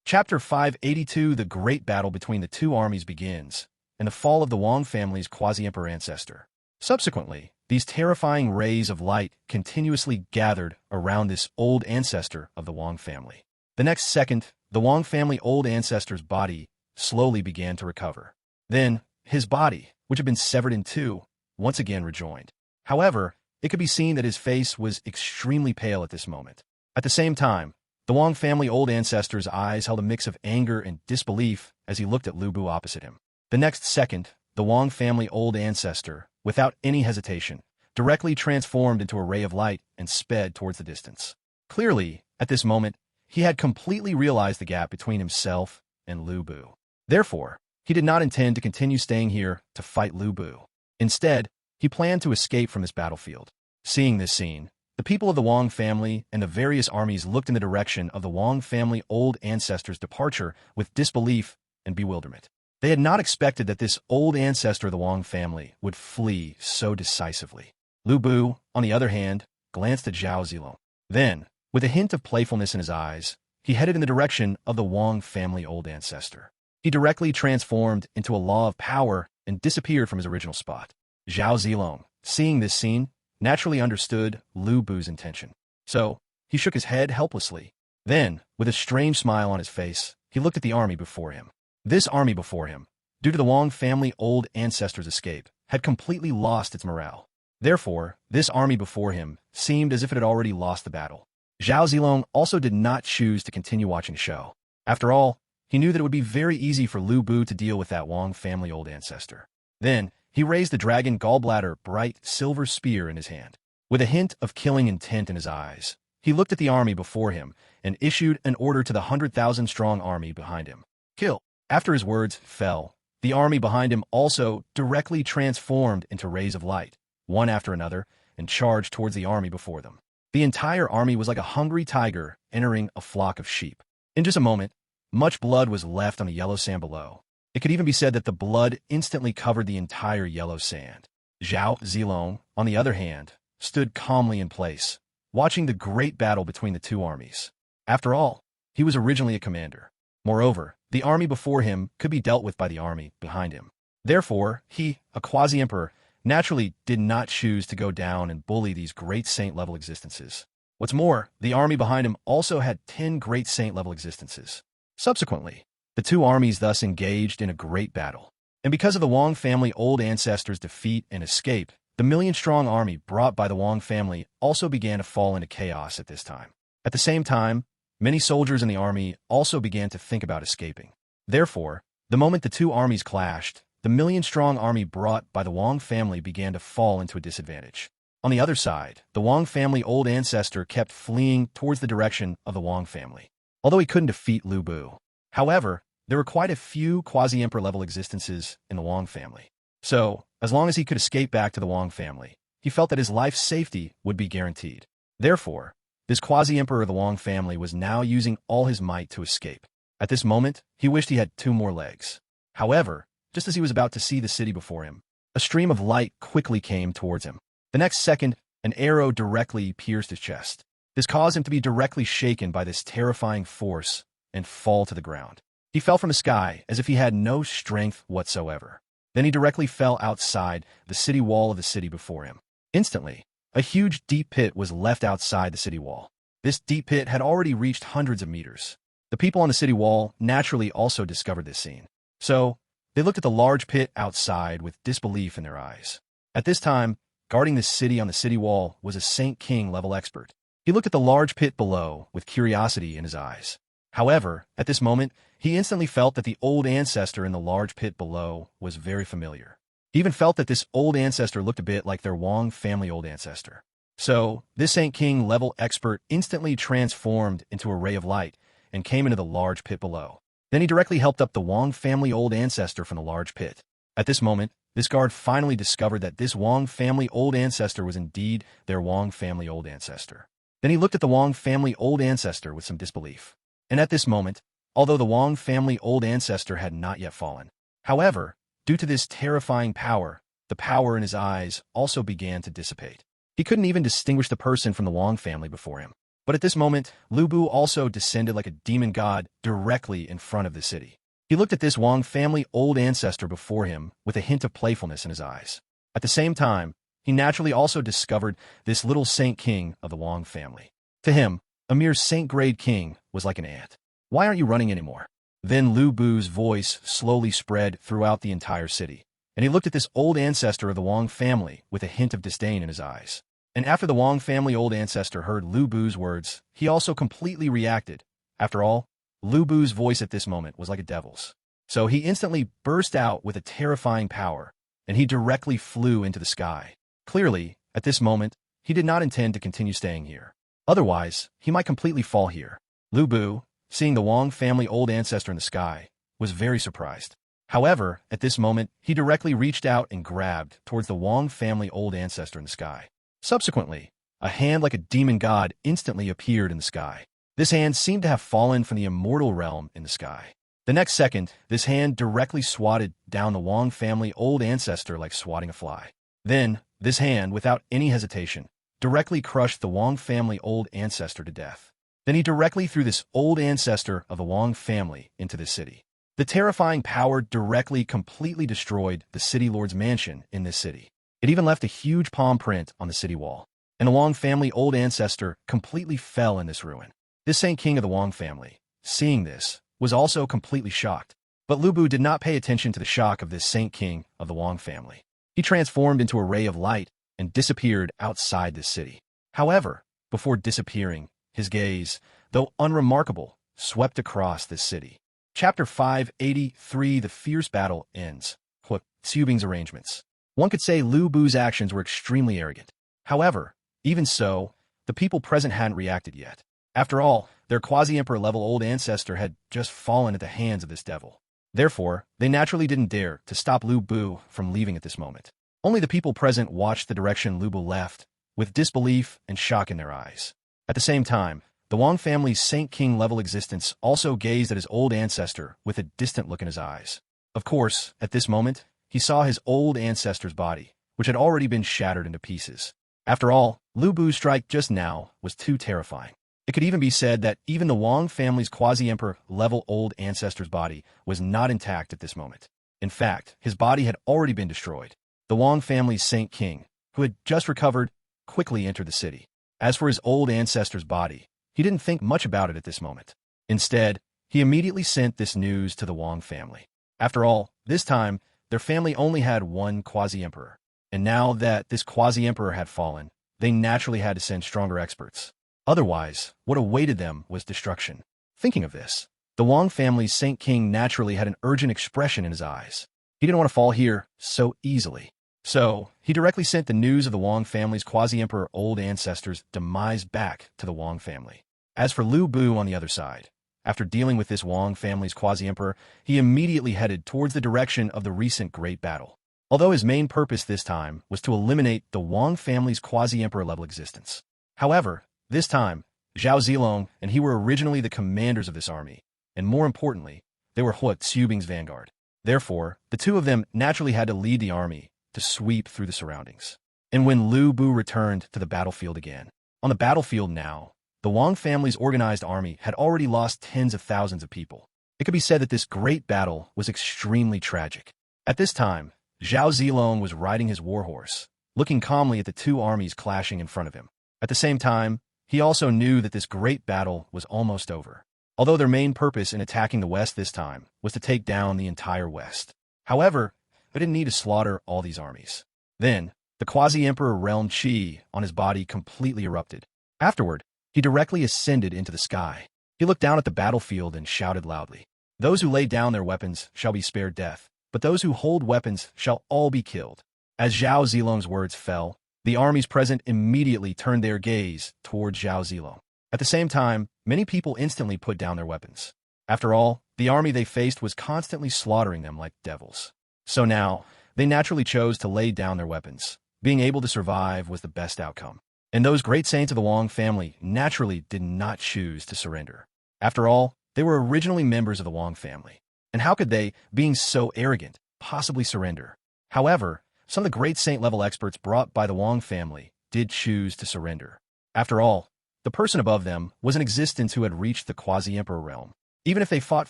Chapter 582 The Great Battle Between the Two Armies begins, and the fall of the Wang family's quasi-emperor ancestor. Subsequently, these terrifying rays of light continuously gathered around this old ancestor of the Wang family. The next second, the Wang family old ancestor's body slowly began to recover. Then, his body, which had been severed in two, once again rejoined. However, it could be seen that his face was extremely pale at this moment. At the same time, the Wang family old ancestor's eyes held a mix of anger and disbelief as he looked at Lu Bu opposite him. The next second, the Wang family old ancestor, without any hesitation, directly transformed into a ray of light and sped towards the distance. Clearly, at this moment, he had completely realized the gap between himself and Lu Bu. Therefore, he did not intend to continue staying here to fight Lu Bu. Instead, he planned to escape from this battlefield. Seeing this scene, the people of the Wang family and the various armies looked in the direction of the Wang family old ancestor's departure with disbelief and bewilderment. They had not expected that this old ancestor of the Wang family would flee so decisively. Lu Bu, on the other hand, glanced at Zhao Zilong. Then, with a hint of playfulness in his eyes, he headed in the direction of the Wang family old ancestor. He directly transformed into a law of power and disappeared from his original spot. Zhao Zilong, seeing this scene, naturally understood Lu Bu's intention. So, he shook his head helplessly. Then, with a strange smile on his face, he looked at the army before him. This army before him, due to the Wang family old ancestor's escape, had completely lost its morale. Therefore, this army before him seemed as if it had already lost the battle. Zhao Zilong also did not choose to continue watching the show. After all, he knew that it would be very easy for Lu Bu to deal with that Wang family old ancestor. Then, he raised the dragon gallbladder bright silver spear in his hand. With a hint of killing intent in his eyes, he looked at the army before him and issued an order to the 100,000-strong army behind him. Kill. After his words fell, the army behind him also directly transformed into rays of light, one after another, and charged towards the army before them. The entire army was like a hungry tiger entering a flock of sheep. In just a moment, much blood was left on the yellow sand below. It could even be said that the blood instantly covered the entire yellow sand. Zhao Zilong, on the other hand, stood calmly in place, watching the great battle between the two armies. After all, he was originally a commander. Moreover, the army before him could be dealt with by the army behind him. Therefore, he, a quasi-emperor, naturally did not choose to go down and bully these great saint-level existences. What's more, the army behind him also had 10 great saint-level existences. Subsequently, the two armies thus engaged in a great battle. And because of the Wang family old ancestors' defeat and escape, the million-strong army brought by the Wang family also began to fall into chaos at this time. At the same time, many soldiers in the army also began to think about escaping. Therefore, the moment the two armies clashed, the million-strong army brought by the Wang family began to fall into a disadvantage. On the other side, the Wang family old ancestor kept fleeing towards the direction of the Wang family, although he couldn't defeat Lu Bu. However, there were quite a few quasi-emperor level existences in the Wang family. So, as long as he could escape back to the Wang family, he felt that his life's safety would be guaranteed. Therefore, this quasi-emperor of the Wang family was now using all his might to escape. At this moment, he wished he had 2 more legs. However, just as he was about to see the city before him, a stream of light quickly came towards him. The next second, an arrow directly pierced his chest. This caused him to be directly shaken by this terrifying force and fall to the ground. He fell from the sky as if he had no strength whatsoever. Then he directly fell outside the city wall of the city before him. Instantly, a huge deep pit was left outside the city wall. This deep pit had already reached hundreds of meters. The people on the city wall naturally also discovered this scene. So, they looked at the large pit outside with disbelief in their eyes. At this time, guarding the city on the city wall was a Saint King level expert. He looked at the large pit below with curiosity in his eyes. However, at this moment, he instantly felt that the old ancestor in the large pit below was very familiar. He even felt that this old ancestor looked a bit like their Wang family old ancestor. So, this Saint King level expert instantly transformed into a ray of light and came into the large pit below. Then he directly helped up the Wang family old ancestor from the large pit. At this moment, this guard finally discovered that this Wang family old ancestor was indeed their Wang family old ancestor. Then he looked at the Wang family old ancestor with some disbelief. And at this moment, although the Wang family old ancestor had not yet fallen, however, due to this terrifying power, the power in his eyes also began to dissipate. He couldn't even distinguish the person from the Wang family before him. But at this moment, Lu Bu also descended like a demon god directly in front of the city. He looked at this Wang family old ancestor before him with a hint of playfulness in his eyes. At the same time, he naturally also discovered this little saint king of the Wang family. To him, a mere saint-grade king was like an ant. Why aren't you running anymore? Then Lu Bu's voice slowly spread throughout the entire city, and he looked at this old ancestor of the Wang family with a hint of disdain in his eyes. And after the Wang family old ancestor heard Lu Bu's words, he also completely reacted. After all, Lu Bu's voice at this moment was like a devil's. So he instantly burst out with a terrifying power, and he directly flew into the sky. Clearly, at this moment, he did not intend to continue staying here. Otherwise, he might completely fall here. Lu Bu, seeing the Wang family old ancestor in the sky, was very surprised. However, at this moment, he directly reached out and grabbed towards the Wang family old ancestor in the sky. Subsequently, a hand like a demon god instantly appeared in the sky. This hand seemed to have fallen from the immortal realm in the sky. The next second, this hand directly swatted down the Wang family old ancestor like swatting a fly. Then, this hand, without any hesitation, directly crushed the Wang family old ancestor to death. Then he directly threw this old ancestor of the Wang family into the city. The terrifying power directly completely destroyed the city lord's mansion in this city. It even left a huge palm print on the city wall, and the Wang family old ancestor completely fell in this ruin. This saint king of the Wang family, seeing this, was also completely shocked. But Lu Bu did not pay attention to the shock of this saint king of the Wang family. He transformed into a ray of light and disappeared outside this city. However, before disappearing, his gaze, though unremarkable, swept across this city. Chapter 583 The Fierce Battle Ends. Xu Bing's arrangements. One could say Lu Bu's actions were extremely arrogant. However, even so, the people present hadn't reacted yet. After all, their quasi-emperor level old ancestor had just fallen at the hands of this devil. Therefore, they naturally didn't dare to stop Lu Bu from leaving at this moment. Only the people present watched the direction Lu Bu left, with disbelief and shock in their eyes. At the same time, the Wang family's Saint King level existence also gazed at his old ancestor with a distant look in his eyes. Of course, at this moment, he saw his old ancestor's body, which had already been shattered into pieces. After all, Lu Bu's strike just now was too terrifying. It could even be said that even the Wang family's quasi-emperor level old ancestor's body was not intact at this moment. In fact, his body had already been destroyed. The Wang family's Saint King, who had just recovered, quickly entered the city. As for his old ancestor's body, he didn't think much about it at this moment. Instead, he immediately sent this news to the Wang family. After all, this time, their family only had one quasi-emperor. And now that this quasi-emperor had fallen, they naturally had to send stronger experts. Otherwise, what awaited them was destruction. Thinking of this, the Wang family's Saint King naturally had an urgent expression in his eyes. He didn't want to fall here so easily. So, he directly sent the news of the Wang family's quasi-emperor old ancestor's demise back to the Wang family. As for Lu Bu on the other side, after dealing with this Wang family's quasi-emperor, he immediately headed towards the direction of the recent great battle. Although his main purpose this time was to eliminate the Wang family's quasi-emperor level existence. However, this time, Zhao Zilong and he were originally the commanders of this army, and more importantly, they were Xu Bing's vanguard. Therefore, the two of them naturally had to lead the army to sweep through the surroundings. And when Lu Bu returned to the battlefield again, on the battlefield now, the Wang family's organized army had already lost tens of thousands of people. It could be said that this great battle was extremely tragic. At this time, Zhao Zilong was riding his warhorse, looking calmly at the two armies clashing in front of him. At the same time, he also knew that this great battle was almost over. Although their main purpose in attacking the West this time was to take down the entire West. However, they didn't need to slaughter all these armies. Then, the quasi-emperor realm Qi on his body completely erupted. Afterward, he directly ascended into the sky. He looked down at the battlefield and shouted loudly, "Those who lay down their weapons shall be spared death, but those who hold weapons shall all be killed." As Zhao Zilong's words fell, the armies present immediately turned their gaze towards Zhao Zilong. At the same time, many people instantly put down their weapons. After all, the army they faced was constantly slaughtering them like devils. So now, they naturally chose to lay down their weapons. Being able to survive was the best outcome. And those great saints of the Wang family naturally did not choose to surrender. After all, they were originally members of the Wang family. And how could they, being so arrogant, possibly surrender? However, some of the great saint-level experts brought by the Wang family did choose to surrender. After all, the person above them was an existence who had reached the quasi-emperor realm. Even if they fought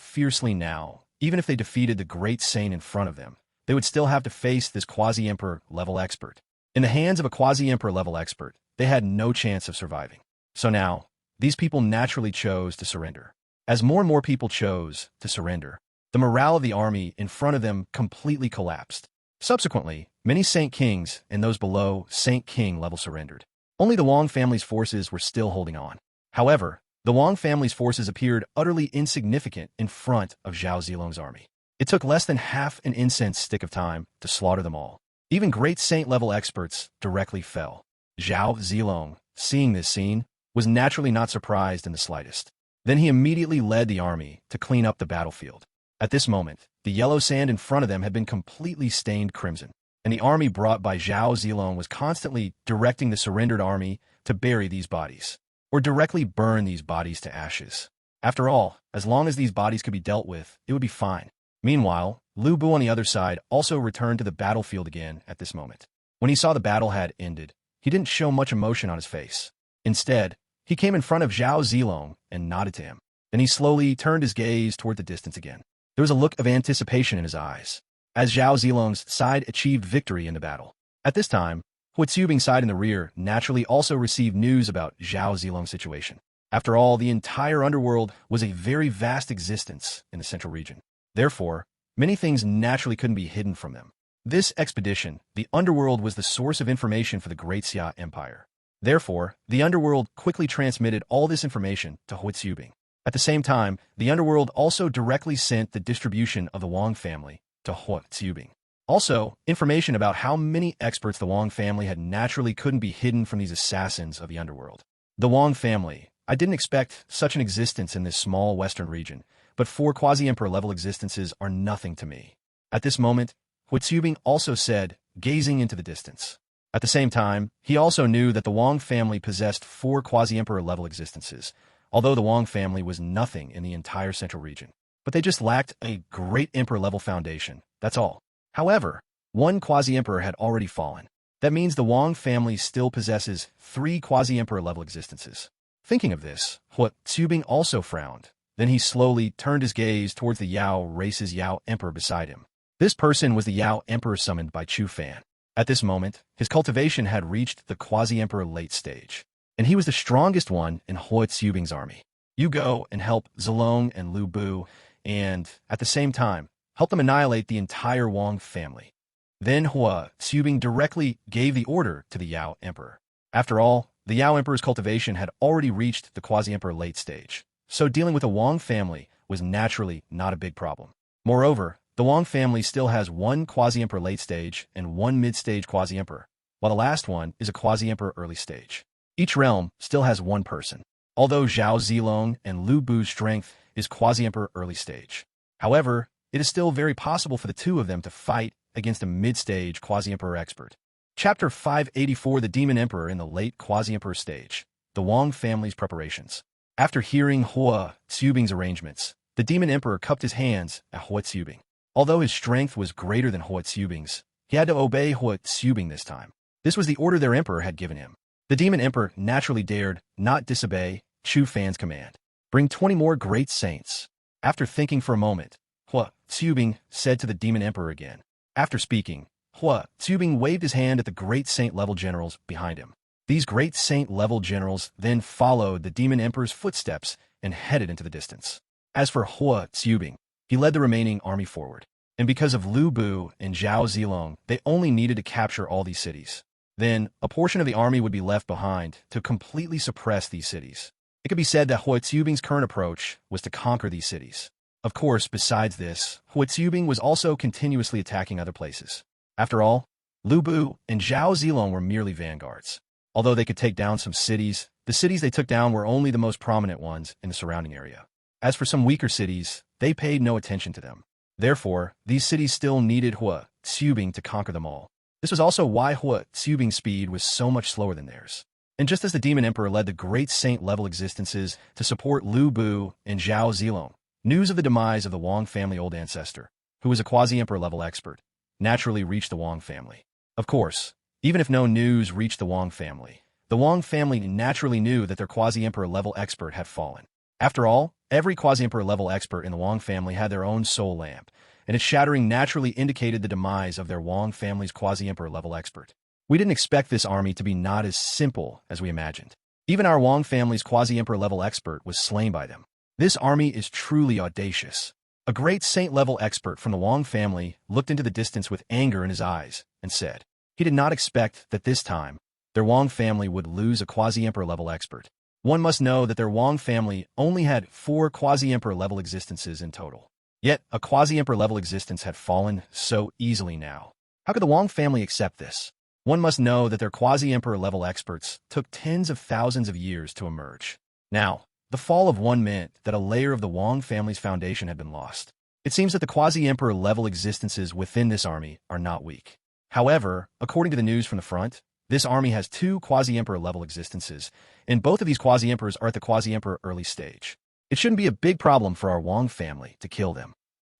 fiercely now, even if they defeated the great saint in front of them, they would still have to face this quasi-emperor level expert. In the hands of a quasi-emperor level expert, they had no chance of surviving. So now, these people naturally chose to surrender. As more and more people chose to surrender, the morale of the army in front of them completely collapsed. Subsequently, many Saint Kings and those below Saint King level surrendered. Only the Wang family's forces were still holding on. However, the Wang family's forces appeared utterly insignificant in front of Zhao Zilong's army. It took less than half an incense stick of time to slaughter them all. Even great saint-level experts directly fell. Zhao Zilong, seeing this scene, was naturally not surprised in the slightest. Then he immediately led the army to clean up the battlefield. At this moment, the yellow sand in front of them had been completely stained crimson, and the army brought by Zhao Zilong was constantly directing the surrendered army to bury these bodies, or directly burn these bodies to ashes. After all, as long as these bodies could be dealt with, it would be fine. Meanwhile, Lu Bu on the other side also returned to the battlefield again at this moment. When he saw the battle had ended, he didn't show much emotion on his face. Instead, he came in front of Zhao Zilong and nodded to him. Then he slowly turned his gaze toward the distance again. There was a look of anticipation in his eyes, as Zhao Zilong's side achieved victory in the battle. At this time, Huatsubing's side in the rear naturally also received news about Zhao Zilong's situation. After all, the entire underworld was a very vast existence in the central region. Therefore, many things naturally couldn't be hidden from them. This expedition, the underworld, was the source of information for the Great Xia Empire. Therefore, the underworld quickly transmitted all this information to Huatsubing. At the same time, the underworld also directly sent the distribution of the Wang family to Huatsubing. Also, information about how many experts the Wang family had naturally couldn't be hidden from these assassins of the underworld. The Wang family. I didn't expect such an existence in this small western region, but 4 quasi-emperor level existences are nothing to me. At this moment, Huatsubing also said, gazing into the distance. At the same time, he also knew that the Wang family possessed 4 quasi-emperor level existences, although the Wang family was nothing in the entire central region. But they just lacked a great emperor level foundation, that's all. However, 1 quasi-emperor had already fallen. That means the Wang family still possesses 3 quasi-emperor level existences. Thinking of this, Huatsubing also frowned. Then he slowly turned his gaze towards the Yao race's Yao Emperor beside him. This person was the Yao Emperor summoned by Chu Fan. At this moment, his cultivation had reached the quasi-emperor late stage, and he was the strongest one in Huatsubing's army. You go and help Zilong and Lu Bu, and, at the same time, help them annihilate the entire Wang family. Then Huatsubing directly gave the order to the Yao Emperor. After all, the Yao Emperor's cultivation had already reached the quasi-emperor late stage, so dealing with the Wang family was naturally not a big problem. Moreover, the Wang family still has 1 quasi-emperor late stage and 1 mid-stage quasi-emperor, while the last one is a quasi-emperor early stage. Each realm still has 1 person, although Zhao Zilong and Lu Bu's strength is quasi-emperor early stage. However, it is still very possible for the 2 of them to fight against a mid-stage quasi-emperor expert. Chapter 584, The Demon Emperor in the Late Quasi-Emperor Stage, the Wang family's preparations. After hearing Huatsubing's arrangements, the Demon Emperor cupped his hands at Huatsubing. Although his strength was greater than Huatsubing's, he had to obey Huatsubing this time. This was the order their emperor had given him. The Demon Emperor naturally dared not disobey Chu Fan's command. Bring 20 more great saints. After thinking for a moment, Huatsubing said to the Demon Emperor again. After speaking, Huatsubing waved his hand at the great saint-level generals behind him. These great saint-level generals then followed the Demon Emperor's footsteps and headed into the distance. As for Huatsubing, he led the remaining army forward. And because of Lu Bu and Zhao Zilong, they only needed to capture all these cities. Then, a portion of the army would be left behind to completely suppress these cities. It could be said that Huatsubing's current approach was to conquer these cities. Of course, besides this, Huatsubing was also continuously attacking other places. After all, Lu Bu and Zhao Zilong were merely vanguards. Although they could take down some cities, the cities they took down were only the most prominent ones in the surrounding area. As for some weaker cities, they paid no attention to them. Therefore, these cities still needed Huatsubing to conquer them all. This was also why Huatsubing's speed was so much slower than theirs. And just as the Demon Emperor led the great saint-level existences to support Lu Bu and Zhao Zilong, news of the demise of the Wang family old ancestor, who was a quasi-emperor level expert, naturally reached the Wang family. Of course, even if no news reached the Wang family, the Wang family naturally knew that their quasi-emperor level expert had fallen. After all, every quasi-emperor level expert in the Wang family had their own soul lamp, and its shattering naturally indicated the demise of their Wang family's quasi-emperor level expert. We didn't expect this army to be not as simple as we imagined. Even our Wang family's quasi-emperor level expert was slain by them. This army is truly audacious. A great saint-level expert from the Wang family looked into the distance with anger in his eyes and said he did not expect that this time their Wang family would lose a quasi-emperor level expert. One must know that their Wang family only had 4 quasi-emperor level existences in total. Yet, a quasi-emperor level existence had fallen so easily now. How could the Wang family accept this? One must know that their quasi-emperor level experts took tens of thousands of years to emerge. Now, the fall of one meant that a layer of the Wang family's foundation had been lost. It seems that the quasi-emperor level existences within this army are not weak. However, according to the news from the front, this army has 2 quasi-emperor level existences, and both of these quasi-emperors are at the quasi-emperor early stage. It shouldn't be a big problem for our Wang family to kill them.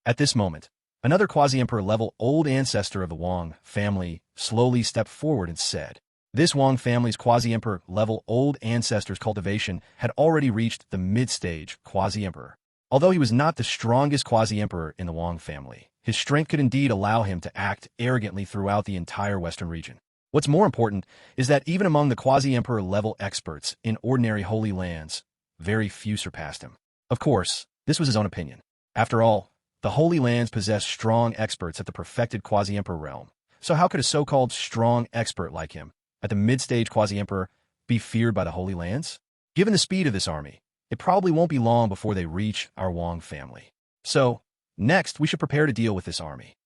At this moment, another quasi-emperor level old ancestor of the Wang family slowly stepped forward and said, this Wang family's quasi-emperor level old ancestor's cultivation had already reached the mid-stage quasi-emperor. Although he was not the strongest quasi-emperor in the Wang family, his strength could indeed allow him to act arrogantly throughout the entire Western region. What's more important is that even among the quasi-emperor level experts in ordinary holy lands, very few surpassed him. Of course, this was his own opinion. After all, the holy lands possess strong experts at the perfected quasi-emperor realm. So how could a so-called strong expert like him, at the mid-stage quasi-emperor, be feared by the holy lands? Given the speed of this army, it probably won't be long before they reach our Wang family. So, next we should prepare to deal with this army.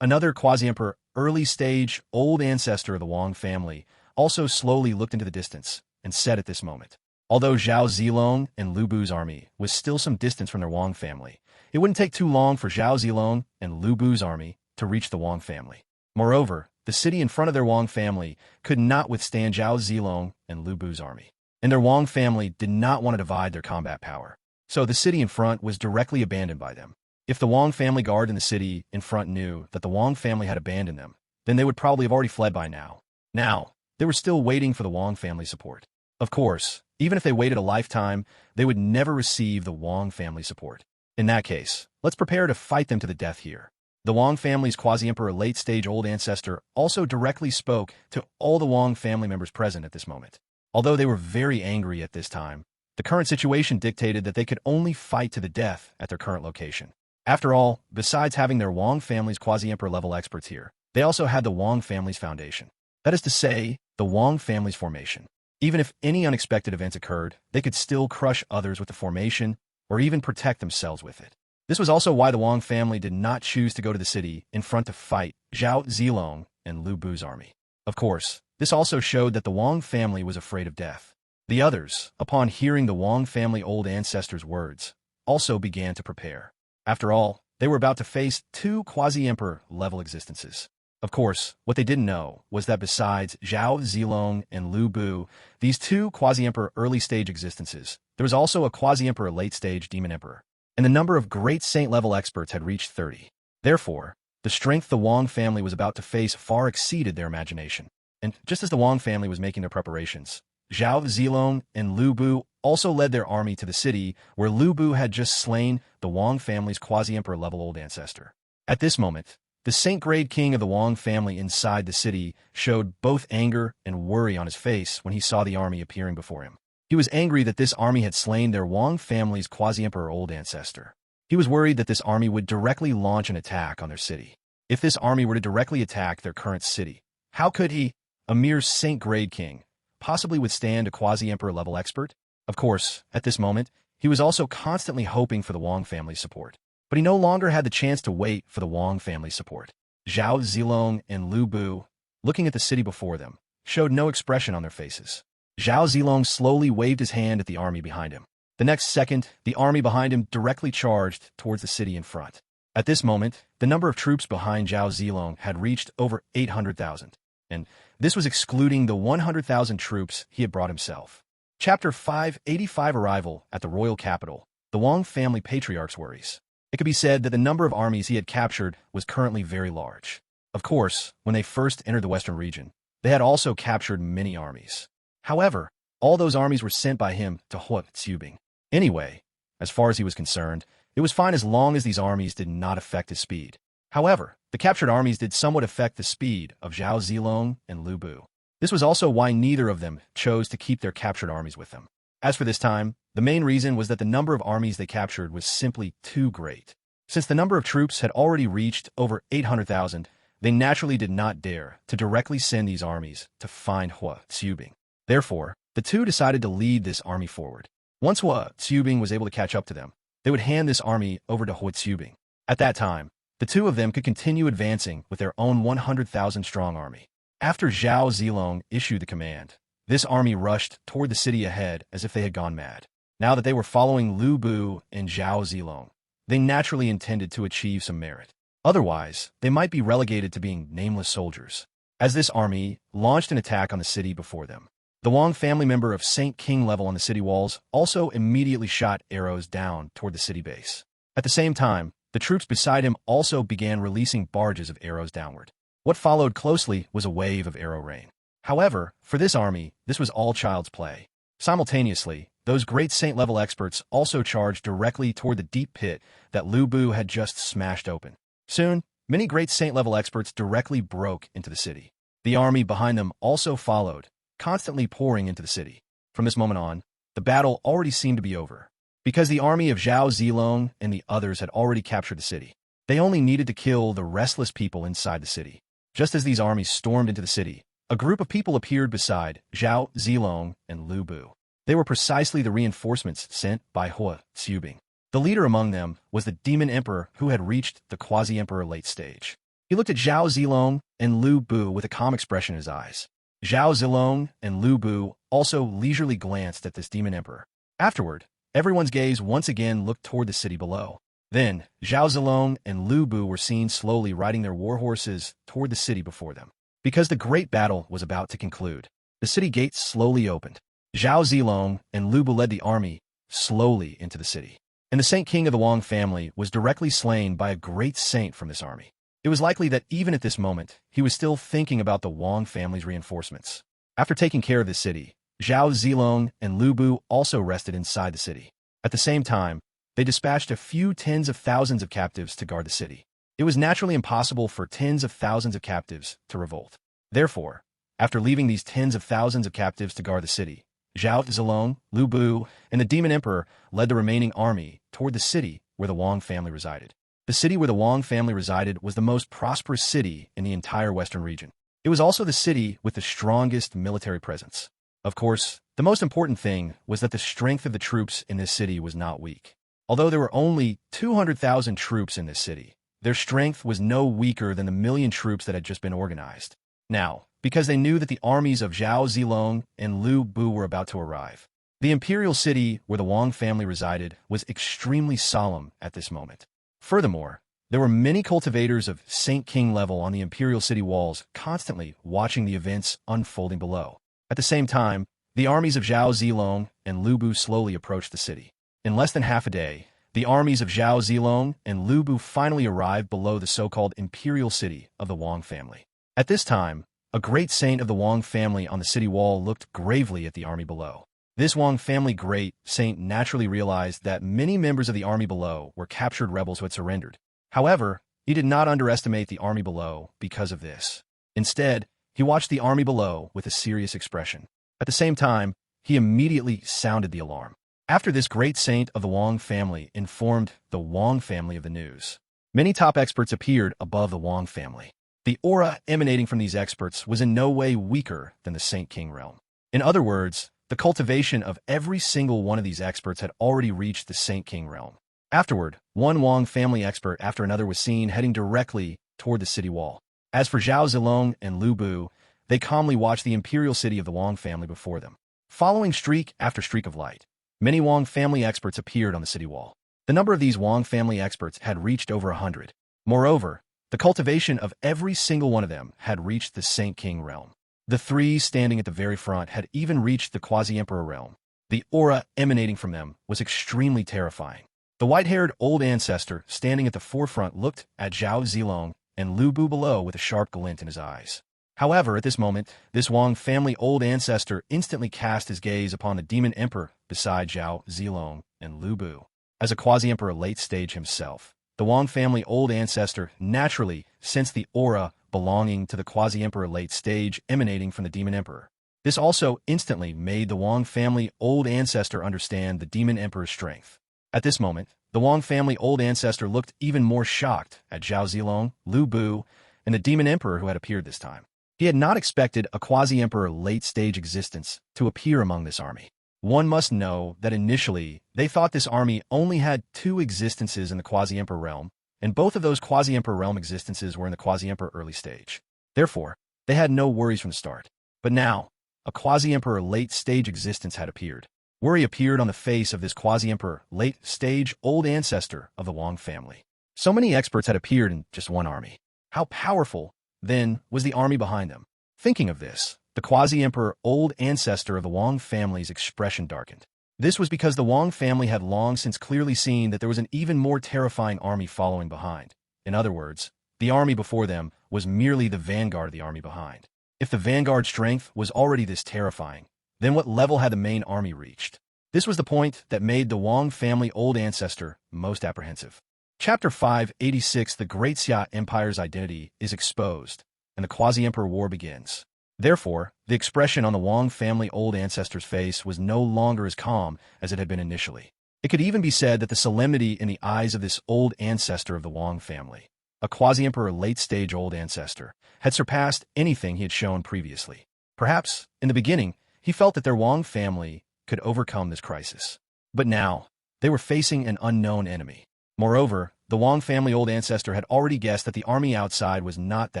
Another quasi-emperor, early-stage, old ancestor of the Wang family, also slowly looked into the distance and said at this moment, although Zhao Zilong and Lu Bu's army was still some distance from their Wang family, it wouldn't take too long for Zhao Zilong and Lu Bu's army to reach the Wang family. Moreover, the city in front of their Wang family could not withstand Zhao Zilong and Lu Bu's army, and their Wang family did not want to divide their combat power. So the city in front was directly abandoned by them. If the Wang family guard in the city in front knew that the Wang family had abandoned them, then they would probably have already fled by now. Now, they were still waiting for the Wang family support. Of course, even if they waited a lifetime, they would never receive the Wang family support. In that case, let's prepare to fight them to the death here. The Wang family's quasi-emperor late-stage old ancestor also directly spoke to all the Wang family members present at this moment. Although they were very angry at this time, the current situation dictated that they could only fight to the death at their current location. After all, besides having their Wang family's quasi-emperor level experts here, they also had the Wang family's foundation. That is to say, the Wang family's formation. Even if any unexpected events occurred, they could still crush others with the formation or even protect themselves with it. This was also why the Wang family did not choose to go to the city in front to fight Zhao Zilong and Lu Bu's army. Of course, this also showed that the Wang family was afraid of death. The others, upon hearing the Wang family old ancestors' words, also began to prepare. After all, they were about to face 2 quasi-emperor level existences. Of course, what they didn't know was that besides Zhao Zilong and Lu Bu, these 2 quasi-emperor early-stage existences, there was also a quasi-emperor late-stage demon emperor, and the number of great saint-level experts had reached 30. Therefore, the strength the Wang family was about to face far exceeded their imagination. And just as the Wang family was making their preparations, Zhao Zilong and Lu Bu also led their army to the city where Lu Bu had just slain the Wang family's quasi-emperor level old ancestor. At this moment, the saint-grade king of the Wang family inside the city showed both anger and worry on his face when he saw the army appearing before him. He was angry that this army had slain their Wang family's quasi-emperor old ancestor. He was worried that this army would directly launch an attack on their city. If this army were to directly attack their current city, how could he, a mere saint-grade king, possibly withstand a quasi-emperor level expert? Of course, at this moment, he was also constantly hoping for the Wang family's support. But he no longer had the chance to wait for the Wang family's support. Zhao Zilong and Lu Bu, looking at the city before them, showed no expression on their faces. Zhao Zilong slowly waved his hand at the army behind him. The next second, the army behind him directly charged towards the city in front. At this moment, the number of troops behind Zhao Zilong had reached over 800,000, and this was excluding the 100,000 troops he had brought himself. Chapter 585 Arrival at the Royal Capital. The Wang family patriarch's worries. It could be said that the number of armies he had captured was currently very large. Of course, when they first entered the western region, they had also captured many armies. However, all those armies were sent by him to Hua Tsubing. Anyway, as far as he was concerned, it was fine as long as these armies did not affect his speed. However, the captured armies did somewhat affect the speed of Zhao Zilong and Lu Bu. This was also why neither of them chose to keep their captured armies with them. As for this time, the main reason was that the number of armies they captured was simply too great. Since the number of troops had already reached over 800,000, they naturally did not dare to directly send these armies to find Hua Tsubing. Therefore, the two decided to lead this army forward. Once Hua Tsubing was able to catch up to them, they would hand this army over to Hua Tsubing. At that time, the two of them could continue advancing with their own 100,000-strong army. After Zhao Zilong issued the command, this army rushed toward the city ahead as if they had gone mad. Now that they were following Lu Bu and Zhao Zilong, they naturally intended to achieve some merit. Otherwise, they might be relegated to being nameless soldiers. As this army launched an attack on the city before them, the Wang family member of Saint King level on the city walls also immediately shot arrows down toward the city base. At the same time, the troops beside him also began releasing barges of arrows downward. What followed closely was a wave of arrow rain. However, for this army, this was all child's play. Simultaneously, those great saint-level experts also charged directly toward the deep pit that Lu Bu had just smashed open. Soon, many great saint-level experts directly broke into the city. The army behind them also followed, constantly pouring into the city. From this moment on, the battle already seemed to be over. Because the army of Zhao Zilong and the others had already captured the city, they only needed to kill the restless people inside the city. Just as these armies stormed into the city, a group of people appeared beside Zhao Zilong and Lu Bu. They were precisely the reinforcements sent by Hua Tsubing. The leader among them was the Demon Emperor who had reached the Quasi-Emperor late stage. He looked at Zhao Zilong and Lu Bu with a calm expression in his eyes. Zhao Zilong and Lu Bu also leisurely glanced at this Demon Emperor. Afterward, everyone's gaze once again looked toward the city below. Then, Zhao Zilong and Lu Bu were seen slowly riding their war horses toward the city before them. Because the great battle was about to conclude, the city gates slowly opened. Zhao Zilong and Lu Bu led the army slowly into the city. And the Saint King of the Wang family was directly slain by a great saint from this army. It was likely that even at this moment, he was still thinking about the Wang family's reinforcements. After taking care of the city, Zhao Zilong and Lu Bu also rested inside the city. At the same time, they dispatched a few tens of thousands of captives to guard the city. It was naturally impossible for tens of thousands of captives to revolt. Therefore, after leaving these tens of thousands of captives to guard the city, Zhao Zilong, Lu Bu, and the Demon Emperor led the remaining army toward the city where the Wang family resided. The city where the Wang family resided was the most prosperous city in the entire western region. It was also the city with the strongest military presence. Of course, the most important thing was that the strength of the troops in this city was not weak. Although there were only 200,000 troops in this city, their strength was no weaker than the 1,000,000 troops that had just been organized. Now, because they knew that the armies of Zhao Zilong and Lu Bu were about to arrive, the imperial city where the Wang family resided was extremely solemn at this moment. Furthermore, there were many cultivators of Saint King level on the imperial city walls constantly watching the events unfolding below. At the same time, the armies of Zhao Zilong and Lu Bu slowly approached the city. In less than half a day, the armies of Zhao Zilong and Lu Bu finally arrived below the so-called imperial city of the Wang family. At this time, a great saint of the Wang family on the city wall looked gravely at the army below. This Wang family great saint naturally realized that many members of the army below were captured rebels who had surrendered. However, he did not underestimate the army below because of this. Instead, he watched the army below with a serious expression. At the same time, he immediately sounded the alarm. After this great saint of the Wang family informed the Wang family of the news, many top experts appeared above the Wang family. The aura emanating from these experts was in no way weaker than the Saint King realm. In other words, the cultivation of every single one of these experts had already reached the Saint King realm. Afterward, one Wang family expert after another was seen heading directly toward the city wall. As for Zhao Zilong and Lu Bu, they calmly watched the imperial city of the Wang family before them. Following streak after streak of light, many Wang family experts appeared on the city wall. The number of these Wang family experts had reached over 100. Moreover, the cultivation of every single one of them had reached the Saint King realm. The three standing at the very front had even reached the Quasi-Emperor realm. The aura emanating from them was extremely terrifying. The white-haired old ancestor standing at the forefront looked at Zhao Zilong and Lu Bu below with a sharp glint in his eyes. However, at this moment, this Wang family old ancestor instantly cast his gaze upon the demon emperor beside Zhao Zilong and Lu Bu. As a quasi-emperor late stage himself, the Wang family old ancestor naturally sensed the aura belonging to the quasi-emperor late stage emanating from the demon emperor. This also instantly made the Wang family old ancestor understand the demon emperor's strength. At this moment, the Wang family old ancestor looked even more shocked at Zhao Zilong, Lu Bu, and the demon emperor who had appeared this time. He had not expected a quasi-emperor late-stage existence to appear among this army. One must know that initially, they thought this army only had 2 existences in the quasi-emperor realm, and both of those quasi-emperor realm existences were in the quasi-emperor early stage. Therefore, they had no worries from the start. But now, a quasi-emperor late-stage existence had appeared. Worry appeared on the face of this quasi-emperor late-stage old ancestor of the Wang family. So many experts had appeared in just one army. How powerful, then, was the army behind them? Thinking of this, the quasi-emperor old ancestor of the Wang family's expression darkened. This was because the Wang family had long since clearly seen that there was an even more terrifying army following behind. In other words, the army before them was merely the vanguard of the army behind. If the vanguard strength was already this terrifying, then what level had the main army reached? This was the point that made the Wang family old ancestor most apprehensive. Chapter 586 The Great Xia Empire's identity is exposed, and the quasi-emperor war begins. Therefore, the expression on the Wang family old ancestor's face was no longer as calm as it had been initially. It could even be said that the solemnity in the eyes of this old ancestor of the Wang family, a quasi-emperor late-stage old ancestor, had surpassed anything he had shown previously. Perhaps, in the beginning, he felt that their Wang family could overcome this crisis. But now, they were facing an unknown enemy. Moreover, the Wang family old ancestor had already guessed that the army outside was not the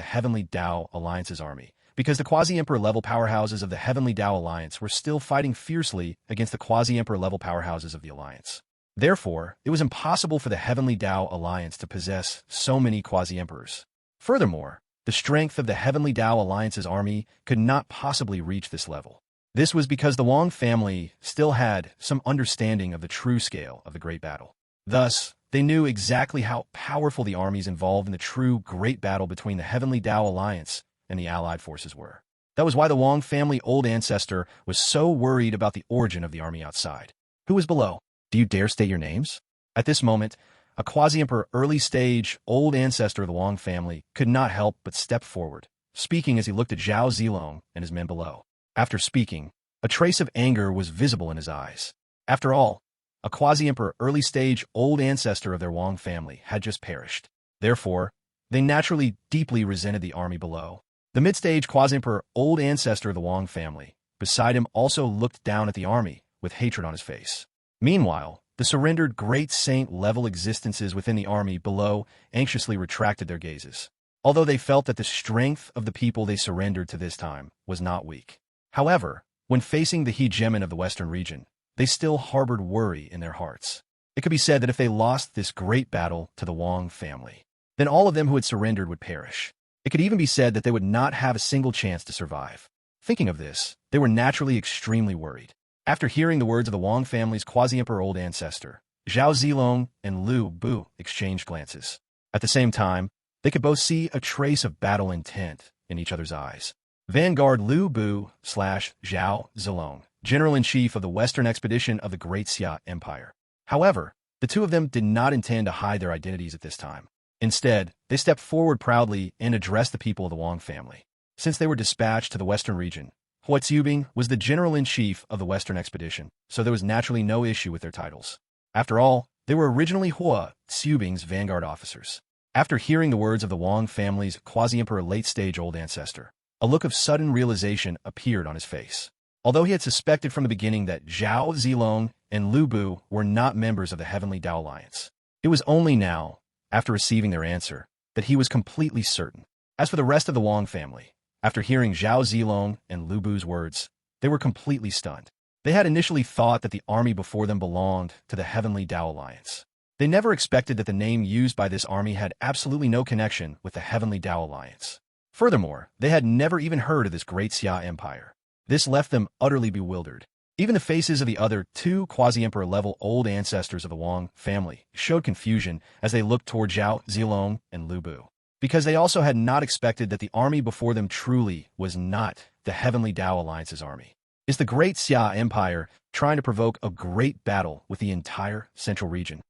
Heavenly Dao Alliance's army, because the quasi-emperor level powerhouses of the Heavenly Dao Alliance were still fighting fiercely against the quasi-emperor level powerhouses of the Alliance. Therefore, it was impossible for the Heavenly Dao Alliance to possess so many quasi-emperors. Furthermore, the strength of the Heavenly Dao Alliance's army could not possibly reach this level. This was because the Wang family still had some understanding of the true scale of the Great Battle. Thus, they knew exactly how powerful the armies involved in the true Great Battle between the Heavenly Dao Alliance and the Allied forces were. That was why the Wang family old ancestor was so worried about the origin of the army outside. Who was below? Do you dare state your names? At this moment, a quasi-emperor early-stage old ancestor of the Wang family could not help but step forward, speaking as he looked at Zhao Zilong and his men below. After speaking, a trace of anger was visible in his eyes. After all, a quasi-emperor early-stage old ancestor of their Wang family had just perished. Therefore, they naturally deeply resented the army below. The mid-stage quasi-emperor old ancestor of the Wang family, beside him, also looked down at the army with hatred on his face. Meanwhile, the surrendered great saint-level existences within the army below anxiously retracted their gazes, although they felt that the strength of the people they surrendered to this time was not weak. However, when facing the hegemon of the Western region, they still harbored worry in their hearts. It could be said that if they lost this great battle to the Wang family, then all of them who had surrendered would perish. It could even be said that they would not have a single chance to survive. Thinking of this, they were naturally extremely worried. After hearing the words of the Wang family's quasi-emperor old ancestor, Zhao Zilong and Lu Bu exchanged glances. At the same time, they could both see a trace of battle intent in each other's eyes. Vanguard Lu Bu / Zhao Zilong, General-in-Chief of the Western Expedition of the Great Xia Empire. However, the two of them did not intend to hide their identities at this time. Instead, they stepped forward proudly and addressed the people of the Wang family. Since they were dispatched to the Western region, Hua Zubing was the General-in-Chief of the Western Expedition, so there was naturally no issue with their titles. After all, they were originally Hua Zubing's vanguard officers. After hearing the words of the Wang family's quasi-emperor late-stage old ancestor, a look of sudden realization appeared on his face. Although he had suspected from the beginning that Zhao Zilong and Lu Bu were not members of the Heavenly Dao Alliance, it was only now, after receiving their answer, that he was completely certain. As for the rest of the Wang family, after hearing Zhao Zilong and Lu Bu's words, they were completely stunned. They had initially thought that the army before them belonged to the Heavenly Dao Alliance. They never expected that the name used by this army had absolutely no connection with the Heavenly Dao Alliance. Furthermore, they had never even heard of this Great Xia Empire. This left them utterly bewildered. Even the faces of the other two quasi-emperor level old ancestors of the Wang family showed confusion as they looked toward Zhao Zilong and Lu Bu. because they also had not expected that the army before them truly was not the Heavenly Dao Alliance's army. Is the Great Xia Empire trying to provoke a great battle with the entire central region?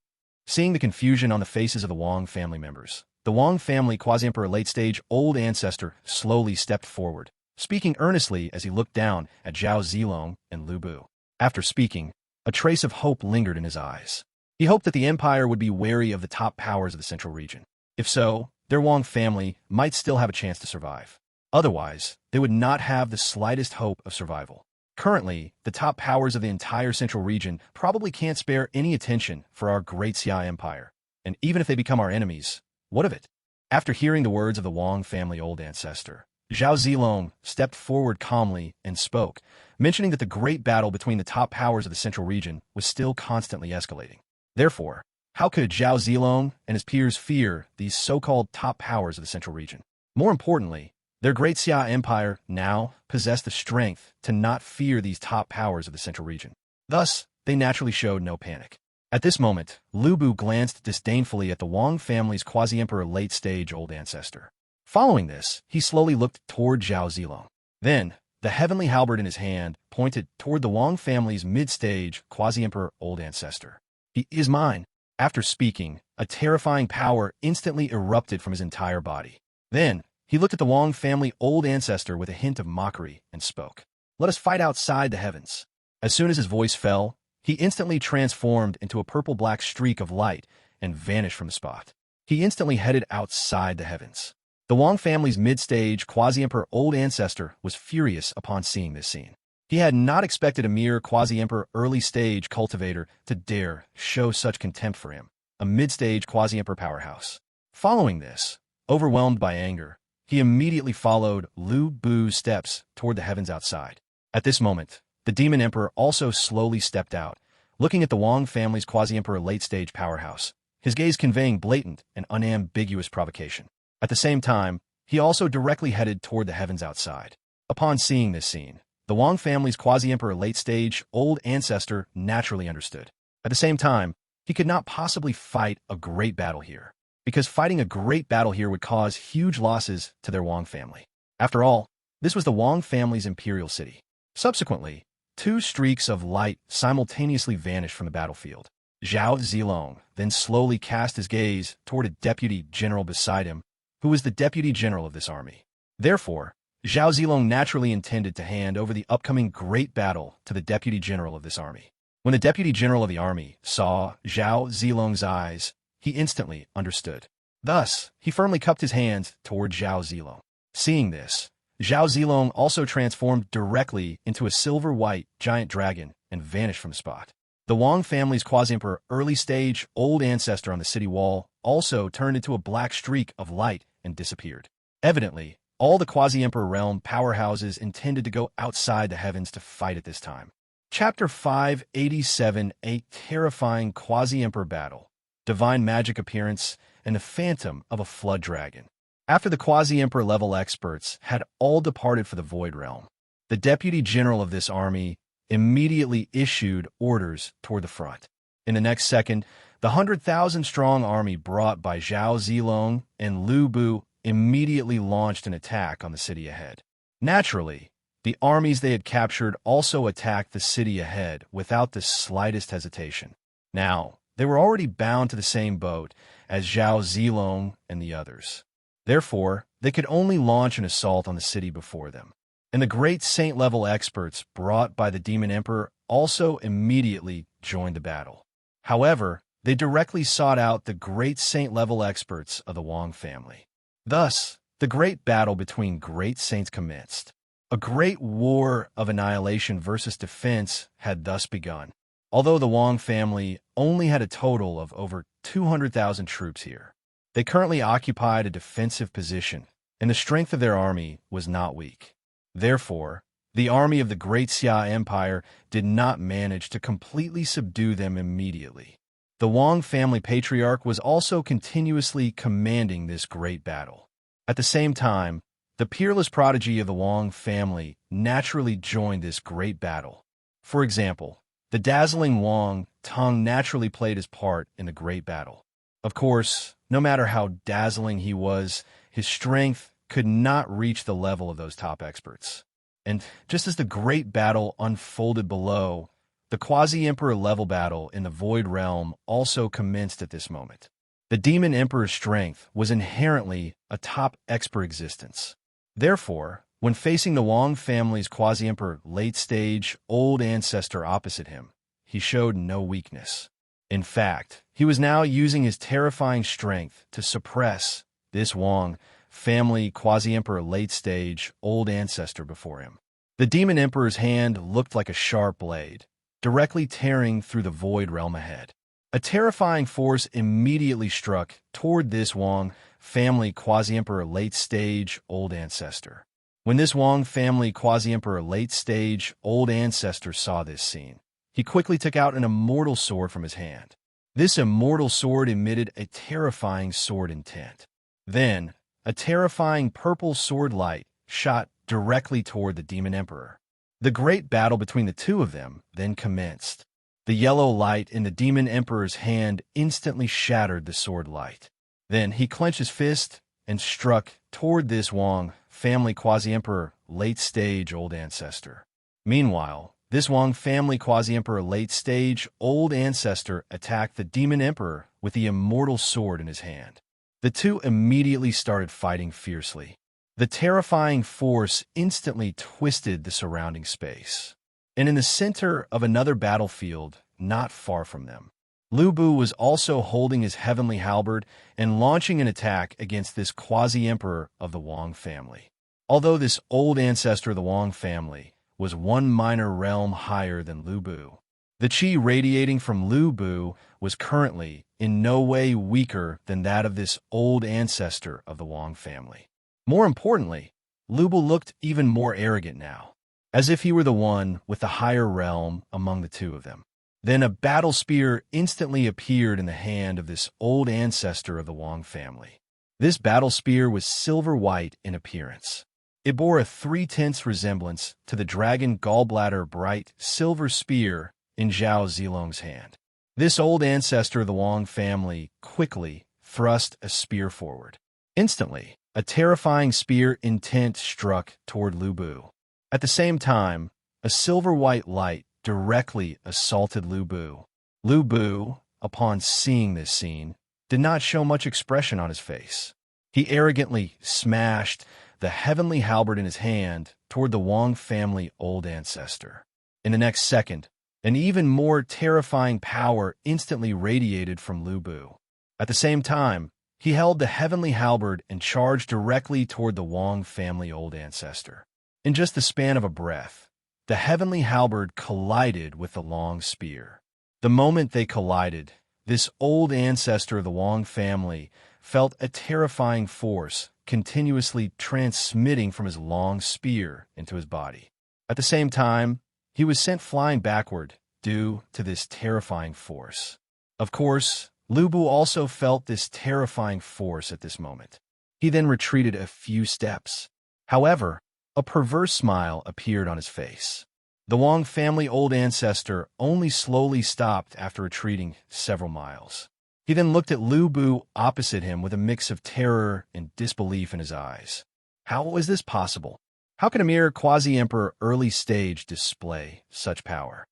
Seeing the confusion on the faces of the Wang family members, the Wang family Quasi-Emperor late-stage old ancestor slowly stepped forward, speaking earnestly as he looked down at Zhao Zilong and Lu Bu. After speaking, a trace of hope lingered in his eyes. He hoped that the empire would be wary of the top powers of the central region. If so, their Wang family might still have a chance to survive. Otherwise, they would not have the slightest hope of survival. Currently, the top powers of the entire central region probably can't spare any attention for our Great Xia Empire. And even if they become our enemies, what of it? After hearing the words of the Wang family old ancestor, Zhao Zilong stepped forward calmly and spoke, mentioning that the great battle between the top powers of the central region was still constantly escalating. Therefore, how could Zhao Zilong and his peers fear these so-called top powers of the central region? More importantly, their Great Xia Empire now possessed the strength to not fear these top powers of the central region. Thus, they naturally showed no panic. At this moment, Lu Bu glanced disdainfully at the Wang family's Quasi-Emperor late-stage old ancestor. Following this, he slowly looked toward Zhao Zilong. Then, the heavenly halberd in his hand pointed toward the Wang family's mid-stage Quasi-Emperor old ancestor. He is mine. After speaking, a terrifying power instantly erupted from his entire body. Then, he looked at the Wang family old ancestor with a hint of mockery and spoke. Let us fight outside the heavens. As soon as his voice fell, he instantly transformed into a purple-black streak of light and vanished from the spot. He instantly headed outside the heavens. The Wang family's mid-stage Quasi-Emperor old ancestor was furious upon seeing this scene. He had not expected a mere Quasi-Emperor early-stage cultivator to dare show such contempt for him, a mid-stage Quasi-Emperor powerhouse. Following this, overwhelmed by anger, he immediately followed Lu Bu's steps toward the heavens outside. At this moment, the Demon Emperor also slowly stepped out, looking at the Wang family's Quasi-Emperor late-stage powerhouse, his gaze conveying blatant and unambiguous provocation. At the same time, he also directly headed toward the heavens outside. Upon seeing this scene, the Wang family's Quasi-Emperor late-stage old ancestor naturally understood. At the same time, he could not possibly fight a great battle here, because fighting a great battle here would cause huge losses to their Wang family. After all, this was the Wang family's imperial city. Subsequently, two streaks of light simultaneously vanished from the battlefield. Zhao Zilong then slowly cast his gaze toward a deputy general beside him, who was the deputy general of this army. Therefore, Zhao Zilong naturally intended to hand over the upcoming great battle to the deputy general of this army. When the deputy general of the army saw Zhao Zilong's eyes, he instantly understood. Thus, he firmly cupped his hands toward Zhao Zilong. Seeing this, Zhao Zilong also transformed directly into a silver-white giant dragon and vanished from the spot. The Wang family's Quasi-Emperor early-stage old ancestor on the city wall also turned into a black streak of light and disappeared. Evidently, all the Quasi-Emperor realm powerhouses intended to go outside the heavens to fight at this time. Chapter 587, A Terrifying Quasi-Emperor Battle, Divine Magic Appearance, and the Phantom of a Flood Dragon. After the Quasi-Emperor level experts had all departed for the Void Realm, the deputy general of this army immediately issued orders toward the front. In the next second, the 100,000-strong army brought by Zhao Zilong and Lu Bu immediately launched an attack on the city ahead. Naturally, the armies they had captured also attacked the city ahead without the slightest hesitation. Now, they were already bound to the same boat as Zhao Zilong and the others. Therefore, they could only launch an assault on the city before them. And the great saint-level experts brought by the Demon Emperor also immediately joined the battle. However, they directly sought out the great saint-level experts of the Wang family. Thus, the great battle between great saints commenced. A great war of annihilation versus defense had thus begun. Although the Wang family only had a total of over 200,000 troops here, they currently occupied a defensive position, and the strength of their army was not weak. Therefore, the army of the Great Xia Empire did not manage to completely subdue them immediately. The Wang family patriarch was also continuously commanding this great battle. At the same time, the peerless prodigy of the Wang family naturally joined this great battle. For example, the dazzling Wang Tong naturally played his part in the great battle. Of course, no matter how dazzling he was, his strength could not reach the level of those top experts. And just as the great battle unfolded below, the Quasi-Emperor level battle in the Void Realm also commenced at this moment. The Demon Emperor's strength was inherently a top expert existence. Therefore, when facing the Wang family's Quasi-Emperor late-stage old ancestor opposite him, he showed no weakness. In fact, he was now using his terrifying strength to suppress this Wang family Quasi-Emperor late-stage old ancestor before him. The Demon Emperor's hand looked like a sharp blade, directly tearing through the Void Realm ahead. A terrifying force immediately struck toward this Wang family Quasi-Emperor late-stage old ancestor. When this Wang family Quasi-Emperor late-stage old ancestor saw this scene, he quickly took out an immortal sword from his hand. This immortal sword emitted a terrifying sword intent. Then, a terrifying purple sword light shot directly toward the Demon Emperor. The great battle between the two of them then commenced. The yellow light in the Demon Emperor's hand instantly shattered the sword light. Then he clenched his fist and struck toward this Wang family Quasi-Emperor late-stage old ancestor. Meanwhile, this Wang family Quasi-Emperor late-stage old ancestor attacked the Demon Emperor with the immortal sword in his hand. The two immediately started fighting fiercely. The terrifying force instantly twisted the surrounding space. And in the center of another battlefield, not far from them, Lu Bu was also holding his heavenly halberd and launching an attack against this Quasi-Emperor of the Wang family. Although this old ancestor of the Wang family was one minor realm higher than Lu Bu, the chi radiating from Lu Bu was currently in no way weaker than that of this old ancestor of the Wang family. More importantly, Lu Bu looked even more arrogant now, as if he were the one with the higher realm among the two of them. Then a battle spear instantly appeared in the hand of this old ancestor of the Wang family. This battle spear was silver-white in appearance. It bore a 3/10 resemblance to the dragon gallbladder bright silver spear in Zhao Zilong's hand. This old ancestor of the Wang family quickly thrust a spear forward. Instantly, a terrifying spear intent struck toward Lu Bu. At the same time, a silver-white light directly assaulted Lu Bu. Lu Bu, upon seeing this scene, did not show much expression on his face. He arrogantly smashed the heavenly halberd in his hand toward the Wang family old ancestor. In the next second, an even more terrifying power instantly radiated from Lu Bu. At the same time, he held the heavenly halberd and charged directly toward the Wang family old ancestor. In just the span of a breath, the heavenly halberd collided with the long spear. The moment they collided, this old ancestor of the Wang family felt a terrifying force continuously transmitting from his long spear into his body. At the same time, he was sent flying backward due to this terrifying force. Of course, Lu Bu also felt this terrifying force at this moment. He then retreated a few steps. However, a perverse smile appeared on his face. The Wang family old ancestor only slowly stopped after retreating several miles. He then looked at Lu Bu opposite him with a mix of terror and disbelief in his eyes. How was this possible? How could a mere Quasi-Emperor early stage display such power?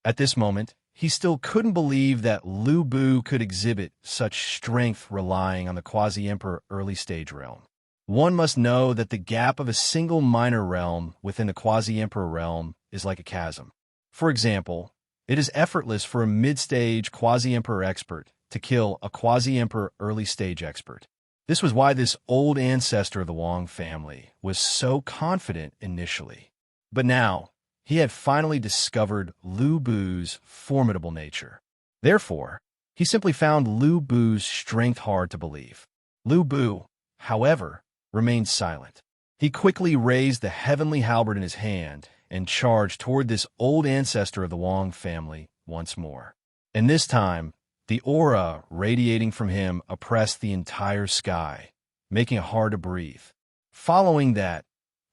At this moment, he still couldn't believe that Lu Bu could exhibit such strength relying on the Quasi-Emperor early stage realm. One must know that the gap of a single minor realm within the Quasi-Emperor realm is like a chasm. For example, it is effortless for a mid-stage Quasi-Emperor expert to kill a Quasi-Emperor early stage expert. This was why this old ancestor of the Wang family was so confident initially. But now, he had finally discovered Lu Bu's formidable nature. Therefore, he simply found Lu Bu's strength hard to believe. Lu Bu, however, remained silent. He quickly raised the heavenly halberd in his hand and charged toward this old ancestor of the Wang family once more. And this time, the aura radiating from him oppressed the entire sky, making it hard to breathe. Following that,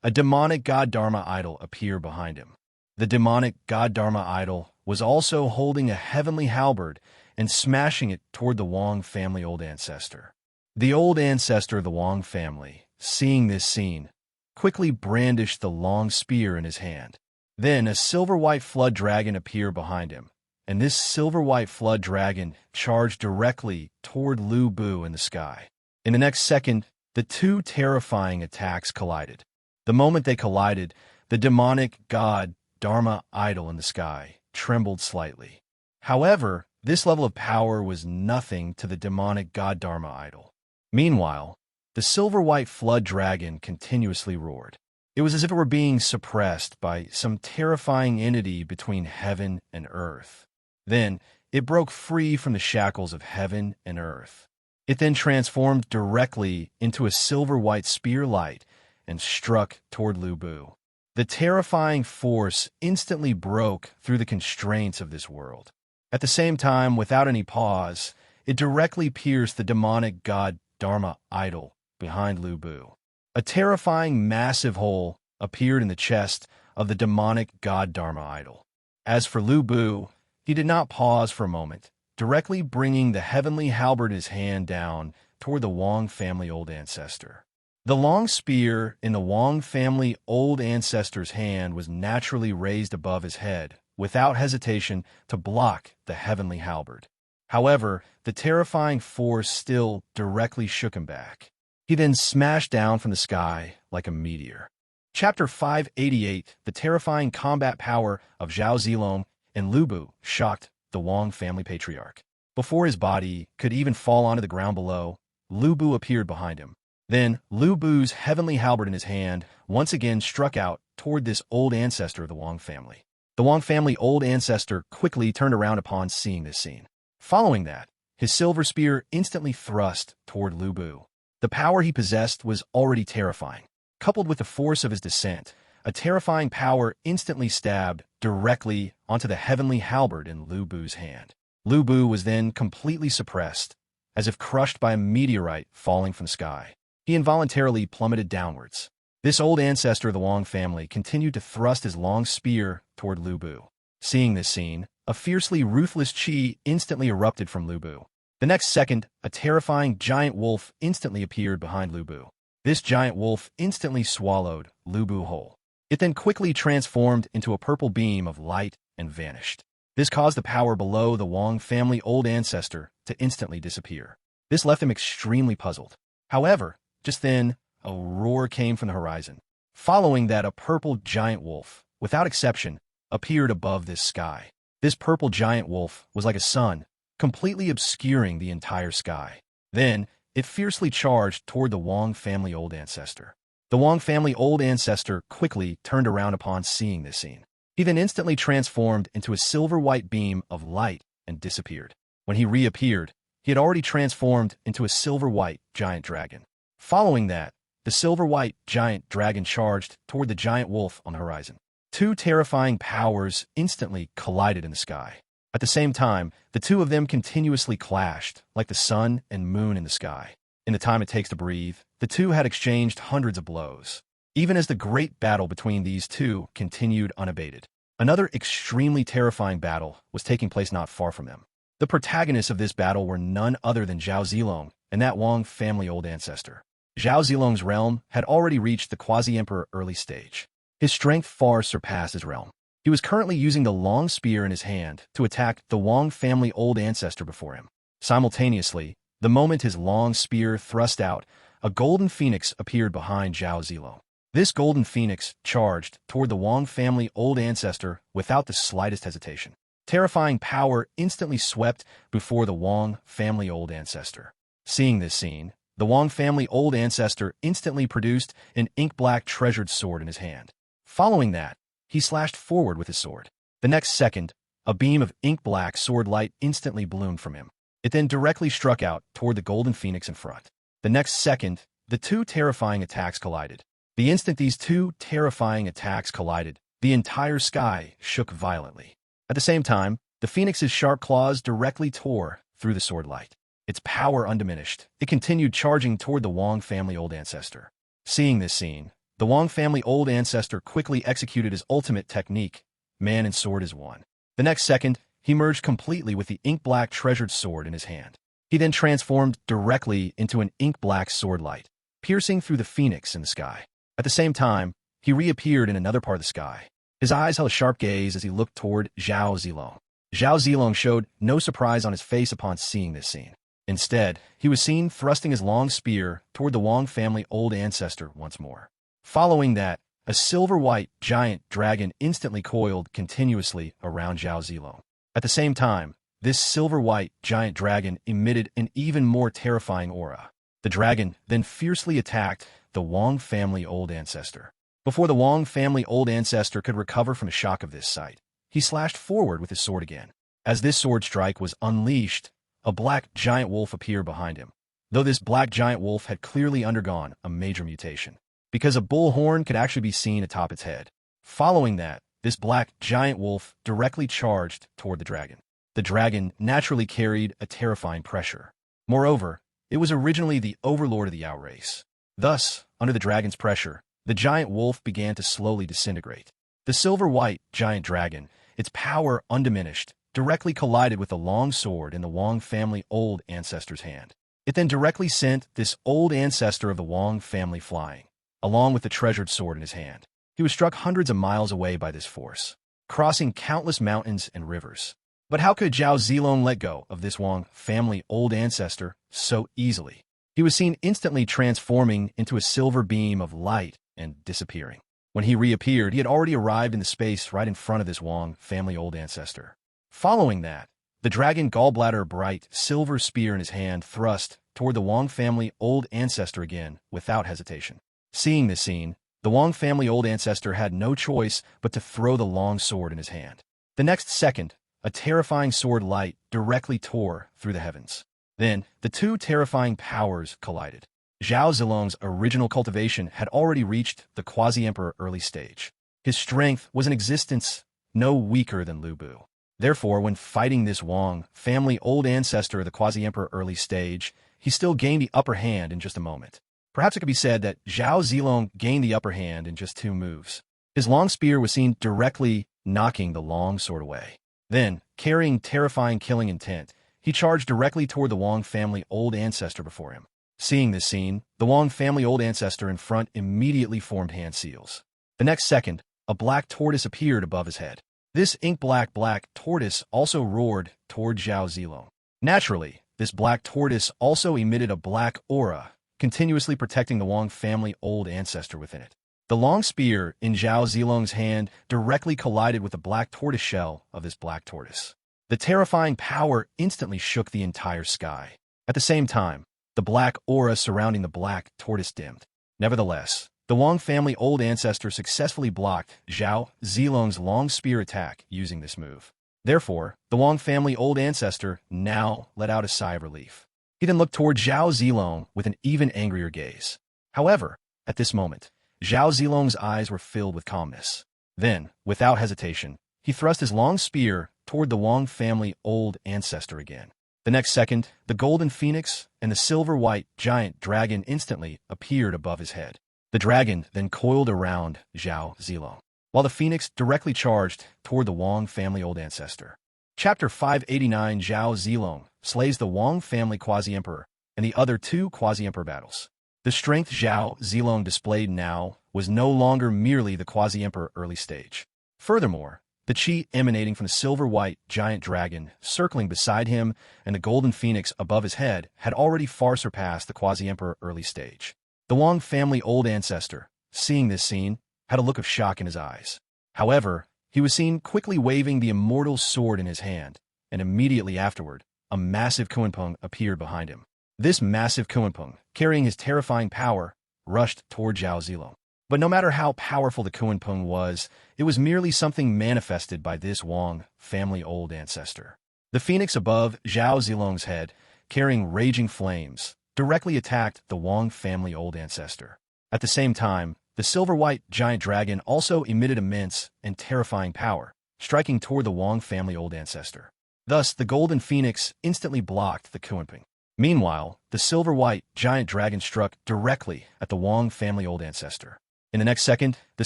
a demonic god Dharma idol appeared behind him. The demonic god Dharma idol was also holding a heavenly halberd and smashing it toward the Wang family old ancestor. The old ancestor of the Wang family, seeing this scene, quickly brandished the long spear in his hand. Then a silver-white flood dragon appeared behind him, and this silver-white flood dragon charged directly toward Lu Bu in the sky. In the next second, the two terrifying attacks collided. The moment they collided, the demonic god Dharma idol in the sky trembled slightly. However, this level of power was nothing to the demonic god Dharma idol. Meanwhile, the silver-white flood dragon continuously roared. It was as if it were being suppressed by some terrifying entity between heaven and earth. Then, it broke free from the shackles of heaven and earth. It then transformed directly into a silver-white spear light and struck toward Lu Bu. The terrifying force instantly broke through the constraints of this world. At the same time, without any pause, it directly pierced the demonic god Dharma idol behind Lu Bu. A terrifying massive hole appeared in the chest of the demonic god Dharma idol. As for Lu Bu, he did not pause for a moment, directly bringing the heavenly halberd in his hand down toward the Wang family old ancestor. The long spear in the Wang family old ancestor's hand was naturally raised above his head, without hesitation, to block the heavenly halberd. However, the terrifying force still directly shook him back. He then smashed down from the sky like a meteor. Chapter 588, the terrifying combat power of Zhao Zilong and Lu Bu shocked the Wang family patriarch. Before his body could even fall onto the ground below, Lu Bu appeared behind him. Then, Lu Bu's heavenly halberd in his hand once again struck out toward this old ancestor of the Wang family. The Wang family old ancestor quickly turned around upon seeing this scene. Following that, his silver spear instantly thrust toward Lu Bu. The power he possessed was already terrifying. Coupled with the force of his descent, a terrifying power instantly stabbed directly onto the heavenly halberd in Lu Bu's hand. Lu Bu was then completely suppressed, as if crushed by a meteorite falling from the sky. He involuntarily plummeted downwards. This old ancestor of the Wang family continued to thrust his long spear toward Lu Bu. Seeing this scene, a fiercely ruthless chi instantly erupted from Lu Bu. The next second, a terrifying giant wolf instantly appeared behind Lu Bu. This giant wolf instantly swallowed Lu Bu whole. It then quickly transformed into a purple beam of light and vanished. This caused the power below the Wang family old ancestor to instantly disappear. This left him extremely puzzled. However, just then, a roar came from the horizon. Following that, a purple giant wolf, without exception, appeared above this sky. This purple giant wolf was like a sun, completely obscuring the entire sky. Then, it fiercely charged toward the Wang family old ancestor. The Wang family old ancestor quickly turned around upon seeing this scene. He then instantly transformed into a silver-white beam of light and disappeared. When he reappeared, he had already transformed into a silver-white giant dragon. Following that, the silver-white giant dragon charged toward the giant wolf on the horizon. Two terrifying powers instantly collided in the sky. At the same time, the two of them continuously clashed, like the sun and moon in the sky. In the time it takes to breathe, the two had exchanged hundreds of blows. Even as the great battle between these two continued unabated, another extremely terrifying battle was taking place not far from them. The protagonists of this battle were none other than Zhao Zilong and that Wang family old ancestor. Zhao Zilong's realm had already reached the quasi-emperor early stage. His strength far surpassed his realm. He was currently using the long spear in his hand to attack the Wang family old ancestor before him. Simultaneously, the moment his long spear thrust out, a golden phoenix appeared behind Zhao Zilong. This golden phoenix charged toward the Wang family old ancestor without the slightest hesitation. Terrifying power instantly swept before the Wang family old ancestor. Seeing this scene, the Wang family old ancestor instantly produced an ink-black treasured sword in his hand. Following that, he slashed forward with his sword. The next second, a beam of ink-black sword light instantly bloomed from him. It then directly struck out toward the golden phoenix in front. The next second, the two terrifying attacks collided. The instant these two terrifying attacks collided, the entire sky shook violently. At the same time, the phoenix's sharp claws directly tore through the sword light. Its power undiminished, it continued charging toward the Wang family old ancestor. Seeing this scene, the Wang family old ancestor quickly executed his ultimate technique, man and sword as one. The next second, he merged completely with the ink-black treasured sword in his hand. He then transformed directly into an ink-black sword light, piercing through the phoenix in the sky. At the same time, he reappeared in another part of the sky. His eyes held a sharp gaze as he looked toward Zhao Zilong. Zhao Zilong showed no surprise on his face upon seeing this scene. Instead, he was seen thrusting his long spear toward the Wang family old ancestor once more. Following that, a silver-white giant dragon instantly coiled continuously around Zhao Zilong. At the same time, this silver-white giant dragon emitted an even more terrifying aura. The dragon then fiercely attacked the Wang family old ancestor. Before the Wang family old ancestor could recover from the shock of this sight, he slashed forward with his sword again. As this sword strike was unleashed, a black giant wolf appeared behind him, though this black giant wolf had clearly undergone a major mutation, because a bull horn could actually be seen atop its head. Following that, this black giant wolf directly charged toward the dragon. The dragon naturally carried a terrifying pressure. Moreover, it was originally the overlord of the Yao race. Thus, under the dragon's pressure, the giant wolf began to slowly disintegrate. The silver-white giant dragon, its power undiminished, directly collided with the long sword in the Wang family old ancestor's hand. It then directly sent this old ancestor of the Wang family flying, along with the treasured sword in his hand. He was struck hundreds of miles away by this force, crossing countless mountains and rivers. But how could Zhao Zilong let go of this Wang family old ancestor so easily? He was seen instantly transforming into a silver beam of light and disappearing. When he reappeared, he had already arrived in the space right in front of this Wang family old ancestor. Following that, the dragon gallbladder bright silver spear in his hand thrust toward the Wang family old ancestor again without hesitation. Seeing this scene, the Wang family old ancestor had no choice but to throw the long sword in his hand. The next second, a terrifying sword light directly tore through the heavens. Then, the two terrifying powers collided. Zhao Zilong's original cultivation had already reached the quasi-emperor early stage. His strength was in existence no weaker than Lu Bu. Therefore, when fighting this Wang family old ancestor of the quasi-emperor early stage, he still gained the upper hand in just a moment. Perhaps it could be said that Zhao Zilong gained the upper hand in just 2 moves. His long spear was seen directly knocking the long sword away. Then, carrying terrifying killing intent, he charged directly toward the Wang family old ancestor before him. Seeing this scene, the Wang family old ancestor in front immediately formed hand seals. The next second, a black tortoise appeared above his head. This ink-black tortoise also roared toward Zhao Zilong. Naturally, this black tortoise also emitted a black aura, continuously protecting the Wang family old ancestor within it. The long spear in Zhao Zilong's hand directly collided with the black tortoise shell of this black tortoise. The terrifying power instantly shook the entire sky. At the same time, the black aura surrounding the black tortoise dimmed. Nevertheless, the Wang family old ancestor successfully blocked Zhao Zilong's long spear attack using this move. Therefore, the Wang family old ancestor now let out a sigh of relief. He then looked toward Zhao Zilong with an even angrier gaze. However, at this moment, Zhao Zilong's eyes were filled with calmness. Then, without hesitation, he thrust his long spear toward the Wang family old ancestor again. The next second, the golden phoenix and the silver-white giant dragon instantly appeared above his head. The dragon then coiled around Zhao Zilong, while the phoenix directly charged toward the Wang family old ancestor. Chapter 589 Zhao Zilong slays the Wang family quasi-emperor and the other 2 quasi-emperor battles. The strength Zhao Zilong displayed now was no longer merely the quasi-emperor early stage. Furthermore, the chi emanating from the silver-white giant dragon circling beside him and the golden phoenix above his head had already far surpassed the quasi-emperor early stage. The Wang family old ancestor, seeing this scene, had a look of shock in his eyes. However, he was seen quickly waving the immortal sword in his hand, and immediately afterward, a massive Kunpeng appeared behind him. This massive Kunpeng, carrying his terrifying power, rushed toward Zhao Zilong. But no matter how powerful the Kunpeng was, it was merely something manifested by this Wang family old ancestor. The phoenix above Zhao Zilong's head, carrying raging flames, directly attacked the Wang family old ancestor. At the same time, the silver-white giant dragon also emitted immense and terrifying power, striking toward the Wang family old ancestor. Thus, the golden phoenix instantly blocked the Kunpeng. Meanwhile, the silver-white giant dragon struck directly at the Wang family old ancestor. In the next second, the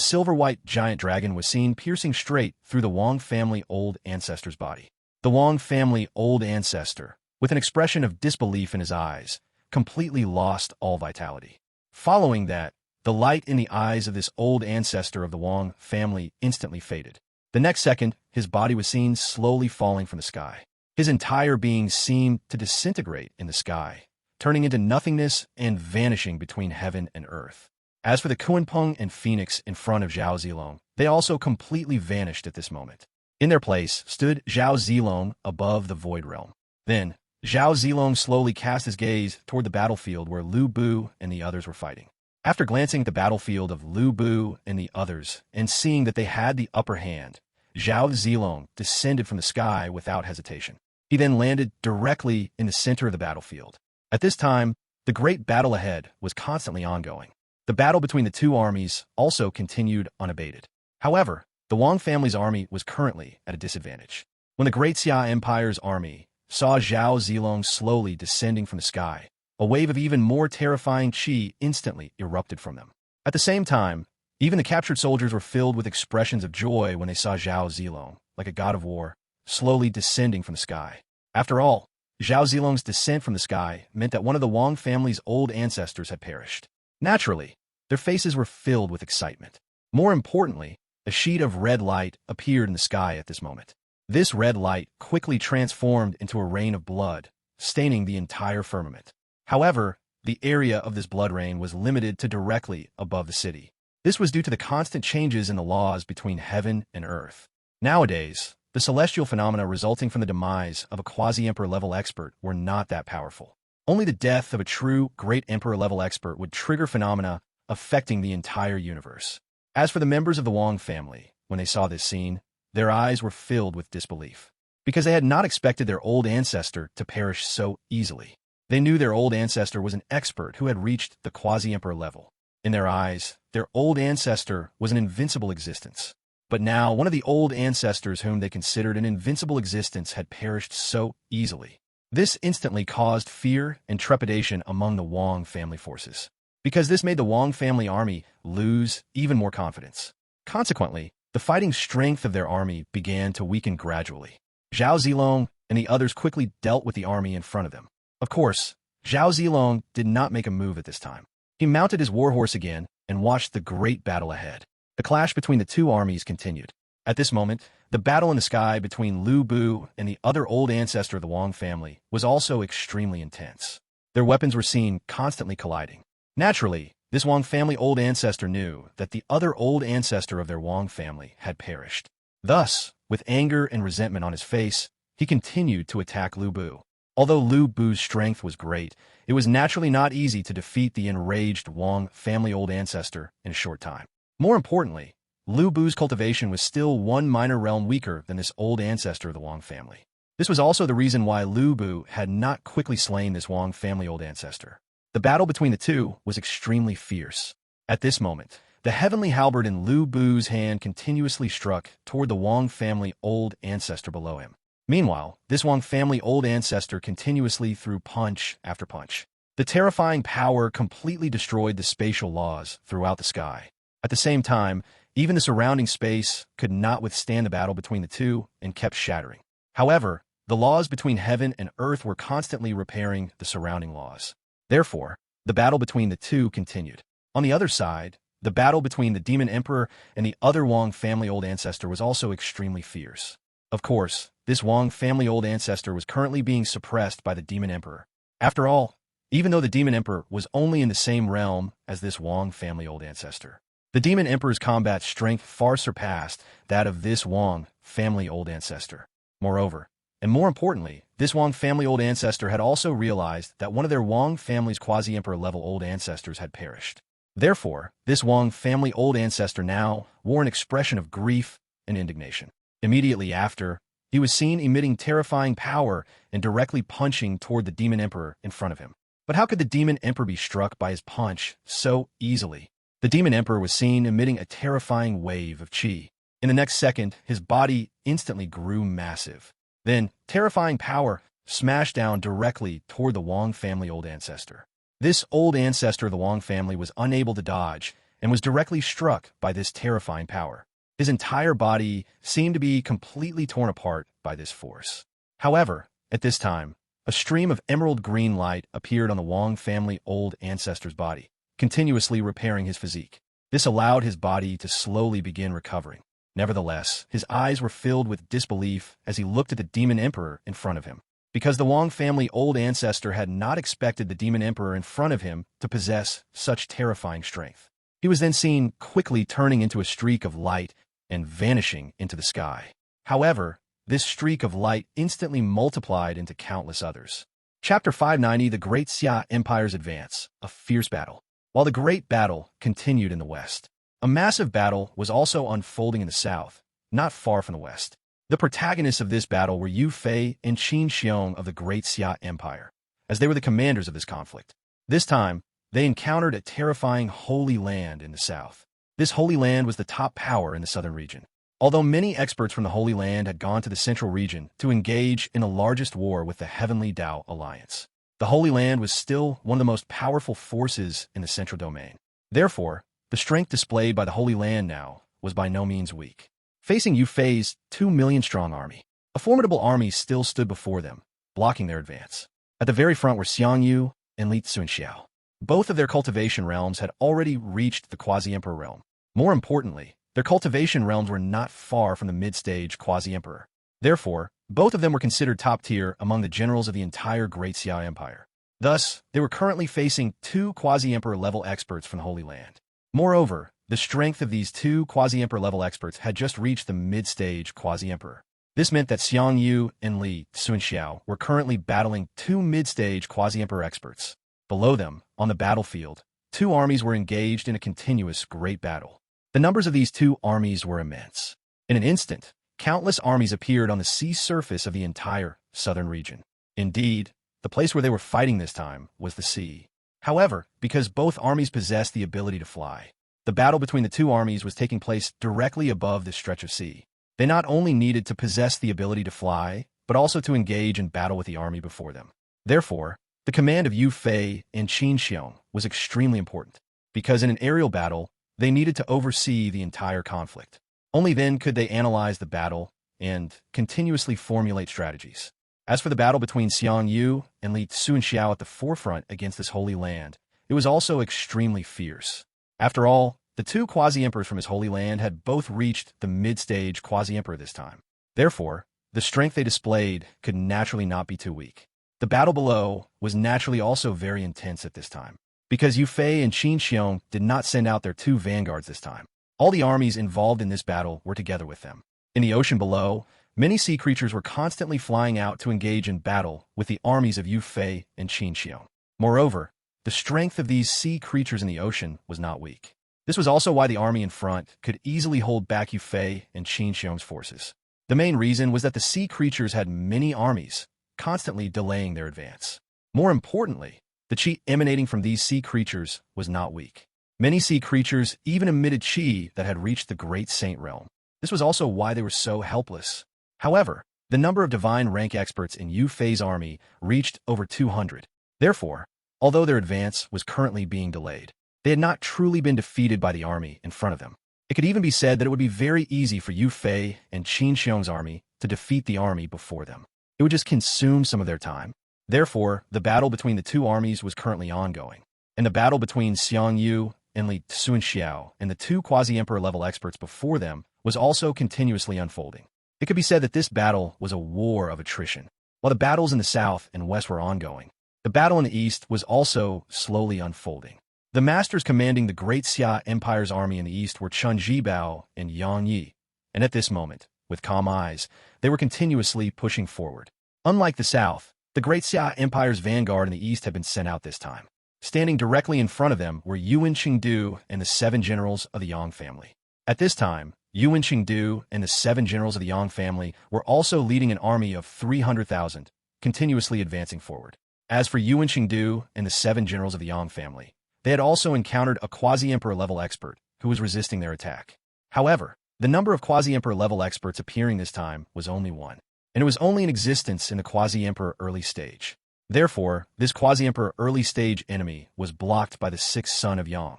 silver-white giant dragon was seen piercing straight through the Wang family old ancestor's body. The Wang family old ancestor, with an expression of disbelief in his eyes, completely lost all vitality. Following that, the light in the eyes of this old ancestor of the Wang family instantly faded. The next second, his body was seen slowly falling from the sky. His entire being seemed to disintegrate in the sky, turning into nothingness and vanishing between heaven and earth. As for the Kunpeng and Phoenix in front of Zhao Zilong, they also completely vanished at this moment. In their place stood Zhao Zilong above the void realm. Then, Zhao Zilong slowly cast his gaze toward the battlefield where Lu Bu and the others were fighting. After glancing at the battlefield of Lu Bu and the others, and seeing that they had the upper hand, Zhao Zilong descended from the sky without hesitation. He then landed directly in the center of the battlefield. At this time, the great battle ahead was constantly ongoing. The battle between the two armies also continued unabated. However, the Wang family's army was currently at a disadvantage. When the Great Xia Empire's army saw Zhao Zilong slowly descending from the sky, a wave of even more terrifying qi instantly erupted from them. At the same time, even the captured soldiers were filled with expressions of joy when they saw Zhao Zilong, like a god of war, slowly descending from the sky. After all, Zhao Zilong's descent from the sky meant that one of the Wang family's old ancestors had perished. Naturally, their faces were filled with excitement. More importantly, a sheet of red light appeared in the sky at this moment. This red light quickly transformed into a rain of blood, staining the entire firmament. However, the area of this blood rain was limited to directly above the city. This was due to the constant changes in the laws between heaven and earth. Nowadays, the celestial phenomena resulting from the demise of a quasi-emperor level expert were not that powerful. Only the death of a true great emperor level expert would trigger phenomena affecting the entire universe. As for the members of the Wang family, when they saw this scene, their eyes were filled with disbelief, because they had not expected their old ancestor to perish so easily. They knew their old ancestor was an expert who had reached the quasi-emperor level. In their eyes, their old ancestor was an invincible existence. But now, one of the old ancestors whom they considered an invincible existence had perished so easily. This instantly caused fear and trepidation among the Wang family forces, because this made the Wang family army lose even more confidence. Consequently, the fighting strength of their army began to weaken gradually. Zhao Zilong and the others quickly dealt with the army in front of them. Of course, Zhao Zilong did not make a move at this time. He mounted his warhorse again and watched the great battle ahead. The clash between the two armies continued. At this moment, the battle in the sky between Lu Bu and the other old ancestor of the Wang family was also extremely intense. Their weapons were seen constantly colliding. Naturally, this Wang family old ancestor knew that the other old ancestor of their Wang family had perished. Thus, with anger and resentment on his face, he continued to attack Lu Bu. Although Lu Bu's strength was great, it was naturally not easy to defeat the enraged Wang family old ancestor in a short time. More importantly, Lu Bu's cultivation was still one minor realm weaker than this old ancestor of the Wang family. This was also the reason why Lu Bu had not quickly slain this Wang family old ancestor. The battle between the two was extremely fierce. At this moment, the heavenly halberd in Lu Bu's hand continuously struck toward the Wang family old ancestor below him. Meanwhile, this Wang family old ancestor continuously threw punch after punch. The terrifying power completely destroyed the spatial laws throughout the sky. At the same time, even the surrounding space could not withstand the battle between the two and kept shattering. However, the laws between heaven and earth were constantly repairing the surrounding laws. Therefore, the battle between the two continued. On the other side, the battle between the Demon Emperor and the other Wang family old ancestor was also extremely fierce. Of course, this Wang family old ancestor was currently being suppressed by the Demon Emperor. After all, even though the Demon Emperor was only in the same realm as this Wang family old ancestor, the Demon Emperor's combat strength far surpassed that of this Wang family old ancestor. Moreover, and more importantly, this Wang family old ancestor had also realized that one of their Wang family's quasi-emperor level old ancestors had perished. Therefore, this Wang family old ancestor now wore an expression of grief and indignation. Immediately after, he was seen emitting terrifying power and directly punching toward the Demon Emperor in front of him. But how could the Demon Emperor be struck by his punch so easily? The Demon Emperor was seen emitting a terrifying wave of qi. In the next second, his body instantly grew massive. Then, terrifying power smashed down directly toward the Wang family old ancestor. This old ancestor of the Wang family was unable to dodge and was directly struck by this terrifying power. His entire body seemed to be completely torn apart by this force. However, at this time, A stream of emerald green light appeared on the Wang family old ancestor's body, continuously repairing his physique. This allowed his body to slowly begin recovering. Nevertheless, his eyes were filled with disbelief as he looked at the Demon Emperor in front of him. Because the Wang family old ancestor had not expected the Demon Emperor in front of him to possess such terrifying strength. He was then seen quickly turning into a streak of light and vanishing into the sky. However, this streak of light instantly multiplied into countless others. Chapter 590, The Great Xia Empire's Advance, a fierce battle. While the great battle continued in the west, a massive battle was also unfolding in the south, not far from the west. The protagonists of this battle were Yu Fei and Qin Xiong of the Great Xia Empire, as they were the commanders of this conflict. This time, they encountered a terrifying Holy Land in the south. This Holy Land was the top power in the southern region. Although many experts from the Holy Land had gone to the central region to engage in the largest war with the Heavenly Dao Alliance, the Holy Land was still one of the most powerful forces in the central domain. Therefore, the strength displayed by the Holy Land now was by no means weak. Facing Yu Fei's 2 million-strong army, a formidable army still stood before them, blocking their advance. At the very front were Xiang Yu and Li Tsunxiao. Both of their cultivation realms had already reached the Quasi-Emperor realm. More importantly, their cultivation realms were not far from the mid-stage Quasi-Emperor. Therefore, both of them were considered top-tier among the generals of the entire Great Xia Empire. Thus, they were currently facing 2 Quasi-Emperor level experts from the Holy Land. Moreover, the strength of these 2 Quasi-Emperor level experts had just reached the mid-stage Quasi-Emperor. This meant that Xiang Yu and Li Tsunxiao were currently battling 2 mid-stage Quasi-Emperor experts. Below them, on the battlefield, 2 armies were engaged in a continuous great battle. The numbers of these 2 armies were immense. In an instant, countless armies appeared on the sea surface of the entire southern region. Indeed, the place where they were fighting this time was the sea. However, because both armies possessed the ability to fly, the battle between the 2 armies was taking place directly above this stretch of sea. They not only needed to possess the ability to fly, but also to engage in battle with the army before them. Therefore, the command of Yu Fei and Qin Xiong was extremely important, because in an aerial battle, they needed to oversee the entire conflict. Only then could they analyze the battle and continuously formulate strategies. As for the battle between Xiang Yu and Li Tsunxiao at the forefront against this Holy Land, it was also extremely fierce. After all, the 2 Quasi-Emperors from his Holy Land had both reached the mid-stage Quasi-Emperor this time. Therefore, the strength they displayed could naturally not be too weak. The battle below was naturally also very intense at this time, because Yu Fei and Qin Xiong did not send out their 2 vanguards this time. All the armies involved in this battle were together with them. In the ocean below, many sea creatures were constantly flying out to engage in battle with the armies of Yu Fei and Qin Xiong. Moreover, the strength of these sea creatures in the ocean was not weak. This was also why the army in front could easily hold back Yu Fei and Qin Xiong's forces. The main reason was that the sea creatures had many armies, constantly delaying their advance. More importantly, the chi emanating from these sea creatures was not weak. Many sea creatures even emitted chi that had reached the Great Saint realm. This was also why they were so helpless. However, the number of divine rank experts in Yu Fei's army reached over 200. Therefore, although their advance was currently being delayed, they had not truly been defeated by the army in front of them. It could even be said that it would be very easy for Yu Fei and Qin Xiong's army to defeat the army before them. It would just consume some of their time. Therefore, the battle between the 2 armies was currently ongoing, and the battle between Xiang Yu and Li Tsunxiao and the 2 Quasi-Emperor level experts before them was also continuously unfolding. It could be said that this battle was a war of attrition. While the battles in the south and west were ongoing, the battle in the east was also slowly unfolding. The masters commanding the Great Xia Empire's army in the east were Chun Zhibao and Yang Yi, and at this moment, with calm eyes, they were continuously pushing forward. Unlike the south, the Great Xia Empire's vanguard in the east had been sent out this time. Standing directly in front of them were Yuan Qingdu and the 7 generals of the Yang family. At this time, Yuan Qingdu and the 7 generals of the Yang family were also leading an army of 300,000, continuously advancing forward. As for Yuan Qingdu and the 7 generals of the Yang family, they had also encountered a Quasi-Emperor level expert who was resisting their attack. However, the number of Quasi-Emperor level experts appearing this time was only 1, and it was only in existence in the Quasi-Emperor early stage. Therefore, this Quasi-Emperor early stage enemy was blocked by the 6th son of Yang,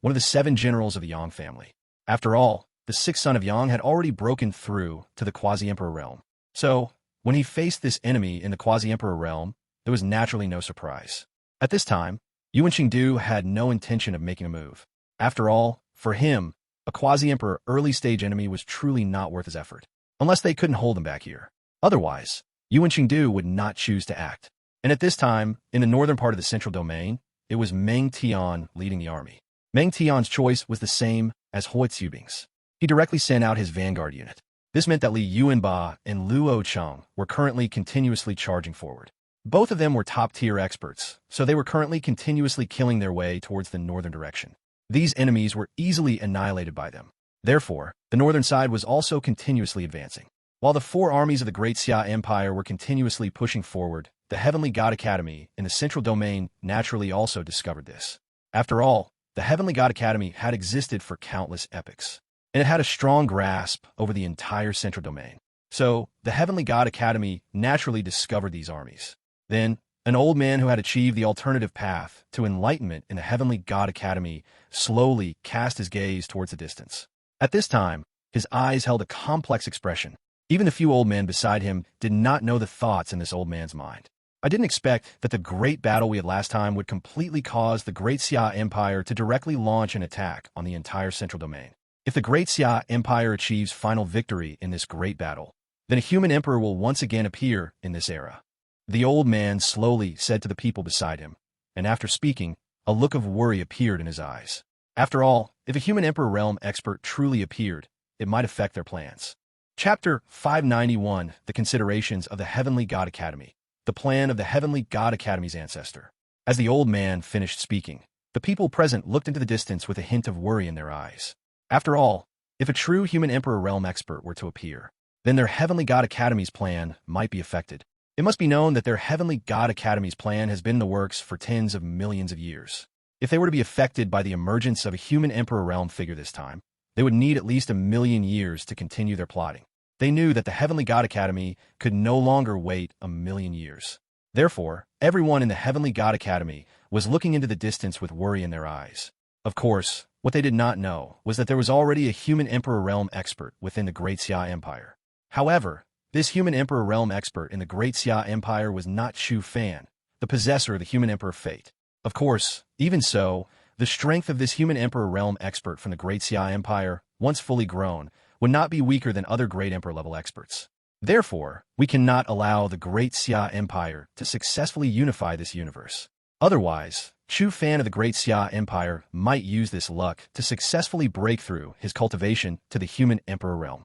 one of the 7 generals of the Yang family. After all, the 6th son of Yang had already broken through to the Quasi-Emperor realm. So, when he faced this enemy in the Quasi-Emperor realm, there was naturally no surprise. At this time, Yuan Qingdu had no intention of making a move. After all, for him, a quasi-emperor early-stage enemy was truly not worth his effort, unless they couldn't hold him back here. Otherwise, Yuan Qingdu would not choose to act. And at this time, in the northern part of the central domain, it was Meng Tian leading the army. Meng Tian's choice was the same as Hui Zubing's. He directly sent out his vanguard unit. This meant that Li Yuanba and Luo Cheng were currently continuously charging forward. Both of them were top-tier experts, so they were currently continuously killing their way towards the northern direction. These enemies were easily annihilated by them. Therefore, the northern side was also continuously advancing. While the four armies of the Great Xia Empire were continuously pushing forward, the Heavenly God Academy in the central domain naturally also discovered this. After all, the Heavenly God Academy had existed for countless epochs, and it had a strong grasp over the entire central domain. So, the Heavenly God Academy naturally discovered these armies. Then, an old man who had achieved the alternative path to enlightenment in the Heavenly God Academy slowly cast his gaze towards the distance. At this time, his eyes held a complex expression. Even the few old men beside him did not know the thoughts in this old man's mind. I didn't expect that the great battle we had last time would completely cause the Great Xia Empire to directly launch an attack on the entire central domain. If the Great Xia Empire achieves final victory in this great battle, then a human emperor will once again appear in this era. The old man slowly said to the people beside him, and after speaking, a look of worry appeared in his eyes. After all, if a human emperor realm expert truly appeared, it might affect their plans. Chapter 591, The Considerations of the Heavenly God Academy. The plan of the Heavenly God Academy's ancestor. As the old man finished speaking, the people present looked into the distance with a hint of worry in their eyes. After all, if a true human emperor realm expert were to appear, then their Heavenly God Academy's plan might be affected. It must be known that their Heavenly God Academy's plan has been in the works for tens of millions of years. If they were to be affected by the emergence of a human emperor realm figure this time, they would need at least 1,000,000 years to continue their plotting. They knew that the Heavenly God Academy could no longer wait 1,000,000 years. Therefore, everyone in the Heavenly God Academy was looking into the distance with worry in their eyes. Of course, what they did not know was that there was already a human emperor realm expert within the Great Xia Empire. However, this human emperor realm expert in the Great Xia Empire was not Chu Fan, the possessor of the human emperor fate. Of course, even so, the strength of this human emperor realm expert from the Great Xia Empire, once fully grown, would not be weaker than other great emperor-level experts. Therefore, we cannot allow the Great Xia Empire to successfully unify this universe. Otherwise, Chu Fan of the Great Xia Empire might use this luck to successfully break through his cultivation to the human emperor realm.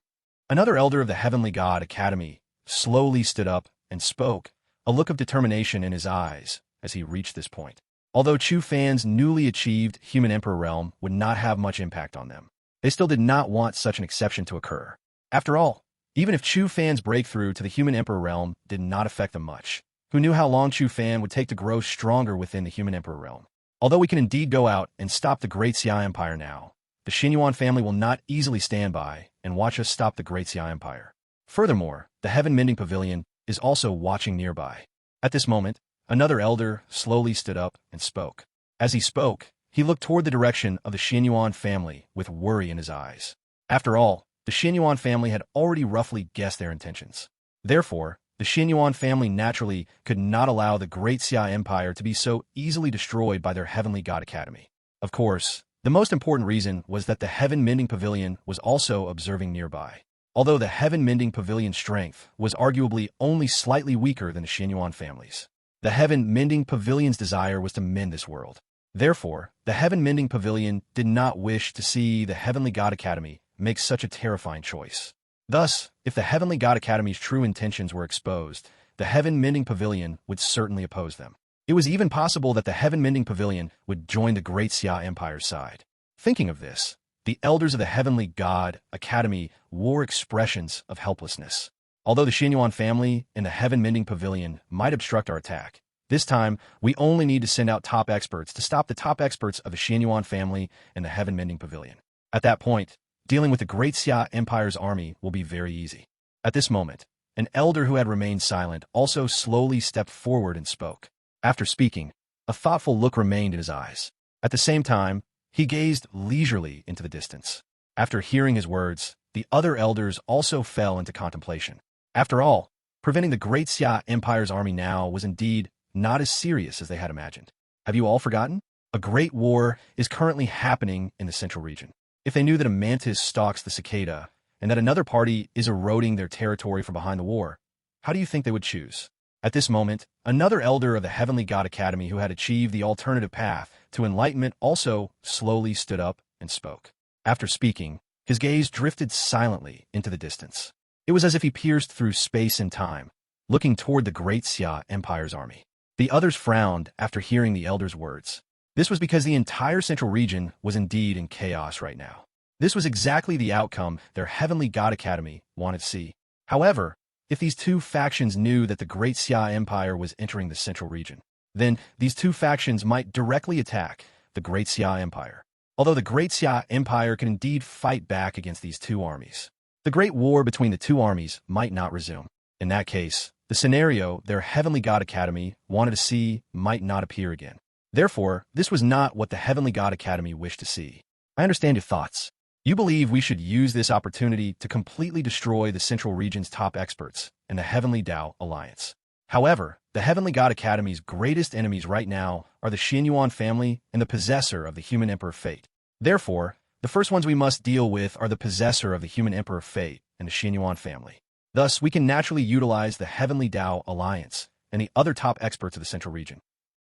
Another elder of the Heavenly God Academy slowly stood up and spoke, a look of determination in his eyes as he reached this point. Although Chu Fan's newly achieved human emperor realm would not have much impact on them, they still did not want such an exception to occur. After all, even if Chu Fan's breakthrough to the human emperor realm did not affect them much, who knew how long Chu Fan would take to grow stronger within the human emperor realm? Although we can indeed go out and stop the Great Xia Empire now, the Xinyuan family will not easily stand by and watch us stop the Great Xia Empire. Furthermore, the Heaven Mending Pavilion is also watching nearby. At this moment, another elder slowly stood up and spoke. As he spoke, he looked toward the direction of the Xinyuan family with worry in his eyes. After all, the Xinyuan family had already roughly guessed their intentions. Therefore, the Xinyuan family naturally could not allow the Great Xia Empire to be so easily destroyed by their Heavenly God Academy. Of course, the most important reason was that the Heaven Mending Pavilion was also observing nearby. Although the Heaven Mending Pavilion's strength was arguably only slightly weaker than the Xinyuan family's, the Heaven Mending Pavilion's desire was to mend this world. Therefore, the Heaven Mending Pavilion did not wish to see the Heavenly God Academy make such a terrifying choice. Thus, if the Heavenly God Academy's true intentions were exposed, the Heaven Mending Pavilion would certainly oppose them. It was even possible that the Heaven Mending Pavilion would join the Great Xia Empire's side. Thinking of this, the elders of the Heavenly God Academy wore expressions of helplessness. Although the Xinyuan family and the Heaven Mending Pavilion might obstruct our attack, this time we only need to send out top experts to stop the top experts of the Xinyuan family and the Heaven Mending Pavilion. At that point, dealing with the Great Xia Empire's army will be very easy. At this moment, an elder who had remained silent also slowly stepped forward and spoke. After speaking, a thoughtful look remained in his eyes. At the same time, he gazed leisurely into the distance. After hearing his words, the other elders also fell into contemplation. After all, preventing the Great Xia Empire's army now was indeed not as serious as they had imagined. Have you all forgotten? A great war is currently happening in the central region. If they knew that a mantis stalks the cicada, and that another party is eroding their territory from behind the war, how do you think they would choose? At this moment, another elder of the Heavenly God Academy who had achieved the alternative path to enlightenment also slowly stood up and spoke. After speaking, his gaze drifted silently into the distance. It was as if he pierced through space and time, looking toward the Great Xia Empire's army. The others frowned after hearing the elder's words. This was because the entire central region was indeed in chaos right now. This was exactly the outcome their Heavenly God Academy wanted to see. However, if these two factions knew that the Great Xia Empire was entering the central region, then these two factions might directly attack the Great Xia Empire. Although the Great Xia Empire could indeed fight back against these two armies, the Great War between the two armies might not resume. In that case, the scenario their Heavenly God Academy wanted to see might not appear again. Therefore, this was not what the Heavenly God Academy wished to see. I understand your thoughts. You believe we should use this opportunity to completely destroy the Central Region's top experts and the Heavenly Dao Alliance. However, the Heavenly God Academy's greatest enemies right now are the Xianyuan family and the possessor of the Human Emperor Fate. Therefore, the first ones we must deal with are the possessor of the Human Emperor Fate and the Xianyuan family. Thus, we can naturally utilize the Heavenly Dao Alliance and the other top experts of the Central Region.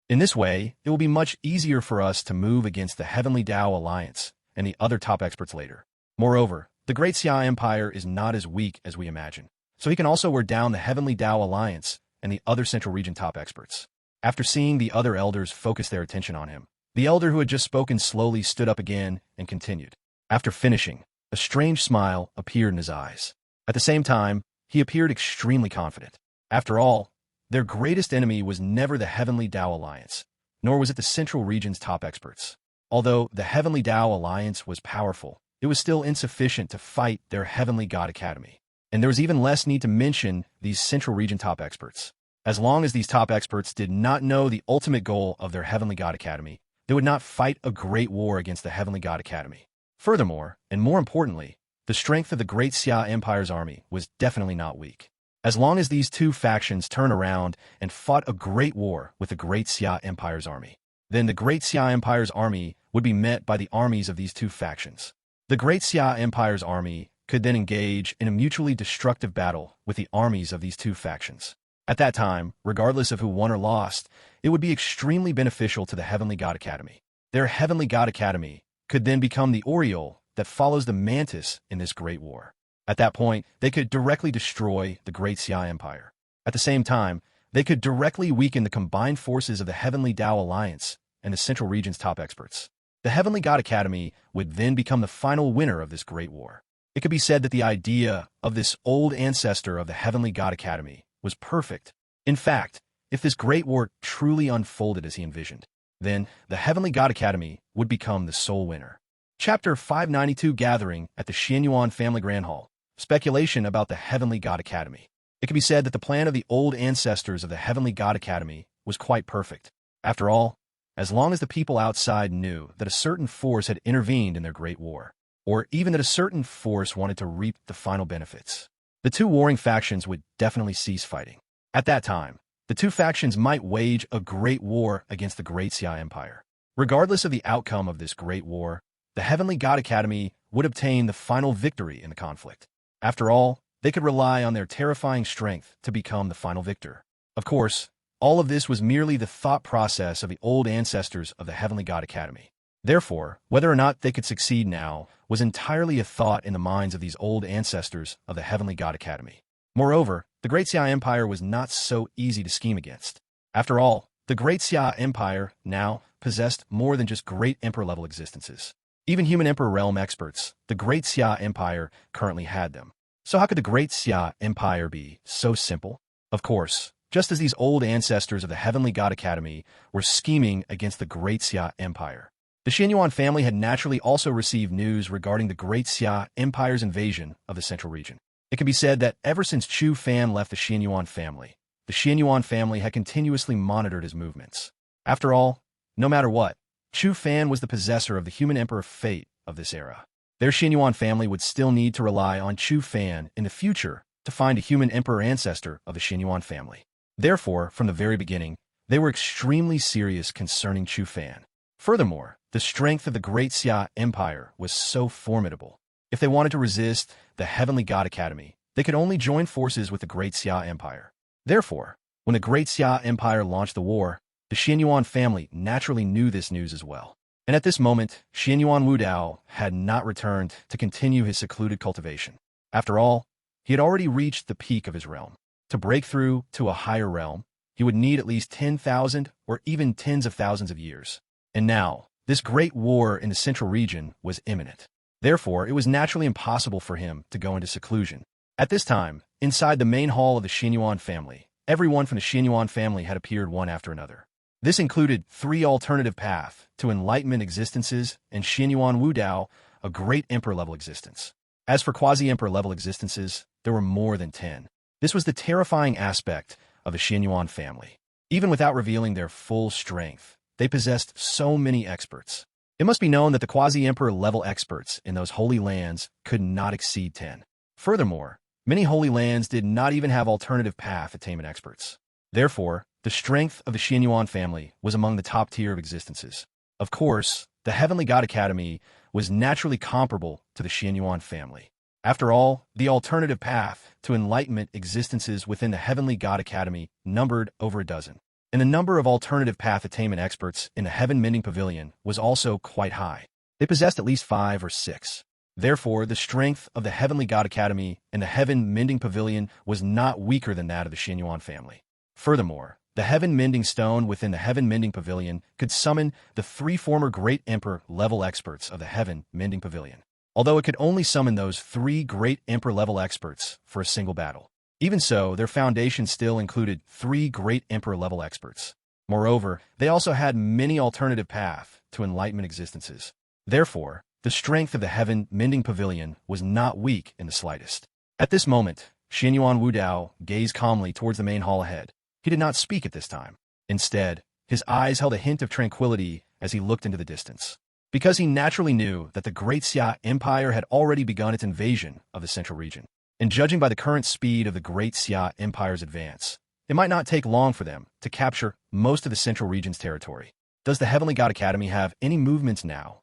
In this way, it will be much easier for us to move against the Heavenly Dao Alliance and the other top experts later. Moreover, the Great Xia Empire is not as weak as we imagine, so he can also wear down the Heavenly Dao Alliance and the other Central Region top experts. After seeing the other elders focus their attention on him, the elder who had just spoken slowly stood up again and continued. After finishing, a strange smile appeared in his eyes. At the same time, he appeared extremely confident. After all, their greatest enemy was never the Heavenly Dao Alliance, nor was it the Central Region's top experts. Although the Heavenly Dao Alliance was powerful, it was still insufficient to fight their Heavenly God Academy. And there was even less need to mention these Central Region top experts. As long as these top experts did not know the ultimate goal of their Heavenly God Academy, they would not fight a great war against the Heavenly God Academy. Furthermore, and more importantly, the strength of the Great Xia Empire's army was definitely not weak. As long as these two factions turned around and fought a great war with the Great Xia Empire's army, then the Great Xia Empire's army would be met by the armies of these two factions. The Great Xia Empire's army could then engage in a mutually destructive battle with the armies of these two factions. At that time, regardless of who won or lost, it would be extremely beneficial to the Heavenly God Academy. Their Heavenly God Academy could then become the Oriole that follows the mantis in this great war. At that point, they could directly destroy the Great Xia Empire. At the same time, they could directly weaken the combined forces of the Heavenly Dao Alliance and the Central Region's top experts. The Heavenly God Academy would then become the final winner of this great war. It could be said that the idea of this old ancestor of the Heavenly God Academy was perfect. In fact, if this great war truly unfolded as he envisioned, then the Heavenly God Academy would become the sole winner. Chapter 592 Gathering at the Xianyuan Family Grand Hall. Speculation about the Heavenly God Academy. It can be said that the plan of the old ancestors of the Heavenly God Academy was quite perfect. After all, as long as the people outside knew that a certain force had intervened in their great war, or even that a certain force wanted to reap the final benefits, the two warring factions would definitely cease fighting. At that time, the two factions might wage a great war against the Great Xia Empire. Regardless of the outcome of this great war, the Heavenly God Academy would obtain the final victory in the conflict. After all, they could rely on their terrifying strength to become the final victor. Of course, all of this was merely the thought process of the old ancestors of the Heavenly God Academy. Therefore, whether or not they could succeed now was entirely a thought in the minds of these old ancestors of the Heavenly God Academy. Moreover, the Great Xia Empire was not so easy to scheme against. After all, the Great Xia Empire now possessed more than just great emperor-level existences. Even human emperor realm experts, the Great Xia Empire currently had them. So how could the Great Xia Empire be so simple? Of course, just as these old ancestors of the Heavenly God Academy were scheming against the Great Xia Empire, the Xianyuan family had naturally also received news regarding the Great Xia Empire's invasion of the Central Region. It can be said that ever since Chu Fan left the Xianyuan family had continuously monitored his movements. After all, no matter what, Chu Fan was the possessor of the Human Emperor Fate of this era. Their Xianyuan family would still need to rely on Chu Fan in the future to find a Human Emperor ancestor of the Xianyuan family. Therefore, from the very beginning, They were extremely serious concerning Chu Fan. Furthermore, the strength of the Great Xia Empire was so formidable. If they wanted to resist the Heavenly God Academy, they could only join forces with the Great Xia Empire. Therefore, when the Great Xia Empire launched the war, the Xianyuan family naturally knew this news as well. And at this moment, Xianyuan Wudao had not returned to continue his secluded cultivation. After all, he had already reached the peak of his realm. To break through to a higher realm, he would need at least 10,000 or even tens of thousands of years. And now, this great war in the central region was imminent. Therefore, it was naturally impossible for him to go into seclusion. At this time, inside the main hall of the Xianyuan family, everyone from the Xianyuan family had appeared one after another. This included 3 alternative paths to enlightenment existences and Xianyuan Wudao, a great emperor-level existence. As for quasi-emperor-level existences, there were more than 10. This was the terrifying aspect of the Xianyuan family. Even without revealing their full strength, they possessed so many experts. It must be known that the quasi-emperor-level experts in those holy lands could not exceed 10. Furthermore, many holy lands did not even have alternative path attainment experts. Therefore, the strength of the Xianyuan family was among the top tier of existences. Of course, the Heavenly God Academy was naturally comparable to the Xianyuan family. After all, the alternative path to enlightenment existences within the Heavenly God Academy numbered over a dozen. And the number of alternative path attainment experts in the Heaven Mending Pavilion was also quite high. They possessed at least 5 or 6. Therefore, the strength of the Heavenly God Academy in the Heaven Mending Pavilion was not weaker than that of the Xianyuan family. Furthermore, the Heaven Mending Stone within the Heaven Mending Pavilion could summon the 3 former Great Emperor-level experts of the Heaven Mending Pavilion, although it could only summon those 3 Great Emperor-level experts for a single battle. Even so, their foundation still included 3 Great Emperor-level experts. Moreover, they also had many alternative paths to enlightenment existences. Therefore, the strength of the Heaven Mending Pavilion was not weak in the slightest. At this moment, Xianyuan Wudao gazed calmly towards the main hall ahead. He did not speak at this time. Instead, his eyes held a hint of tranquility as he looked into the distance. Because he naturally knew that the Great Xia Empire had already begun its invasion of the central region. And judging by the current speed of the Great Xia Empire's advance, it might not take long for them to capture most of the central region's territory. Does the Heavenly God Academy have any movements now?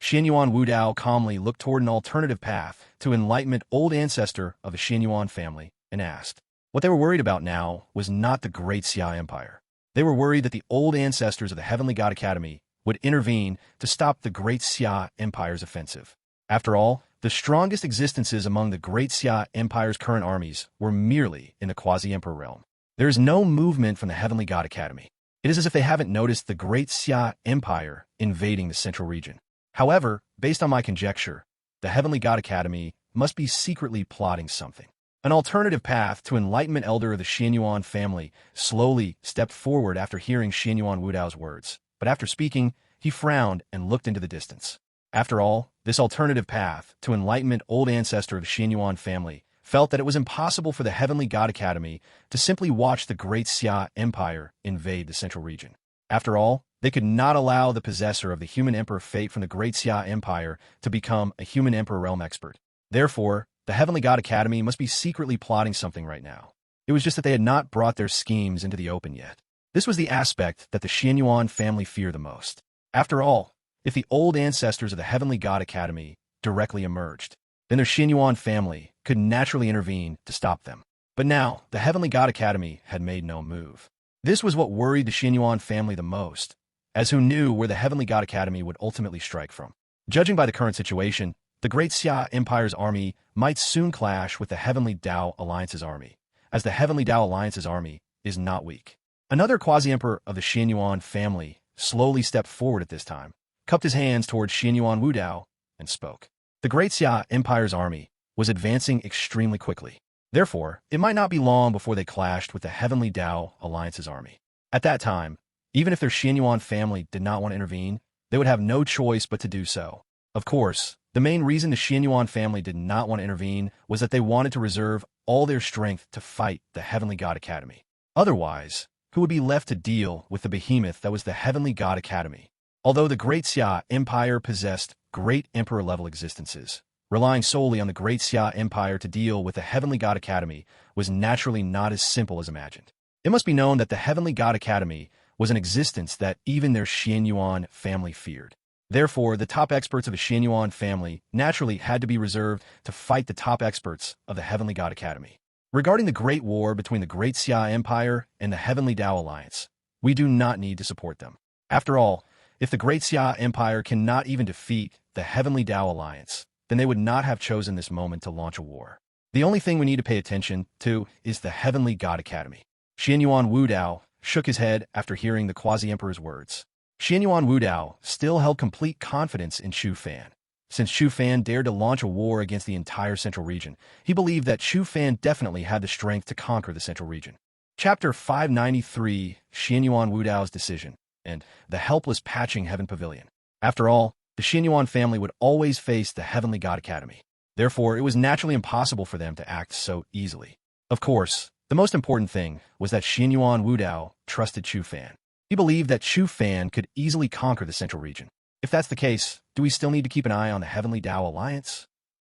Xianyuan Wudao calmly looked toward an alternative path to enlightenment old ancestor of the Xianyuan family and asked. What they were worried about now was not the Great Xia Empire. They were worried that the old ancestors of the Heavenly God Academy would intervene to stop the Great Xia Empire's offensive. After all, the strongest existences among the Great Xia Empire's current armies were merely in the quasi-emperor realm. There is no movement from the Heavenly God Academy. It is as if they haven't noticed the Great Xia Empire invading the central region. However, based on my conjecture, the Heavenly God Academy must be secretly plotting something. An alternative path to enlightenment elder of the Xianyuan family slowly stepped forward after hearing Xianyuan Wudao's words, but after speaking, he frowned and looked into the distance. After all, this alternative path to enlightenment old ancestor of the Xianyuan family felt that it was impossible for the Heavenly God Academy to simply watch the Great Xia Empire invade the central region. After all, they could not allow the possessor of the human emperor fate from the Great Xia Empire to become a human emperor realm expert. Therefore, the Heavenly God Academy must be secretly plotting something right now. It was just that they had not brought their schemes into the open yet. This was the aspect that the Xianyuan family feared the most. After all, if the old ancestors of the Heavenly God Academy directly emerged, then their Xianyuan family could naturally intervene to stop them. But now, the Heavenly God Academy had made no move. This was what worried the Xianyuan family the most, as who knew where the Heavenly God Academy would ultimately strike from. Judging by the current situation, the Great Xia Empire's army might soon clash with the Heavenly Dao Alliance's army, as the Heavenly Dao Alliance's army is not weak. Another quasi-emperor of the Xianyuan family slowly stepped forward at this time, cupped his hands towards Xianyuan Wudao, and spoke. The Great Xia Empire's army was advancing extremely quickly. Therefore, it might not be long before they clashed with the Heavenly Dao Alliance's army. At that time, even if their Xianyuan family did not want to intervene, they would have no choice but to do so. Of course, the main reason the Xianyuan family did not want to intervene was that they wanted to reserve all their strength to fight the Heavenly God Academy. Otherwise, who would be left to deal with the behemoth that was the Heavenly God Academy? Although the Great Xia Empire possessed great emperor-level existences, relying solely on the Great Xia Empire to deal with the Heavenly God Academy was naturally not as simple as imagined. It must be known that the Heavenly God Academy was an existence that even their Xianyuan family feared. Therefore, the top experts of the Xianyuan family naturally had to be reserved to fight the top experts of the Heavenly God Academy. Regarding the Great War between the Great Xia Empire and the Heavenly Dao Alliance, we do not need to support them. After all, if the Great Xia Empire cannot even defeat the Heavenly Dao Alliance, then they would not have chosen this moment to launch a war. The only thing we need to pay attention to is the Heavenly God Academy. Xianyuan Wudao shook his head after hearing the Quasi-Emperor's words. Xianyuan Wudao still held complete confidence in Chu Fan. Since Chu Fan dared to launch a war against the entire Central Region, he believed that Chu Fan definitely had the strength to conquer the Central Region. Chapter 593, Xianyuan Wudao's Decision, and the Helpless Patching Heaven Pavilion. After all, the Xianyuan family would always face the Heavenly God Academy. Therefore, it was naturally impossible for them to act so easily. Of course, the most important thing was that Xianyuan Wudao trusted Chu Fan. He believed that Chu Fan could easily conquer the Central Region. If that's the case, do we still need to keep an eye on the Heavenly Dao Alliance?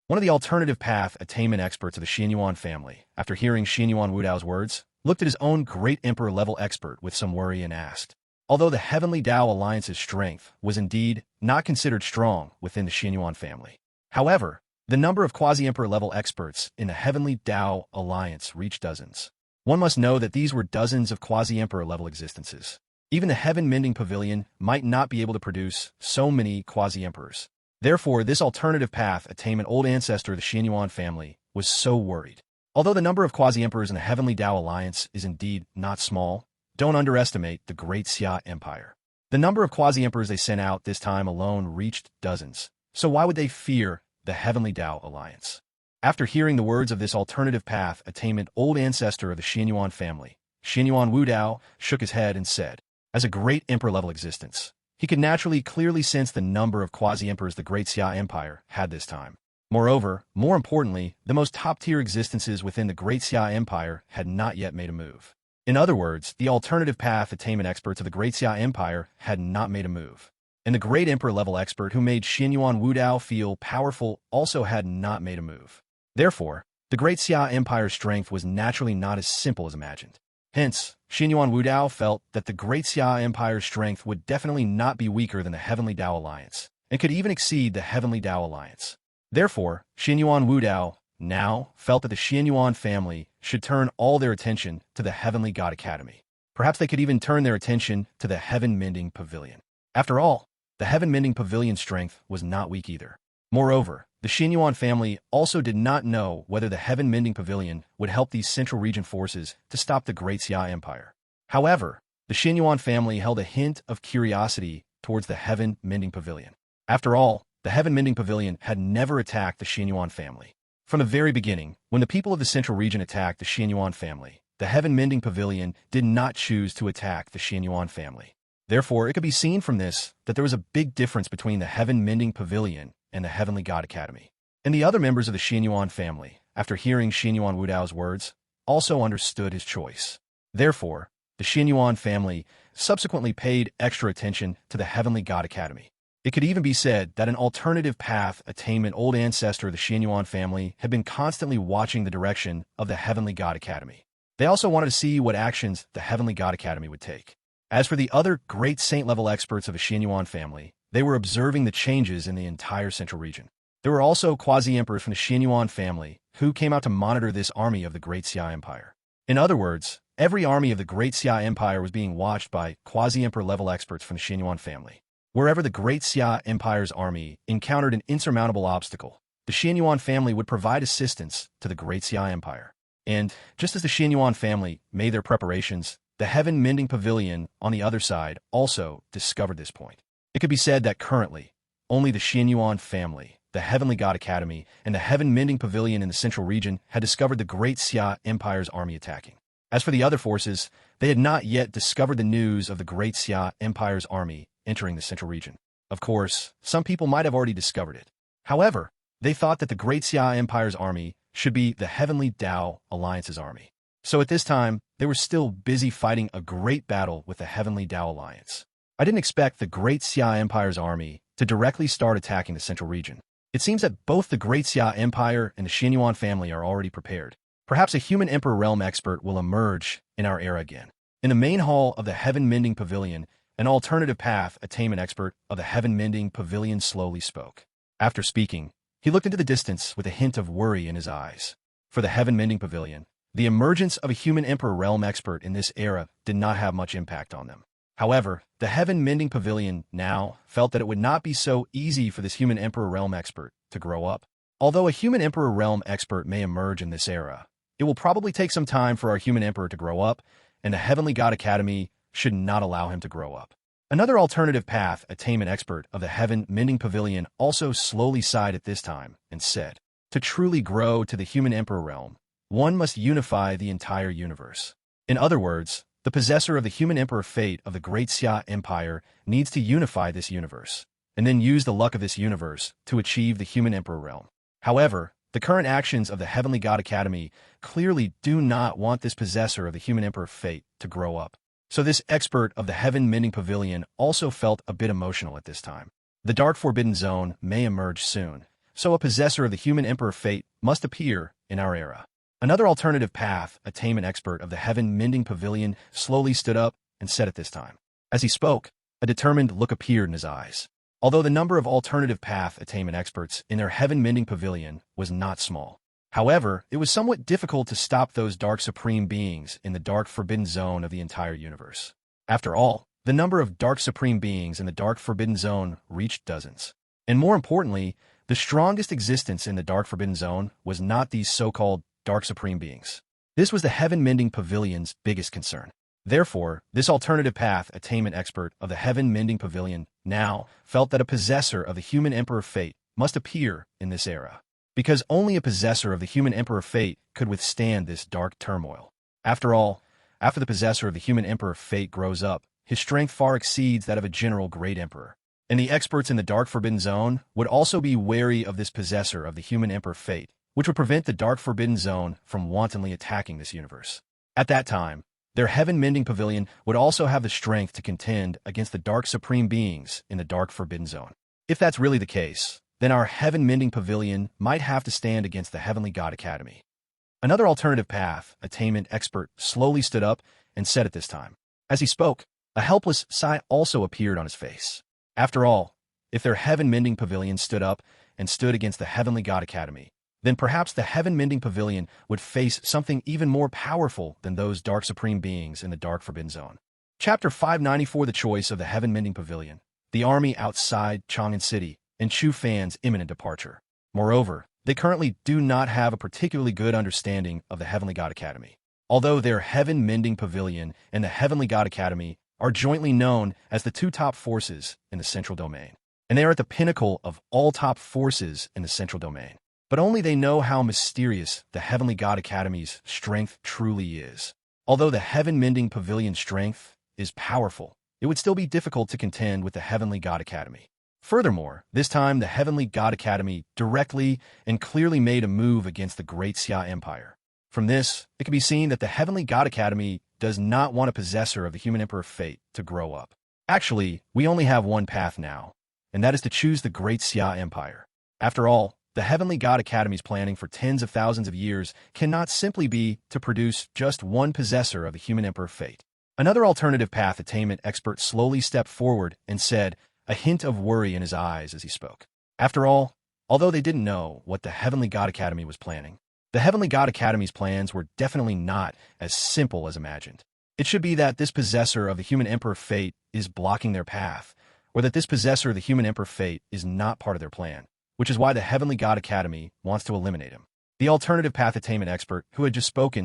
One of the alternative path attainment experts of the Xianyuan family, after hearing Xianyuan Wudao's words, looked at his own Great Emperor-level expert with some worry and asked, although the Heavenly Dao Alliance's strength was indeed not considered strong within the Xianyuan family. However, the number of Quasi-Emperor-level experts in the Heavenly Dao Alliance reached dozens. One must know that these were dozens of Quasi-Emperor-level existences. Even the Heaven-Mending Pavilion might not be able to produce so many Quasi-Emperors. Therefore, this alternative path attainment old ancestor of the Xianyuan family was so worried. Although the number of Quasi-Emperors in the Heavenly Dao Alliance is indeed not small, don't underestimate the Great Xia Empire. The number of Quasi-Emperors they sent out this time alone reached dozens. So why would they fear the Heavenly Dao Alliance? After hearing the words of this alternative path attainment old ancestor of the Xianyuan family, Xianyuan Wudao shook his head and said, as a Great Emperor-level existence, he could naturally clearly sense the number of Quasi-Emperors the Great Xia Empire had this time. Moreover, more importantly, the most top-tier existences within the Great Xia Empire had not yet made a move. In other words, the alternative path attainment experts of the Great Xia Empire had not made a move. And the Great Emperor-level expert who made Xianyuan Wudao feel powerful also had not made a move. Therefore, the Great Xia Empire's strength was naturally not as simple as imagined. Hence, Xianyuan Wudao felt that the Great Xia Empire's strength would definitely not be weaker than the Heavenly Dao Alliance, and could even exceed the Heavenly Dao Alliance. Therefore, Xianyuan Wudao now felt that the Xianyuan family should turn all their attention to the Heavenly God Academy. Perhaps they could even turn their attention to the Heaven-Mending Pavilion. After all, the Heaven-Mending Pavilion's strength was not weak either. Moreover, the Xianyuan family also did not know whether the Heaven-Mending Pavilion would help these Central Region forces to stop the Great Xia Empire. However, the Xianyuan family held a hint of curiosity towards the Heaven-Mending Pavilion. After all, the Heaven-Mending Pavilion had never attacked the Xianyuan family. From the very beginning, when the people of the Central Region attacked the Xianyuan family, the Heaven-Mending Pavilion did not choose to attack the Xianyuan family. Therefore, it could be seen from this that there was a big difference between the Heaven-Mending Pavilion and the Heavenly God Academy. And the other members of the Xianyuan family, after hearing Xianyuan Wudao's words, also understood his choice. Therefore, the Xianyuan family subsequently paid extra attention to the Heavenly God Academy. It could even be said that an alternative path attainment old ancestor of the Xianyuan family had been constantly watching the direction of the Heavenly God Academy. They also wanted to see what actions the Heavenly God Academy would take. As for the other great saint-level experts of the Xianyuan family, they were observing the changes in the entire Central Region. There were also quasi-emperors from the Xianyuan family who came out to monitor this army of the Great Xia Empire. In other words, every army of the Great Xia Empire was being watched by quasi-emperor level experts from the Xianyuan family. Wherever the Great Xia Empire's army encountered an insurmountable obstacle, the Xianyuan family would provide assistance to the Great Xia Empire. And just as the Xianyuan family made their preparations, the Heaven-Mending Pavilion on the other side also discovered this point. It could be said that currently, only the Xianyuan family, the Heavenly God Academy, and the Heaven-Mending Pavilion in the Central Region had discovered the Great Xia Empire's army attacking. As for the other forces, they had not yet discovered the news of the Great Xia Empire's army entering the Central Region. Of course, some people might have already discovered it. However, they thought that the Great Xia Empire's army should be the Heavenly Dao Alliance's army. So at this time, they were still busy fighting a great battle with the Heavenly Dao Alliance. I didn't expect the Great Xia Empire's army to directly start attacking the Central Region. It seems that both the Great Xia Empire and the Xianyuan family are already prepared. Perhaps a human Emperor realm expert will emerge in our era again. In the main hall of the Heaven-Mending Pavilion, an alternative path attainment expert of the Heaven-Mending Pavilion slowly spoke. After speaking, he looked into the distance with a hint of worry in his eyes. For the Heaven-Mending Pavilion, the emergence of a human Emperor realm expert in this era did not have much impact on them. However, the Heaven-Mending Pavilion now felt that it would not be so easy for this human Emperor realm expert to grow up. Although a human Emperor realm expert may emerge in this era, it will probably take some time for our human Emperor to grow up, and the Heavenly God Academy should not allow him to grow up. Another alternative path attainment expert of the Heaven-Mending Pavilion also slowly sighed at this time and said, to truly grow to the human Emperor realm, one must unify the entire universe. In other words, the possessor of the human Emperor fate of the Great Xia Empire needs to unify this universe, and then use the luck of this universe to achieve the human Emperor realm. However, the current actions of the Heavenly God Academy clearly do not want this possessor of the human Emperor fate to grow up. So this expert of the Heaven-Mending Pavilion also felt a bit emotional at this time. The Dark Forbidden Zone may emerge soon, so a possessor of the human Emperor fate must appear in our era. Another alternative path attainment expert of the Heaven-Mending Pavilion slowly stood up and said at this time. As he spoke, a determined look appeared in his eyes. Although the number of alternative path attainment experts in their Heaven-Mending Pavilion was not small. However, it was somewhat difficult to stop those Dark Supreme Beings in the Dark Forbidden Zone of the entire universe. After all, the number of Dark Supreme Beings in the Dark Forbidden Zone reached dozens. And more importantly, the strongest existence in the Dark Forbidden Zone was not these so-called Dark Supreme Beings. This was the Heaven-Mending Pavilion's biggest concern. Therefore, this alternative path attainment expert of the Heaven-Mending Pavilion now felt that a possessor of the human Emperor fate must appear in this era, because only a possessor of the human Emperor fate could withstand this dark turmoil. After all, after the possessor of the human Emperor fate grows up, his strength far exceeds that of a general great emperor. And the experts in the Dark Forbidden Zone would also be wary of this possessor of the human Emperor fate, which would prevent the Dark Forbidden Zone from wantonly attacking this universe. At that time, their Heaven-Mending Pavilion would also have the strength to contend against the Dark Supreme Beings in the Dark Forbidden Zone. If that's really the case, then our Heaven-Mending Pavilion might have to stand against the Heavenly God Academy. Another alternative path attainment expert slowly stood up and said at this time. As he spoke, a helpless sigh also appeared on his face. After all, if their Heaven-Mending Pavilion stood up and stood against the Heavenly God Academy, then perhaps the Heaven-Mending Pavilion would face something even more powerful than those Dark Supreme Beings in the Dark Forbidden Zone. Chapter 594 The Choice of the Heaven-Mending Pavilion, the army outside Chang'an City, and Chu Fan's imminent departure. Moreover, they currently do not have a particularly good understanding of the Heavenly God Academy. Although their Heaven-Mending Pavilion and the Heavenly God Academy are jointly known as the two top forces in the Central Domain, and they are at the pinnacle of all top forces in the Central Domain. But only they know how mysterious the Heavenly God Academy's strength truly is. Although the Heaven-Mending Pavilion's strength is powerful, it would still be difficult to contend with the Heavenly God Academy. Furthermore, this time the Heavenly God Academy directly and clearly made a move against the Great Xia Empire. From this, it can be seen that the Heavenly God Academy does not want a possessor of the human Emperor fate to grow up. Actually, we only have one path now, and that is to choose the Great Xia Empire. After all, the Heavenly God Academy's planning for tens of thousands of years cannot simply be to produce just one possessor of the human Emperor fate. Another alternative path attainment expert slowly stepped forward and said, a hint of worry in his eyes as he spoke. After all, although they didn't know what the Heavenly God Academy was planning, the Heavenly God Academy's plans were definitely not as simple as imagined. It should be that this possessor of the human Emperor fate is blocking their path, or that this possessor of the human Emperor fate is not part of their plan, which is why the Heavenly God Academy wants to eliminate him. The alternative path attainment expert who had just spoke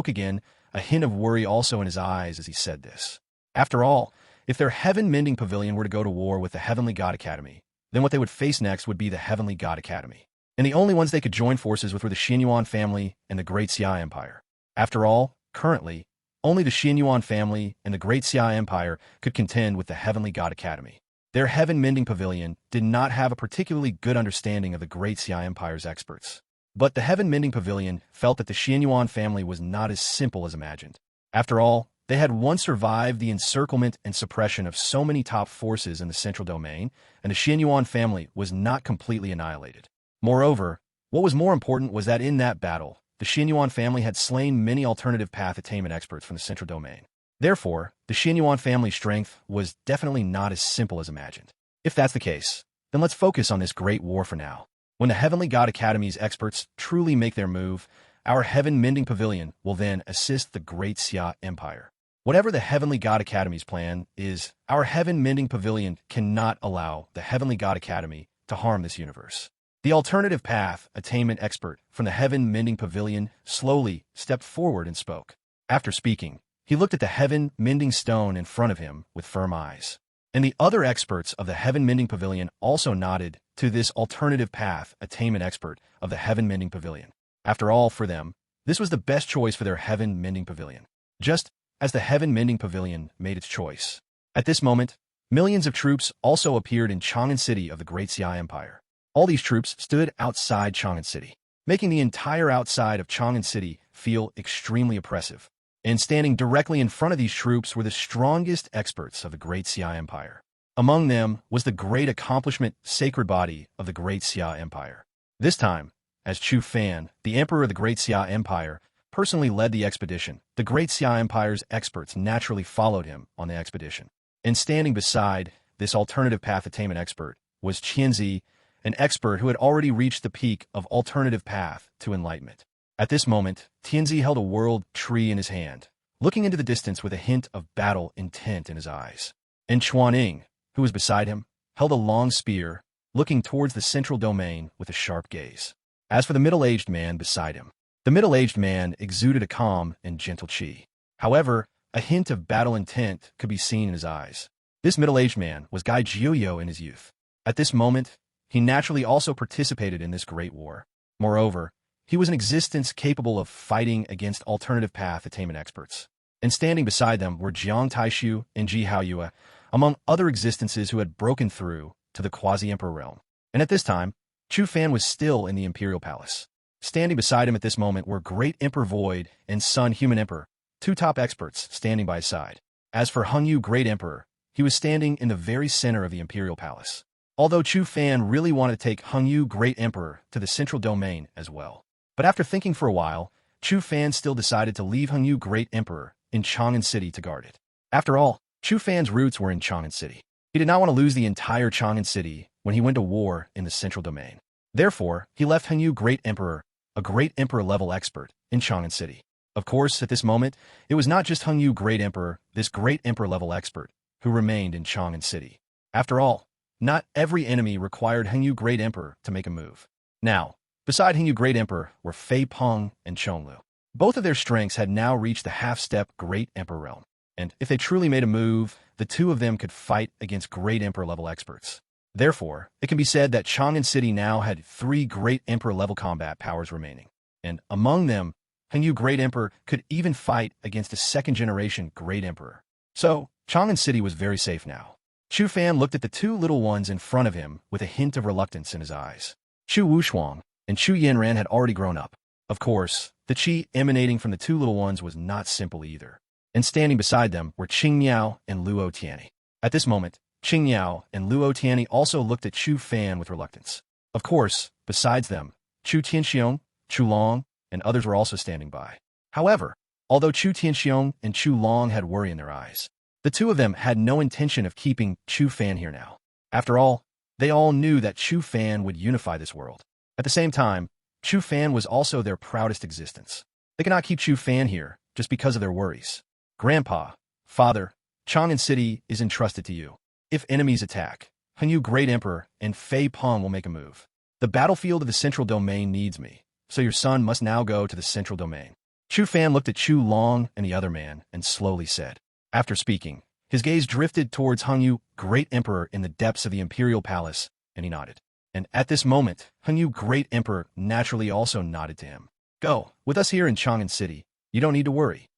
again, a hint of worry also in his eyes as he said this. After all, if their Heaven-Mending Pavilion were to go to war with the Heavenly God Academy, then what they would face next would be the Heavenly God Academy. And the only ones they could join forces with were the Xianyuan family and the Great Xia Empire. After all, currently, only the Xianyuan family and the Great Xia Empire could contend with the Heavenly God Academy. Their Heaven-Mending Pavilion did not have a particularly good understanding of the Great Xia Empire's experts. But the Heaven-Mending Pavilion felt that the Xianyuan family was not as simple as imagined. After all, they had once survived the encirclement and suppression of so many top forces in the Central Domain, and the Xianyuan family was not completely annihilated. Moreover, what was more important was that in that battle, the Xinyuan family had slain many alternative path attainment experts from the central domain. Therefore, the Xinyuan family's strength was definitely not as simple as imagined. If that's the case, then let's focus on this great war for now. When the Heavenly God Academy's experts truly make their move, our Heaven-Mending Pavilion will then assist the Great Xia Empire. Whatever the Heavenly God Academy's plan is, our Heaven-Mending Pavilion cannot allow the Heavenly God Academy to harm this universe. The alternative path attainment expert from the Heaven-Mending Pavilion slowly stepped forward and spoke. After speaking, he looked at the Heaven-Mending Stone in front of him with firm eyes. And the other experts of the Heaven-Mending Pavilion also nodded to this alternative path attainment expert of the Heaven-Mending Pavilion. After all, for them, this was the best choice for their Heaven-Mending Pavilion. Just as the Heaven-Mending Pavilion made its choice. At this moment, millions of troops also appeared in Chang'an City of the Great Xia Empire. All these troops stood outside Chang'an City, making the entire outside of Chang'an City feel extremely oppressive. And standing directly in front of these troops were the strongest experts of the Great Xia Empire. Among them was the great accomplishment sacred body of the Great Xia Empire. This time, as Chu Fan, the emperor of the Great Xia Empire, personally led the expedition, the Great Xia Empire's experts naturally followed him on the expedition. And standing beside this alternative path attainment expert was Qianzi, an expert who had already reached the peak of alternative path to enlightenment. At this moment, Tianzi held a world tree in his hand, looking into the distance with a hint of battle intent in his eyes. And Chuaning, who was beside him, held a long spear, looking towards the central domain with a sharp gaze. As for the middle-aged man beside him, the middle-aged man exuded a calm and gentle qi. However, a hint of battle intent could be seen in his eyes. This middle-aged man was Gai Jiuyo in his youth. At this moment, he naturally also participated in this great war. Moreover, he was an existence capable of fighting against alternative path attainment experts. And standing beside them were Jiang Taishu and Ji Haoyue, among other existences who had broken through to the quasi-emperor realm. And at this time, Chu Fan was still in the imperial palace. Standing beside him at this moment were Great Emperor Void and Sun Human Emperor, two top experts standing by his side. As for Hengyu Great Emperor, he was standing in the very center of the imperial palace. Although Chu Fan really wanted to take Hengyu Great Emperor to the central domain as well. But after thinking for a while, Chu Fan still decided to leave Hengyu Great Emperor in Chang'an City to guard it. After all, Chu Fan's roots were in Chang'an City. He did not want to lose the entire Chang'an City when he went to war in the central domain. Therefore, he left Hengyu Great Emperor, a Great Emperor-level expert, in Chang'an City. Of course, at this moment, it was not just Hengyu Great Emperor, this Great Emperor-level expert, who remained in Chang'an City. After all, not every enemy required Hengyu Great Emperor to make a move. Now, beside Hengyu Great Emperor were Fei Peng and Chonglu. Both of their strengths had now reached the half-step Great Emperor realm, and if they truly made a move, the two of them could fight against Great Emperor-level experts. Therefore, it can be said that Chang'an City now had 3 Great Emperor-level combat powers remaining, and among them, Hengyu Great Emperor could even fight against a second-generation Great Emperor. So, Chang'an City was very safe now. Chu Fan looked at the two little ones in front of him with a hint of reluctance in his eyes. Chu Wushuang and Chu Yanran had already grown up. Of course, the qi emanating from the two little ones was not simple either. And standing beside them were Qing Miao and Luo Tianyi. At this moment, Qing Miao and Luo Tianyi also looked at Chu Fan with reluctance. Of course, besides them, Chu Tianxiong, Chu Long, and others were also standing by. However, although Chu Tianxiong and Chu Long had worry in their eyes, the two of them had no intention of keeping Chu Fan here now. After all, they all knew that Chu Fan would unify this world. At the same time, Chu Fan was also their proudest existence. They could not keep Chu Fan here just because of their worries. Grandpa, Father, Chang'an City is entrusted to you. If enemies attack, Hengyu Great Emperor and Fei Peng will make a move. The battlefield of the central domain needs me, so your son must now go to the central domain. Chu Fan looked at Chu Long and the other man and slowly said. After speaking, his gaze drifted towards Hengyu Great Emperor in the depths of the imperial palace, and he nodded. And at this moment, Hengyu Great Emperor naturally also nodded to him. Go, with us here in Chang'an City. You don't need to worry.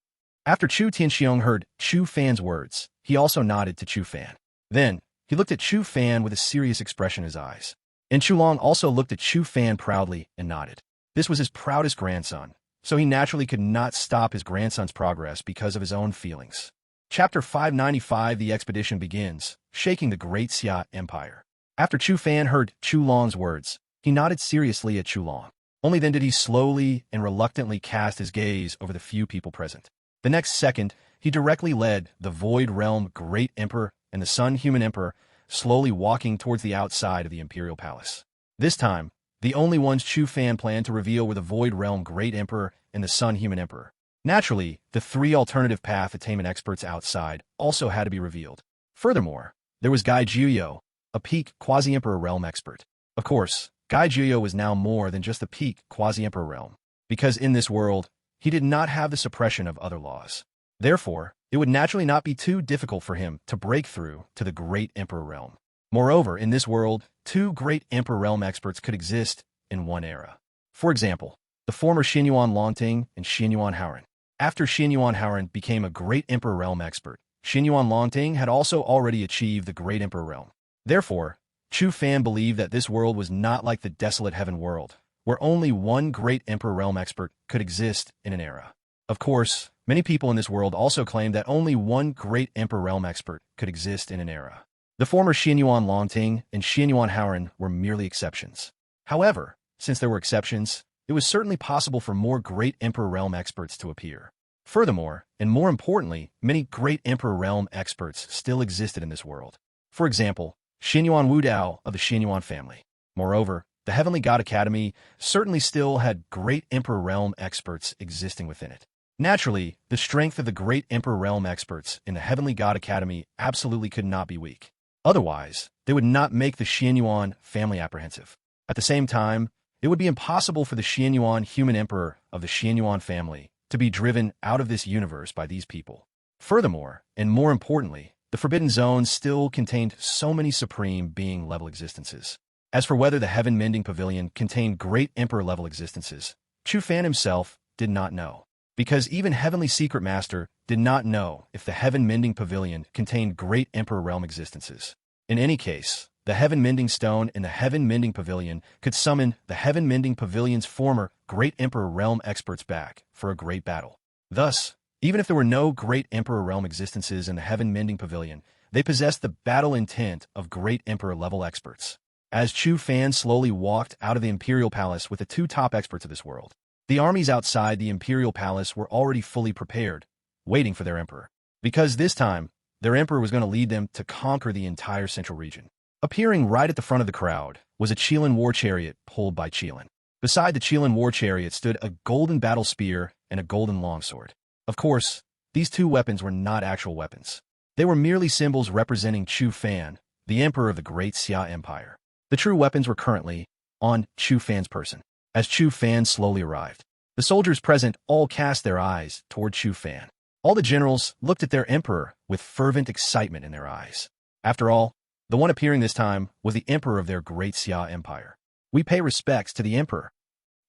After Chu Tianxiong heard Chu Fan's words, he also nodded to Chu Fan. Then, he looked at Chu Fan with a serious expression in his eyes. And Chu Long also looked at Chu Fan proudly and nodded. This was his proudest grandson, so he naturally could not stop his grandson's progress because of his own feelings. Chapter 595 The expedition begins, shaking the Great Xia Empire. After Chu Fan heard Chu Long's words, he nodded seriously at Chu Long. Only then did he slowly and reluctantly cast his gaze over the few people present. The next second, he directly led the Void Realm Great Emperor and the Sun Human Emperor, slowly walking towards the outside of the Imperial Palace. This time, the only ones Chu Fan planned to reveal were the Void Realm Great Emperor and the Sun Human Emperor. Naturally, the three alternative path attainment experts outside also had to be revealed. Furthermore, there was Gai Jiuyo, a peak Quasi-Emperor Realm expert. Of course, Gai Jiuyo was now more than just a peak Quasi-Emperor Realm, because in this world, he did not have the suppression of other laws. Therefore, it would naturally not be too difficult for him to break through to the Great Emperor Realm. Moreover, in this world, two Great Emperor Realm experts could exist in one era. For example, the former Xinyuan Longting and Xinyuan Haoran. After Xinyuan Haoran became a Great Emperor Realm expert, Xinyuan Longting had also already achieved the Great Emperor Realm. Therefore, Chu Fan believed that this world was not like the desolate heaven world, where only one Great Emperor Realm expert could exist in an era. Of course, many people in this world also claimed that only one Great Emperor Realm expert could exist in an era. The former Xinyuan Longting and Xinyuan Haoran were merely exceptions. However, since there were exceptions, it was certainly possible for more Great Emperor Realm experts to appear. Furthermore, and more importantly, many Great Emperor Realm experts still existed in this world. For example, Xinyuan Wudao of the Xinyuan family. Moreover, the Heavenly God Academy certainly still had Great Emperor Realm experts existing within it. Naturally, the strength of the Great Emperor Realm experts in the Heavenly God Academy absolutely could not be weak. Otherwise, they would not make the Xianyuan family apprehensive. At the same time, it would be impossible for the Xianyuan human emperor of the Xianyuan family to be driven out of this universe by these people. Furthermore, and more importantly, the Forbidden Zone still contained so many supreme being-level existences. As for whether the Heaven-Mending Pavilion contained Great Emperor-level existences, Chu Fan himself did not know. Because even Heavenly Secret Master did not know if the Heaven-Mending Pavilion contained Great Emperor Realm existences. In any case, the Heaven-Mending Stone in the Heaven-Mending Pavilion could summon the Heaven-Mending Pavilion's former Great Emperor Realm experts back for a great battle. Thus, even if there were no Great Emperor Realm existences in the Heaven-Mending Pavilion, they possessed the battle intent of Great Emperor-level experts. As Chu Fan slowly walked out of the Imperial Palace with the two top experts of this world, the armies outside the Imperial Palace were already fully prepared, waiting for their emperor. Because this time, their emperor was going to lead them to conquer the entire central region. Appearing right at the front of the crowd was a Qilin war chariot pulled by Qilin. Beside the Qilin war chariot stood a golden battle spear and a golden longsword. Of course, these two weapons were not actual weapons. They were merely symbols representing Chu Fan, the emperor of the Great Xia Empire. The true weapons were currently on Chu Fan's person. As Chu Fan slowly arrived, the soldiers present all cast their eyes toward Chu Fan. All the generals looked at their emperor with fervent excitement in their eyes. After all, the one appearing this time was the emperor of their Great Xia Empire. We pay respects to the emperor.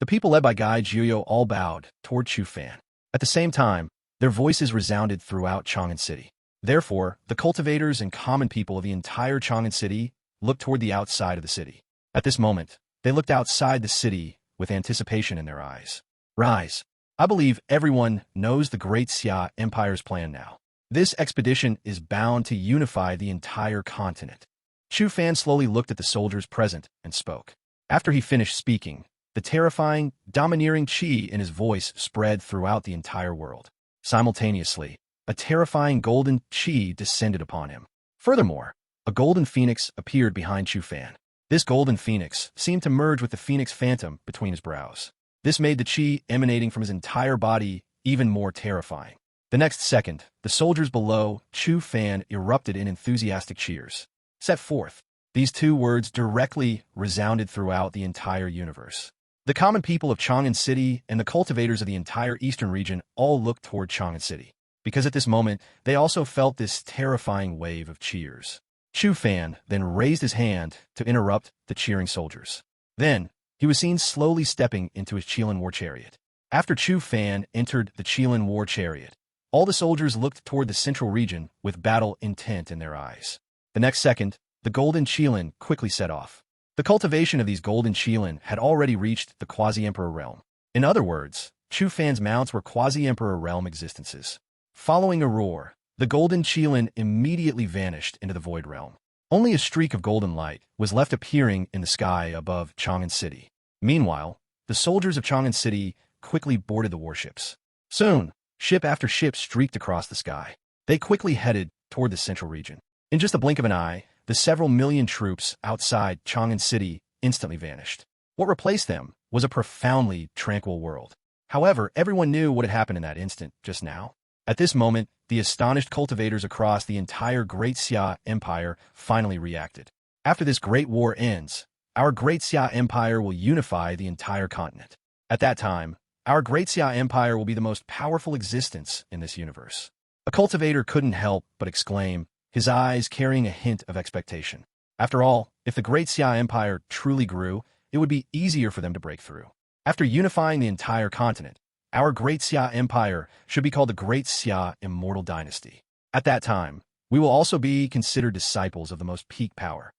The people led by Gai Jiuyo all bowed toward Chu Fan. At the same time, their voices resounded throughout Chang'an City. Therefore, the cultivators and common people of the entire Chang'an City looked toward the outside of the city. At this moment, they looked outside the city with anticipation in their eyes. Rise. I believe everyone knows the Great Xia Empire's plan now. This expedition is bound to unify the entire continent. Chu Fan slowly looked at the soldiers present and spoke. After he finished speaking, the terrifying, domineering qi in his voice spread throughout the entire world. Simultaneously, a terrifying golden qi descended upon him. Furthermore, a golden phoenix appeared behind Chu Fan. This golden phoenix seemed to merge with the phoenix phantom between his brows. This made the qi emanating from his entire body even more terrifying. The next second, the soldiers below Chu Fan erupted in enthusiastic cheers. Set forth. These two words directly resounded throughout the entire universe. The common people of Chang'an City and the cultivators of the entire eastern region all looked toward Chang'an City, because at this moment, they also felt this terrifying wave of cheers. Chu Fan then raised his hand to interrupt the cheering soldiers. Then, he was seen slowly stepping into his Qilin war chariot. After Chu Fan entered the Qilin war chariot, all the soldiers looked toward the central region with battle intent in their eyes. The next second, the golden Qilin quickly set off. The cultivation of these golden Qilin had already reached the Quasi-Emperor realm. In other words, Chu Fan's mounts were Quasi-Emperor realm existences. Following a roar, the golden Qilin immediately vanished into the void realm. Only a streak of golden light was left appearing in the sky above Chang'an City. Meanwhile, the soldiers of Chang'an City quickly boarded the warships. Soon, ship after ship streaked across the sky. They quickly headed toward the central region. In just a blink of an eye, the several million troops outside Chang'an City instantly vanished. What replaced them was a profoundly tranquil world. However, everyone knew what had happened in that instant just now. At this moment, the astonished cultivators across the entire Great Xia Empire finally reacted. After this great war ends, our Great Xia Empire will unify the entire continent. At that time, our Great Xia Empire will be the most powerful existence in this universe. A cultivator couldn't help but exclaim, his eyes carrying a hint of expectation. After all, if the Great Xia Empire truly grew, it would be easier for them to break through. After unifying the entire continent, our Great Xia Empire should be called the Great Xia Immortal Dynasty. At that time, we will also be considered disciples of the most peak power.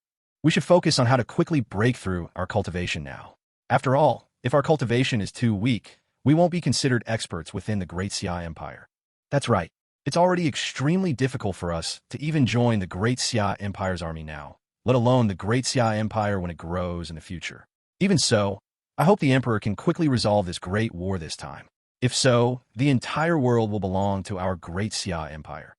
We should focus on how to quickly break through our cultivation now. After all, if our cultivation is too weak, we won't be considered experts within the Great Xia Empire. That's right. It's already extremely difficult for us to even join the Great Xia Empire's army now, let alone the Great Xia Empire when it grows in the future. Even so, I hope the Emperor can quickly resolve this great war this time. If so, the entire world will belong to our Great Xia Empire.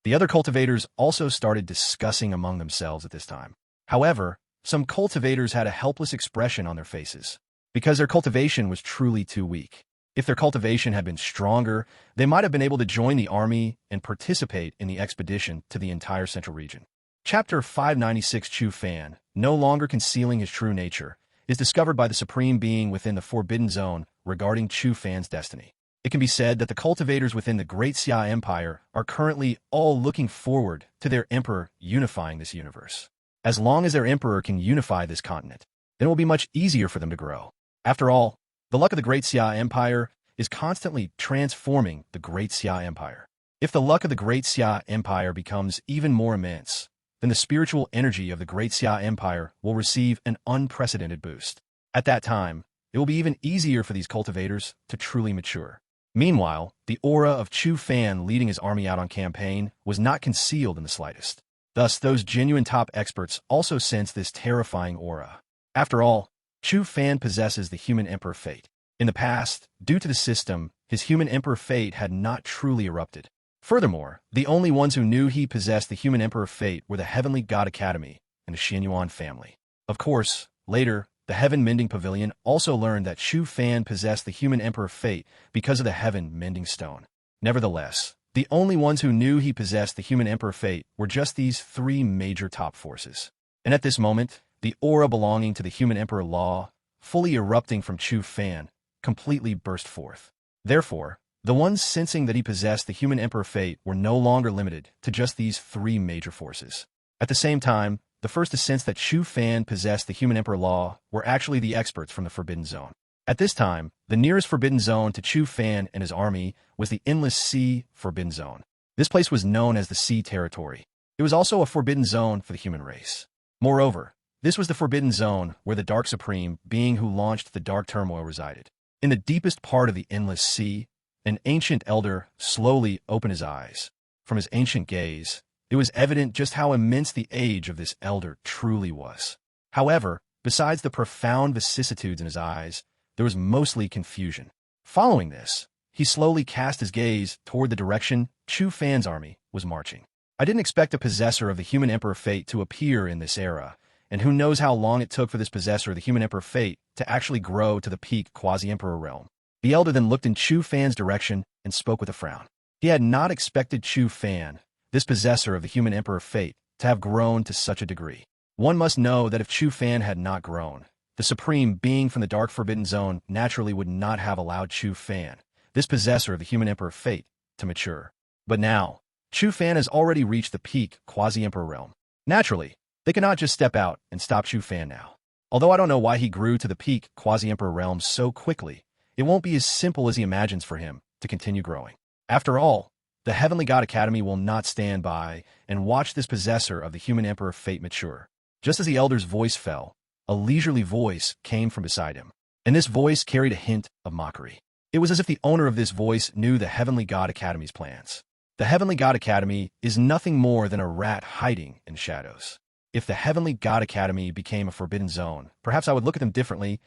The other cultivators also started discussing among themselves at this time. However, some cultivators had a helpless expression on their faces, because their cultivation was truly too weak. If their cultivation had been stronger, they might have been able to join the army and participate in the expedition to the entire central region. Chapter 596 Chu Fan, no longer concealing his true nature, is discovered by the Supreme Being within the Forbidden Zone regarding Chu Fan's destiny. It can be said that the cultivators within the Great Xia Empire are currently all looking forward to their Emperor unifying this universe. As long as their Emperor can unify this continent, then it will be much easier for them to grow. After all, the luck of the Great Xia Empire is constantly transforming the Great Xia Empire. If the luck of the Great Xia Empire becomes even more immense, then the spiritual energy of the Great Xia Empire will receive an unprecedented boost. At that time, it will be even easier for these cultivators to truly mature. Meanwhile, the aura of Chu Fan leading his army out on campaign was not concealed in the slightest. Thus, those genuine top experts also sense this terrifying aura. After all, Chu Fan possesses the human emperor fate. In the past, due to the system, his human emperor fate had not truly erupted. Furthermore, the only ones who knew he possessed the human emperor fate were the Heavenly God Academy and the Xianyuan family. Of course, later, the Heaven Mending Pavilion also learned that Chu Fan possessed the human emperor fate because of the Heaven Mending Stone. Nevertheless, the only ones who knew he possessed the human emperor fate were just these three major top forces. And at this moment, the aura belonging to the human emperor law, fully erupting from Chu Fan, completely burst forth. Therefore, the ones sensing that he possessed the human emperor fate were no longer limited to just these three major forces. At the same time, the first to sense that Chu Fan possessed the human emperor law were actually the experts from the Forbidden Zone. At this time, the nearest Forbidden Zone to Chu Fan and his army was the Endless Sea Forbidden Zone. This place was known as the Sea Territory. It was also a Forbidden Zone for the human race. Moreover, this was the Forbidden Zone where the Dark Supreme Being who launched the Dark Turmoil resided. In the deepest part of the Endless Sea, an ancient elder slowly opened his eyes. From his ancient gaze, it was evident just how immense the age of this elder truly was. However, besides the profound vicissitudes in his eyes, there was mostly confusion. Following this, he slowly cast his gaze toward the direction Chu Fan's army was marching. I didn't expect a possessor of the human emperor fate to appear in this era, and who knows how long it took for this possessor of the human emperor fate to actually grow to the peak quasi-emperor realm. The elder then looked in Chu Fan's direction and spoke with a frown. He had not expected Chu Fan, this possessor of the human emperor fate, to have grown to such a degree. One must know that if Chu Fan had not grown, the Supreme Being from the Dark Forbidden Zone naturally would not have allowed Chu Fan, this possessor of the human emperor fate, to mature. But now, Chu Fan has already reached the peak quasi-emperor realm. Naturally, they cannot just step out and stop Chu Fan now. Although I don't know why he grew to the peak quasi-emperor realm so quickly, it won't be as simple as he imagines for him to continue growing. After all, the Heavenly God Academy will not stand by and watch this possessor of the human emperor fate mature. Just as the elder's voice fell, a leisurely voice came from beside him, and this voice carried a hint of mockery. It was as if the owner of this voice knew the Heavenly God Academy's plans. The Heavenly God Academy is nothing more than a rat hiding in shadows. If the Heavenly God Academy became a forbidden zone, perhaps I would look at them differently,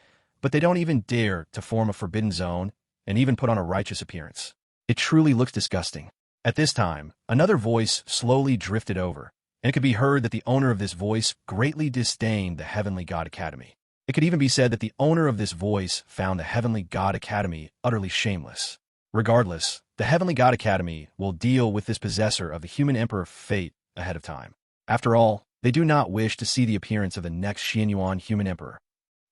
but they don't even dare to form a forbidden zone and even put on a righteous appearance. It truly looks disgusting. At this time, another voice slowly drifted over, and it could be heard that the owner of this voice greatly disdained the Heavenly God Academy. It could even be said that the owner of this voice found the Heavenly God Academy utterly shameless. Regardless, the Heavenly God Academy will deal with this possessor of the human emperor fate ahead of time. After all, they do not wish to see the appearance of the next Xianyuan human emperor.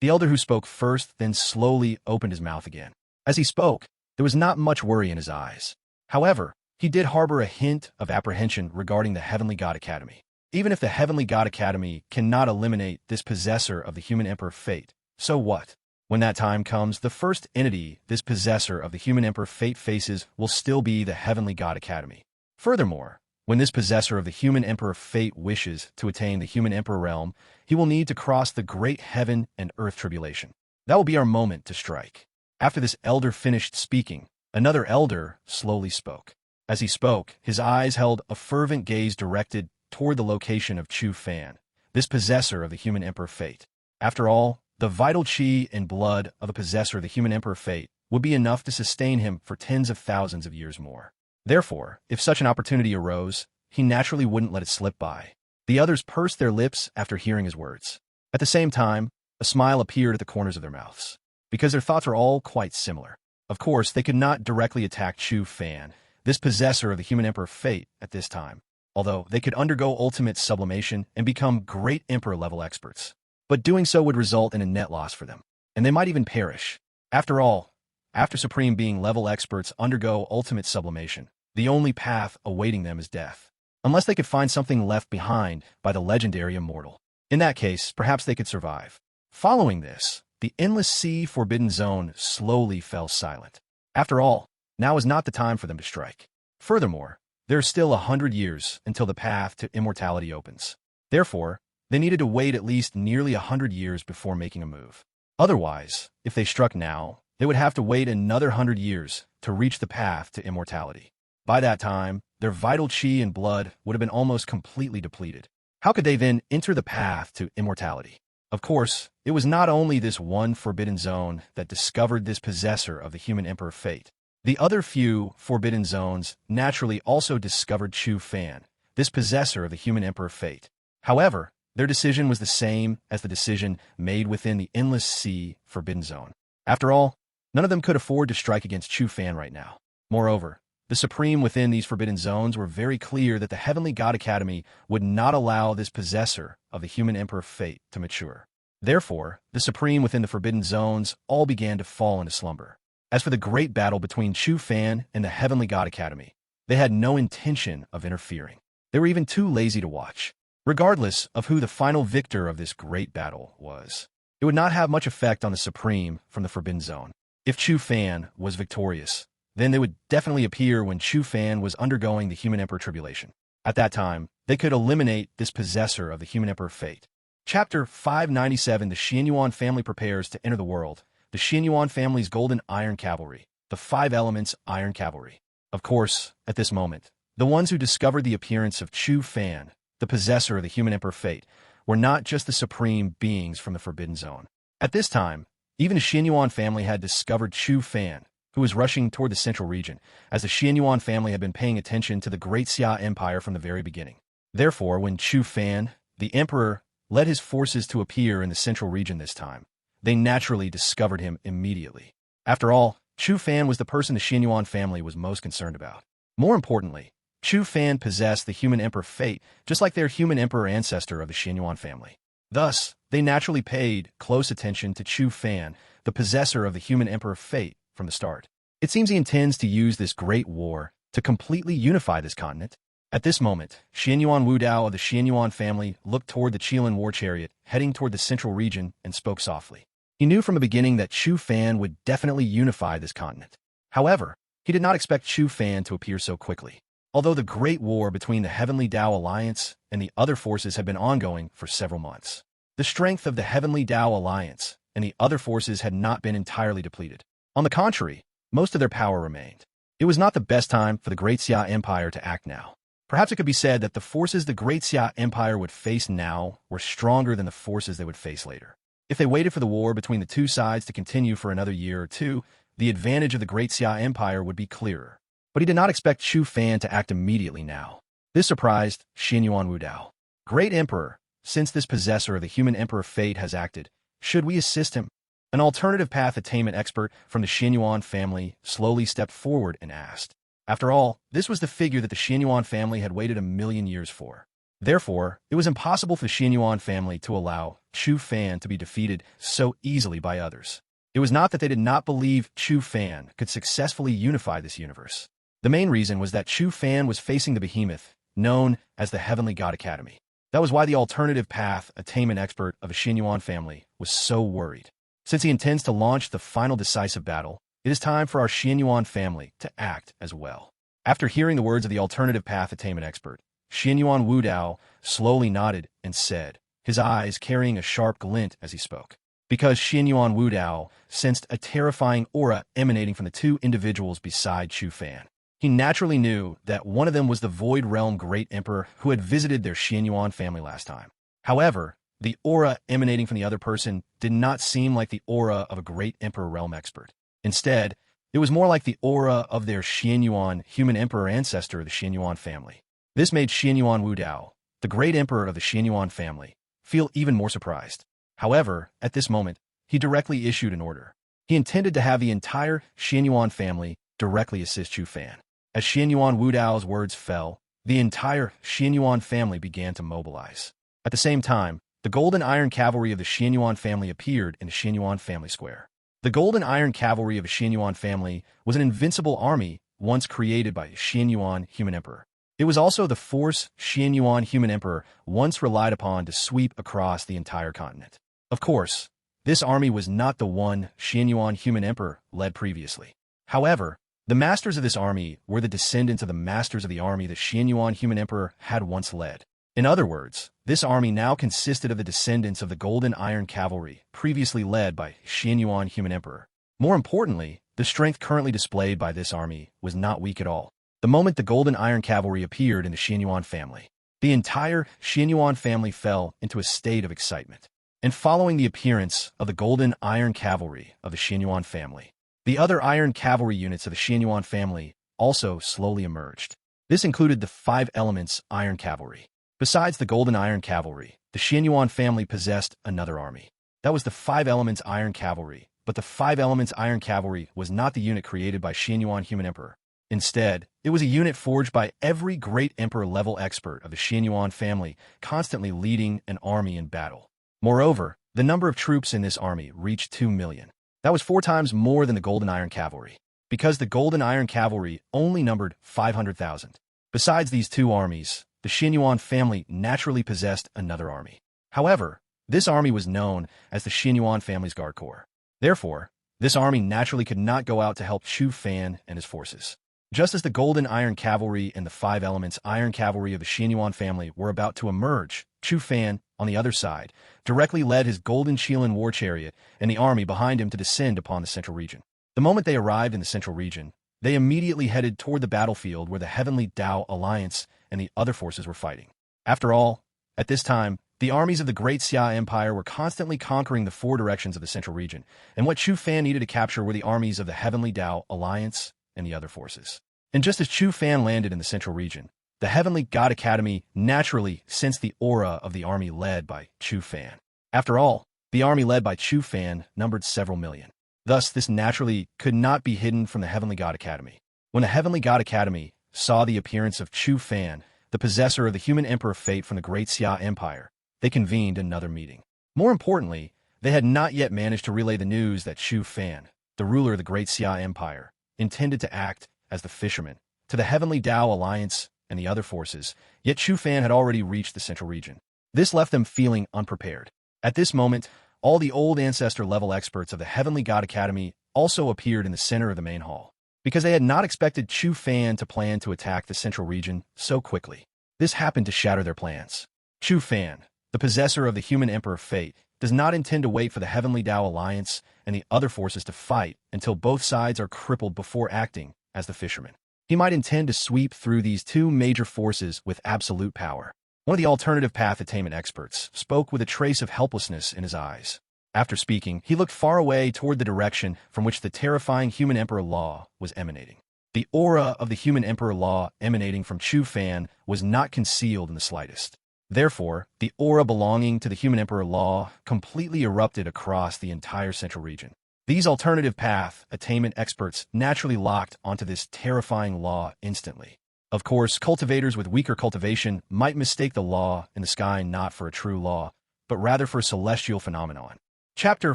The elder who spoke first then slowly opened his mouth again. As he spoke, there was not much worry in his eyes. However, he did harbor a hint of apprehension regarding the Heavenly God Academy. Even if the Heavenly God Academy cannot eliminate this possessor of the human emperor fate, so what? When that time comes, the first entity this possessor of the human emperor fate faces will still be the Heavenly God Academy. Furthermore, when this possessor of the human emperor fate wishes to attain the human emperor realm, he will need to cross the great heaven and earth tribulation. That will be our moment to strike. After this elder finished speaking, another elder slowly spoke. As he spoke, his eyes held a fervent gaze directed toward the location of Chu Fan, this possessor of the human emperor fate. After all, the vital chi and blood of the possessor of the human emperor fate would be enough to sustain him for tens of thousands of years more. Therefore, if such an opportunity arose, he naturally wouldn't let it slip by. The others pursed their lips after hearing his words. At the same time, a smile appeared at the corners of their mouths, because their thoughts are all quite similar. Of course, they could not directly attack Chu Fan, this possessor of the human emperor fate, at this time, although they could undergo ultimate sublimation and become great emperor-level experts. But doing so would result in a net loss for them, and they might even perish. After all, after Supreme Being level experts undergo ultimate sublimation, the only path awaiting them is death, unless they could find something left behind by the legendary Immortal. In that case, perhaps they could survive. Following this, the endless sea forbidden zone slowly fell silent. After all, now is not the time for them to strike. Furthermore, there are still 100 years until the path to immortality opens. Therefore, they needed to wait at least nearly 100 years before making a move. Otherwise, if they struck now, they would have to wait another 100 years to reach the path to immortality. By that time, their vital chi and blood would have been almost completely depleted. How could they then enter the path to immortality? Of course, it was not only this one forbidden zone that discovered this possessor of the human emperor fate. The other few forbidden zones naturally also discovered Chu Fan, this possessor of the human emperor fate. However, their decision was the same as the decision made within the endless sea forbidden zone. After all, none of them could afford to strike against Chu Fan right now. Moreover, the Supreme within these forbidden zones were very clear that the Heavenly God Academy would not allow this possessor of the human emperor fate to mature. Therefore, the Supreme within the forbidden zones all began to fall into slumber. As for the great battle between Chu Fan and the Heavenly God Academy, they had no intention of interfering. They were even too lazy to watch. Regardless of who the final victor of this great battle was, it would not have much effect on the Supreme from the Forbidden Zone. If Chu Fan was victorious, then they would definitely appear when Chu Fan was undergoing the Human Emperor Tribulation. At that time, they could eliminate this possessor of the Human Emperor fate. Chapter 597. The Xianyuan family prepares to enter the world. The Xianyuan family's Golden Iron Cavalry. The 5 Elements Iron Cavalry. Of course, at this moment, the ones who discovered the appearance of Chu Fan, the possessor of the Human Emperor fate, were not just the supreme beings from the Forbidden Zone. At this time, even the Xianyuan family had discovered Chu Fan, who was rushing toward the central region, as the Xianyuan family had been paying attention to the Great Xia Empire from the very beginning. Therefore, when Chu Fan, the emperor, led his forces to appear in the central region this time, they naturally discovered him immediately. After all, Chu Fan was the person the Xianyuan family was most concerned about. More importantly, Chu Fan possessed the human emperor fate, just like their human emperor ancestor of the Xianyuan family. Thus, they naturally paid close attention to Chu Fan, the possessor of the human emperor fate, from the start. It seems he intends to use this great war to completely unify this continent. At this moment, Xianyuan Wu Dao of the Xianyuan family looked toward the Qilin war chariot, heading toward the central region, and spoke softly. He knew from the beginning that Chu Fan would definitely unify this continent. However, he did not expect Chu Fan to appear so quickly. Although the great war between the Heavenly Dao Alliance and the other forces had been ongoing for several months, the strength of the Heavenly Dao Alliance and the other forces had not been entirely depleted. On the contrary, most of their power remained. It was not the best time for the Great Xia Empire to act now. Perhaps it could be said that the forces the Great Xia Empire would face now were stronger than the forces they would face later. If they waited for the war between the two sides to continue for another year or two, the advantage of the Great Xia Empire would be clearer. But he did not expect Chu Fan to act immediately now. This surprised Xianyuan Wudao. Great Emperor, since this possessor of the human emperor fate has acted, should we assist him? An alternative path attainment expert from the Xianyuan family slowly stepped forward and asked. After all, this was the figure that the Xianyuan family had waited 1,000,000 years for. Therefore, it was impossible for the Xianyuan family to allow Chu Fan to be defeated so easily by others. It was not that they did not believe Chu Fan could successfully unify this universe. The main reason was that Chu Fan was facing the behemoth, known as the Heavenly God Academy. That was why the alternative path attainment expert of the Xianyuan family was so worried. Since he intends to launch the final decisive battle, it is time for our Xianyuan family to act as well. After hearing the words of the alternative path attainment expert, Xianyuan Wudao slowly nodded and said, his eyes carrying a sharp glint as he spoke. Because Xianyuan Wudao sensed a terrifying aura emanating from the two individuals beside Chu Fan. He naturally knew that one of them was the Void Realm Great Emperor who had visited their Xianyuan family last time. However, the aura emanating from the other person did not seem like the aura of a Great Emperor Realm expert. Instead, it was more like the aura of their Xianyuan human emperor ancestor of the Xianyuan family. This made Xianyuan Wudao, the Great Emperor of the Xianyuan family, feel even more surprised. However, at this moment, he directly issued an order. He intended to have the entire Xianyuan family directly assist Chu Fan. As Xianyuan Wudao's words fell, the entire Xianyuan family began to mobilize. At the same time, the Golden Iron Cavalry of the Xianyuan family appeared in the Xianyuan family square. The Golden Iron Cavalry of the Xianyuan family was an invincible army once created by Xianyuan Human Emperor. It was also the force Xianyuan Human Emperor once relied upon to sweep across the entire continent. Of course, this army was not the one Xianyuan Human Emperor led previously. However, the masters of this army were the descendants of the masters of the army that Xianyuan Human Emperor had once led. In other words, this army now consisted of the descendants of the Golden Iron Cavalry, previously led by Xianyuan Human Emperor. More importantly, the strength currently displayed by this army was not weak at all. The moment the Golden Iron Cavalry appeared in the Xianyuan family, the entire Xianyuan family fell into a state of excitement. And following the appearance of the Golden Iron Cavalry of the Xianyuan family, the other Iron Cavalry units of the Xianyuan family also slowly emerged. This included the 5 Elements Iron Cavalry. Besides the Golden Iron Cavalry, the Xianyuan family possessed another army. That was the 5 Elements Iron Cavalry, but the 5 Elements Iron Cavalry was not the unit created by Xianyuan Human Emperor. Instead, it was a unit forged by every Great Emperor level expert of the Xianyuan family, constantly leading an army in battle. Moreover, the number of troops in this army reached 2 million. That was 4 times more than the Golden Iron Cavalry, because the Golden Iron Cavalry only numbered 500,000. Besides these 2 armies, the Xianyuan family naturally possessed another army. However, this army was known as the Xianyuan family's Guard Corps. Therefore, this army naturally could not go out to help Chu Fan and his forces. Just as the Golden Iron Cavalry and the 5 Elements Iron Cavalry of the Xianyuan family were about to emerge, Chu Fan, on the other side, directly led his Golden Qilin war chariot and the army behind him to descend upon the central region. The moment they arrived in the central region, they immediately headed toward the battlefield where the Heavenly Dao Alliance and the other forces were fighting. After all, at this time, the armies of the Great Xia Empire were constantly conquering the 4 directions of the central region, and what Chu Fan needed to capture were the armies of the Heavenly Dao Alliance and the other forces. And just as Chu Fan landed in the central region, the Heavenly God Academy naturally sensed the aura of the army led by Chu Fan. After all, the army led by Chu Fan numbered several million. Thus, this naturally could not be hidden from the Heavenly God Academy. When the Heavenly God Academy saw the appearance of Chu Fan, the possessor of the human emperor fate from the Great Xia Empire, they convened another meeting. More importantly, they had not yet managed to relay the news that Chu Fan, the ruler of the Great Xia Empire, intended to act as the fisherman to the Heavenly Dao Alliance and the other forces, yet Chu Fan had already reached the central region. This left them feeling unprepared. At this moment, all the old ancestor-level experts of the Heavenly God Academy also appeared in the center of the main hall, because they had not expected Chu Fan to plan to attack the central region so quickly. This happened to shatter their plans. Chu Fan, the possessor of the human emperor fate, does not intend to wait for the Heavenly Dao Alliance and the other forces to fight until both sides are crippled before acting as the fisherman. He might intend to sweep through these 2 major forces with absolute power. One of the alternative path attainment experts spoke with a trace of helplessness in his eyes. After speaking, he looked far away toward the direction from which the terrifying human Emperor Law was emanating. The aura of the human Emperor Law emanating from Chu Fan was not concealed in the slightest. Therefore, the aura belonging to the human Emperor Law completely erupted across the entire central region. These alternative path attainment experts naturally locked onto this terrifying law instantly. Of course, cultivators with weaker cultivation might mistake the law in the sky not for a true law, but rather for a celestial phenomenon. Chapter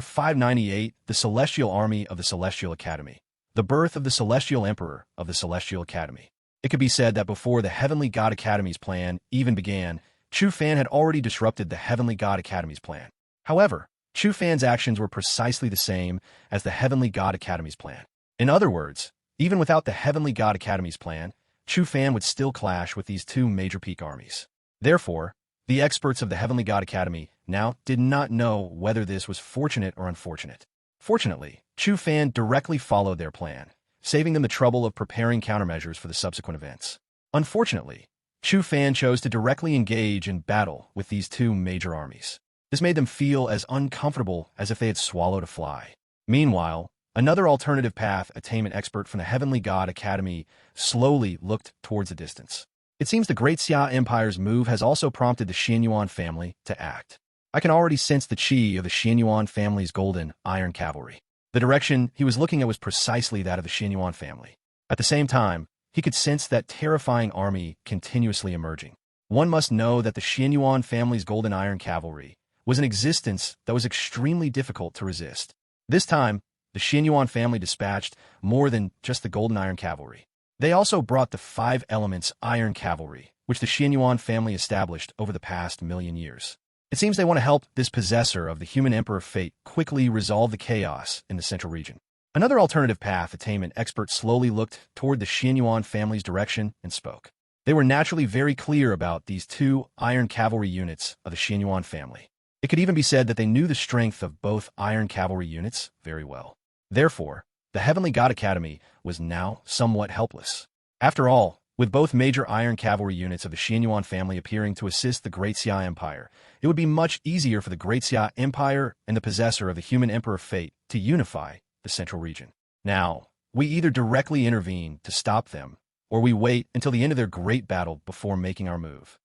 598, The Celestial Army of the Celestial Academy. The birth of the Celestial Emperor of the Celestial Academy. It could be said that before the Heavenly God Academy's plan even began, Chu Fan had already disrupted the Heavenly God Academy's plan. However, Chu Fan's actions were precisely the same as the Heavenly God Academy's plan. In other words, even without the Heavenly God Academy's plan, Chu Fan would still clash with these two major peak armies. Therefore, the experts of the Heavenly God Academy now did not know whether this was fortunate or unfortunate. Fortunately, Chu Fan directly followed their plan, saving them the trouble of preparing countermeasures for the subsequent events. Unfortunately, Chu Fan chose to directly engage in battle with these two major armies. This made them feel as uncomfortable as if they had swallowed a fly. Meanwhile, another alternative path attainment expert from the Heavenly God Academy slowly looked towards the distance. It seems the Great Xia Empire's move has also prompted the Xianyuan family to act. I can already sense the chi of the Xianyuan family's golden iron cavalry. The direction he was looking at was precisely that of the Xianyuan family. At the same time, he could sense that terrifying army continuously emerging. One must know that the Xianyuan family's golden iron cavalry was an existence that was extremely difficult to resist. This time, the Xianyuan family dispatched more than just the golden iron cavalry. They also brought the 5 elements iron cavalry, which the Xianyuan family established over the past million years. It seems they want to help this possessor of the human Emperor Fate quickly resolve the chaos in the central region. Another alternative path attainment expert slowly looked toward the Xianyuan family's direction and spoke. They were naturally very clear about these 2 iron cavalry units of the Xianyuan family. It could even be said that they knew the strength of both iron cavalry units very well. Therefore, the Heavenly God Academy was now somewhat helpless. After all, with both major iron cavalry units of the Xianyuan family appearing to assist the Great Xia Empire, it would be much easier for the Great Xia Empire and the possessor of the human Emperor Fate to unify the central region. Now, we either directly intervene to stop them, or we wait until the end of their great battle before making our move.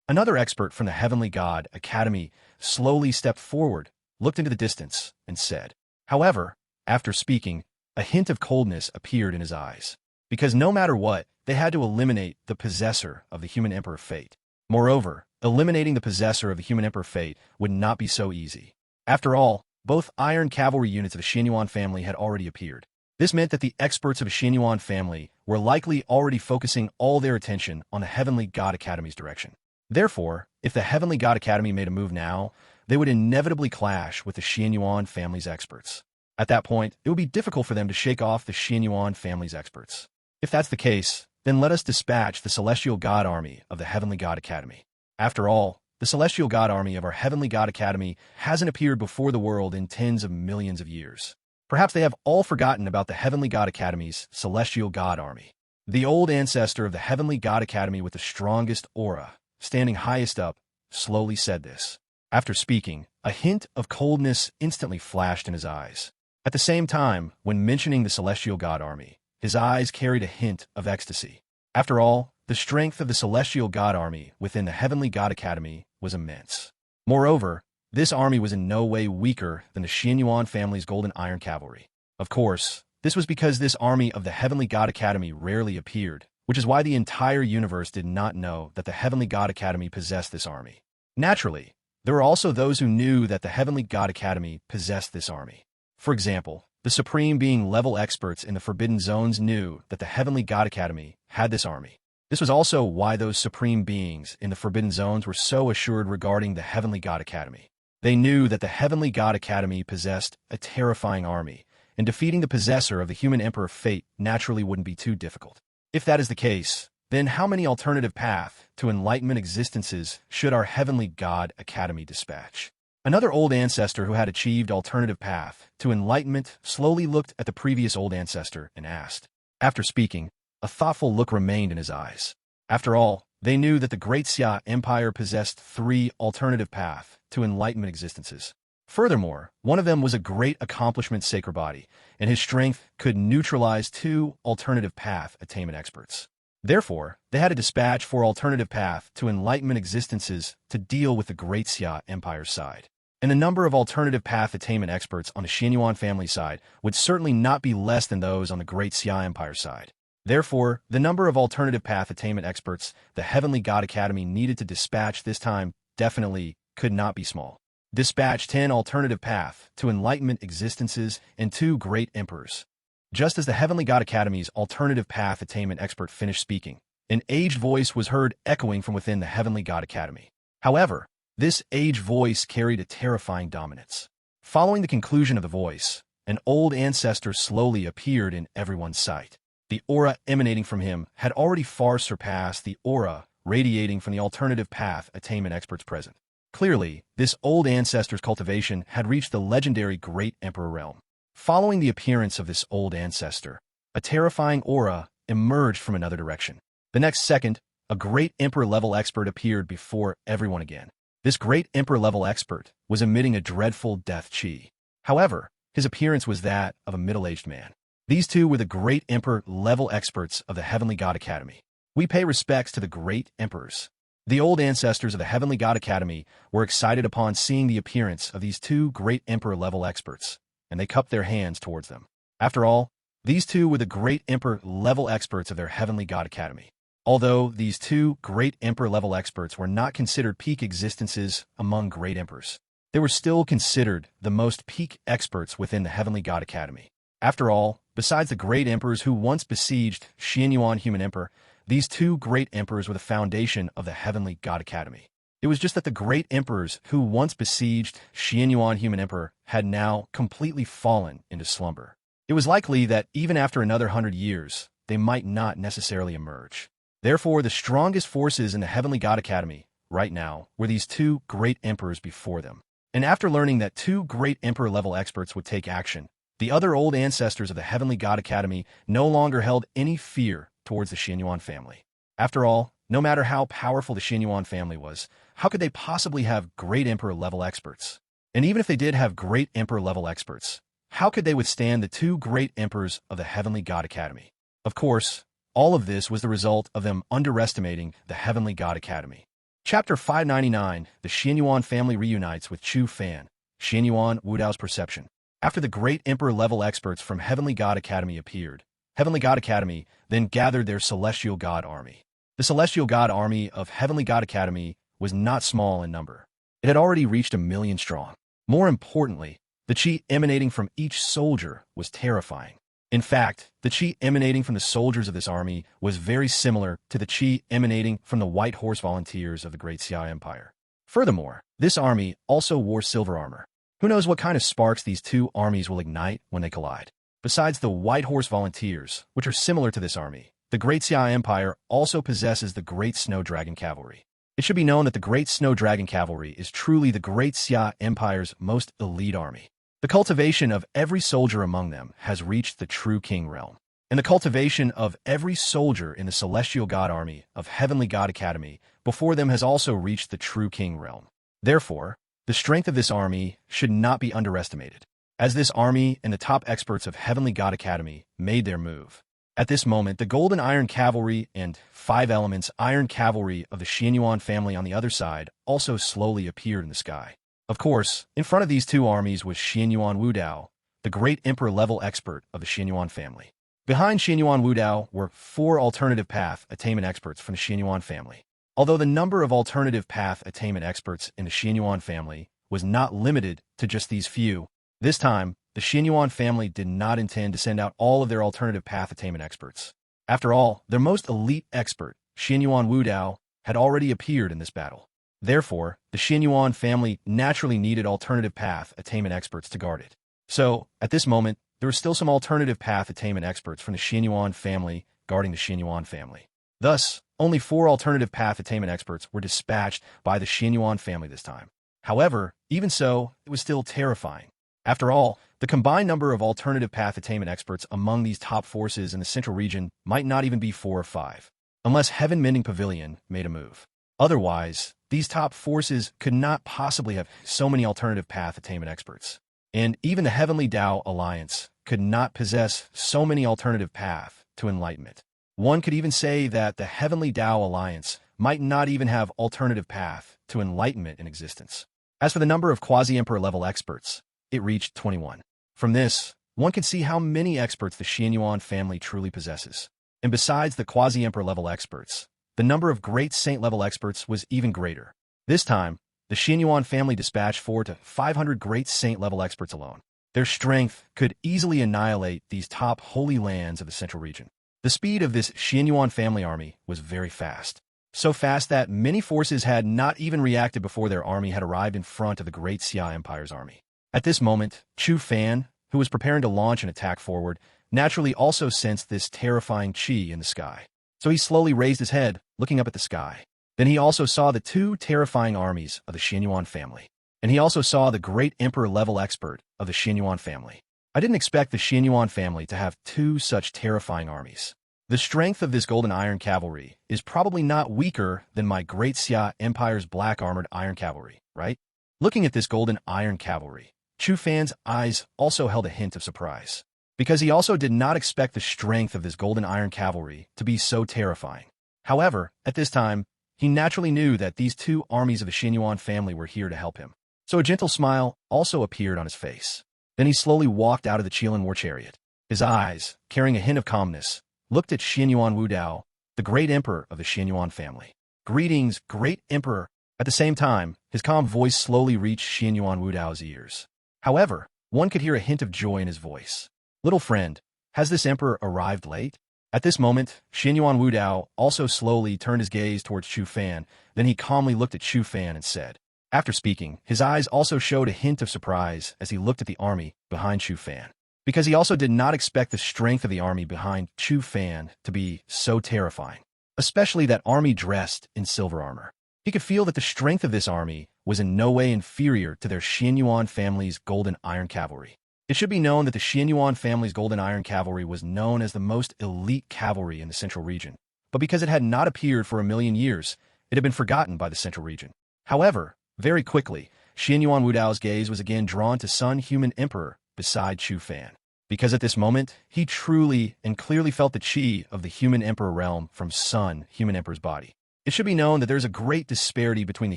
Another expert from the Heavenly God Academy slowly stepped forward, looked into the distance, and said. However, after speaking, a hint of coldness appeared in his eyes. Because no matter what, they had to eliminate the possessor of the human Emperor Fate. Moreover, eliminating the possessor of the human Emperor Fate would not be so easy. After all, both iron cavalry units of the Xianyuan family had already appeared. This meant that the experts of the Xianyuan family were likely already focusing all their attention on the Heavenly God Academy's direction. Therefore, if the Heavenly God Academy made a move now, they would inevitably clash with the Xianyuan family's experts. At that point, it would be difficult for them to shake off the Xianyuan family's experts. If that's the case, then let us dispatch the Celestial God Army of the Heavenly God Academy. After all, the Celestial God Army of our Heavenly God Academy hasn't appeared before the world in tens of millions of years. Perhaps they have all forgotten about the Heavenly God Academy's Celestial God Army. The old ancestor of the Heavenly God Academy with the strongest aura, standing highest up, slowly said this. After speaking, a hint of coldness instantly flashed in his eyes. At the same time, when mentioning the Celestial God Army, his eyes carried a hint of ecstasy. After all, the strength of the Celestial God Army within the Heavenly God Academy was immense. Moreover, this army was in no way weaker than the Xianyuan family's Golden Iron Cavalry. Of course, this was because this army of the Heavenly God Academy rarely appeared, which is why the entire universe did not know that the Heavenly God Academy possessed this army. Naturally, there were also those who knew that the Heavenly God Academy possessed this army. For example, the Supreme Being level experts in the Forbidden Zones knew that the Heavenly God Academy had this army. This was also why those Supreme Beings in the Forbidden Zones were so assured regarding the Heavenly God Academy. They knew that the Heavenly God Academy possessed a terrifying army, and defeating the possessor of the human Emperor Fate naturally wouldn't be too difficult. If that is the case, then how many alternative paths to enlightenment existences should our Heavenly God Academy dispatch? Another old ancestor who had achieved alternative path to enlightenment slowly looked at the previous old ancestor and asked. After speaking, a thoughtful look remained in his eyes. After all, they knew that the Great Xia Empire possessed 3 alternative paths to enlightenment existences. Furthermore, one of them was a great accomplishment sacred body, and his strength could neutralize 2 alternative path attainment experts. Therefore, they had to dispatch 4 alternative path to enlightenment existences to deal with the Great Xia Empire's side. And the number of alternative path attainment experts on the Xianyuan family side would certainly not be less than those on the Great Xia Empire side. Therefore, the number of alternative path attainment experts the Heavenly God Academy needed to dispatch this time definitely could not be small. Dispatch 10 alternative path to enlightenment existences and 2 great emperors. Just as the Heavenly God Academy's alternative path attainment expert finished speaking, an aged voice was heard echoing from within the Heavenly God Academy. However, this aged voice carried a terrifying dominance. Following the conclusion of the voice, an old ancestor slowly appeared in everyone's sight. The aura emanating from him had already far surpassed the aura radiating from the alternative path attainment experts present. Clearly, this old ancestor's cultivation had reached the legendary Great Emperor realm. Following the appearance of this old ancestor, a terrifying aura emerged from another direction. The next second, a Great Emperor-level expert appeared before everyone again. This Great Emperor-level expert was emitting a dreadful death chi. However, his appearance was that of a middle-aged man. These 2 were the Great Emperor-level experts of the Heavenly God Academy. We pay respects to the Great Emperors. The old ancestors of the Heavenly God Academy were excited upon seeing the appearance of these 2 Great Emperor-level experts, and they cupped their hands towards them. After all, these 2 were the Great Emperor-level experts of their Heavenly God Academy. Although these 2 Great Emperor-level experts were not considered peak existences among Great Emperors, they were still considered the most peak experts within the Heavenly God Academy. After all, besides the Great Emperors who once besieged Xianyuan Human Emperor, these 2 Great Emperors were the foundation of the Heavenly God Academy. It was just that the Great Emperors who once besieged Xianyuan Human Emperor had now completely fallen into slumber. It was likely that even after another 100 years, they might not necessarily emerge. Therefore, the strongest forces in the Heavenly God Academy, right now, were these 2 Great Emperors before them. And after learning that 2 Great Emperor-level experts would take action, the other old ancestors of the Heavenly God Academy no longer held any fear towards the Xianyuan family. After all, no matter how powerful the Xianyuan family was, how could they possibly have Great Emperor-level experts? And even if they did have Great Emperor-level experts, how could they withstand the 2 Great Emperors of the Heavenly God Academy? Of course, all of this was the result of them underestimating the Heavenly God Academy. Chapter 599, The Xianyuan Family Reunites with Chu Fan, Xianyuan Wudao's Perception. After the Great Emperor-level experts from Heavenly God Academy appeared, Heavenly God Academy then gathered their Celestial God Army. The Celestial God Army of Heavenly God Academy was not small in number. It had already reached 1 million strong. More importantly, the chi emanating from each soldier was terrifying. In fact, the chi emanating from the soldiers of this army was very similar to the chi emanating from the White Horse Volunteers of the Great Xia Empire. Furthermore, this army also wore silver armor. Who knows what kind of sparks these 2 armies will ignite when they collide? Besides the White Horse Volunteers, which are similar to this army, the Great Xia Empire also possesses the Great Snow Dragon Cavalry. It should be known that the Great Snow Dragon Cavalry is truly the Great Xia Empire's most elite army. The cultivation of every soldier among them has reached the true king realm, and the cultivation of every soldier in the Celestial God Army of Heavenly God Academy before them has also reached the true king realm. Therefore, the strength of this army should not be underestimated. As this army and the top experts of Heavenly God Academy made their move, at this moment the Golden Iron Cavalry and 5 Elements Iron Cavalry of the Xianyuan family on the other side also slowly appeared in the sky. Of course, in front of these 2 armies was Xianyuan Wudao, the Great Emperor-level expert of the Xianyuan family. Behind Xianyuan Wudao were 4 alternative path attainment experts from the Xianyuan family. Although the number of alternative path attainment experts in the Xianyuan family was not limited to just these few, this time, the Xianyuan family did not intend to send out all of their alternative path attainment experts. After all, their most elite expert, Xianyuan Wudao, had already appeared in this battle. Therefore, the Xianyuan family naturally needed alternative path attainment experts to guard it. So, at this moment, there were still some alternative path attainment experts from the Xianyuan family guarding the Xianyuan family. Thus, only 4 alternative path attainment experts were dispatched by the Xianyuan family this time. However, even so, it was still terrifying. After all, the combined number of alternative path attainment experts among these top forces in the central region might not even be 4 or 5, unless Heaven Mending Pavilion made a move. Otherwise, these top forces could not possibly have so many alternative path attainment experts. And even the Heavenly Dao Alliance could not possess so many alternative path to enlightenment. One could even say that the Heavenly Dao Alliance might not even have alternative path to enlightenment in existence. As for the number of quasi-emperor level experts, it reached 21. From this, one can see how many experts the Xianyuan family truly possesses. And besides the quasi-emperor level experts, the number of great saint level experts was even greater. This time, the Xianyuan family dispatched 400 to 500 great saint level experts alone. Their strength could easily annihilate these top holy lands of the central region. The speed of this Xianyuan family army was very fast. So fast that many forces had not even reacted before their army had arrived in front of the great Xia Empire's army. At this moment, Chu Fan, who was preparing to launch an attack forward, naturally also sensed this terrifying qi in the sky. So he slowly raised his head, looking up at the sky. Then he also saw the two terrifying armies of the Xianyuan family. And he also saw the great emperor-level expert of the Xianyuan family. I didn't expect the Xianyuan family to have two such terrifying armies. The strength of this golden iron cavalry is probably not weaker than my great Xia Empire's black armored iron cavalry, right? Looking at this golden iron cavalry, Chu Fan's eyes also held a hint of surprise, because he also did not expect the strength of this golden iron cavalry to be so terrifying. However, at this time, he naturally knew that these two armies of the Xianyuan family were here to help him. So a gentle smile also appeared on his face. Then he slowly walked out of the Qilin war chariot. His eyes, carrying a hint of calmness, looked at Xianyuan Wudao, the great emperor of the Xianyuan family. Greetings, great emperor. At the same time, his calm voice slowly reached Xianyuan Wudao's ears. However, one could hear a hint of joy in his voice. Little friend, has this emperor arrived late? At this moment, Xianyuan Wudao also slowly turned his gaze towards Chu Fan. Then he calmly looked at Chu Fan and said, after speaking, his eyes also showed a hint of surprise as he looked at the army behind Chu Fan, because he also did not expect the strength of the army behind Chu Fan to be so terrifying, especially that army dressed in silver armor. He could feel that the strength of this army was in no way inferior to their Xianyuan family's golden iron cavalry. It should be known that the Xianyuan family's golden iron cavalry was known as the most elite cavalry in the central region, but because it had not appeared for 1,000,000 years, it had been forgotten by the central region. However, very quickly, Xianyuan Wudao's gaze was again drawn to Sun Human Emperor beside Chu Fan, because at this moment, he truly and clearly felt the qi of the Human Emperor realm from Sun Human Emperor's body. It should be known that there is a great disparity between the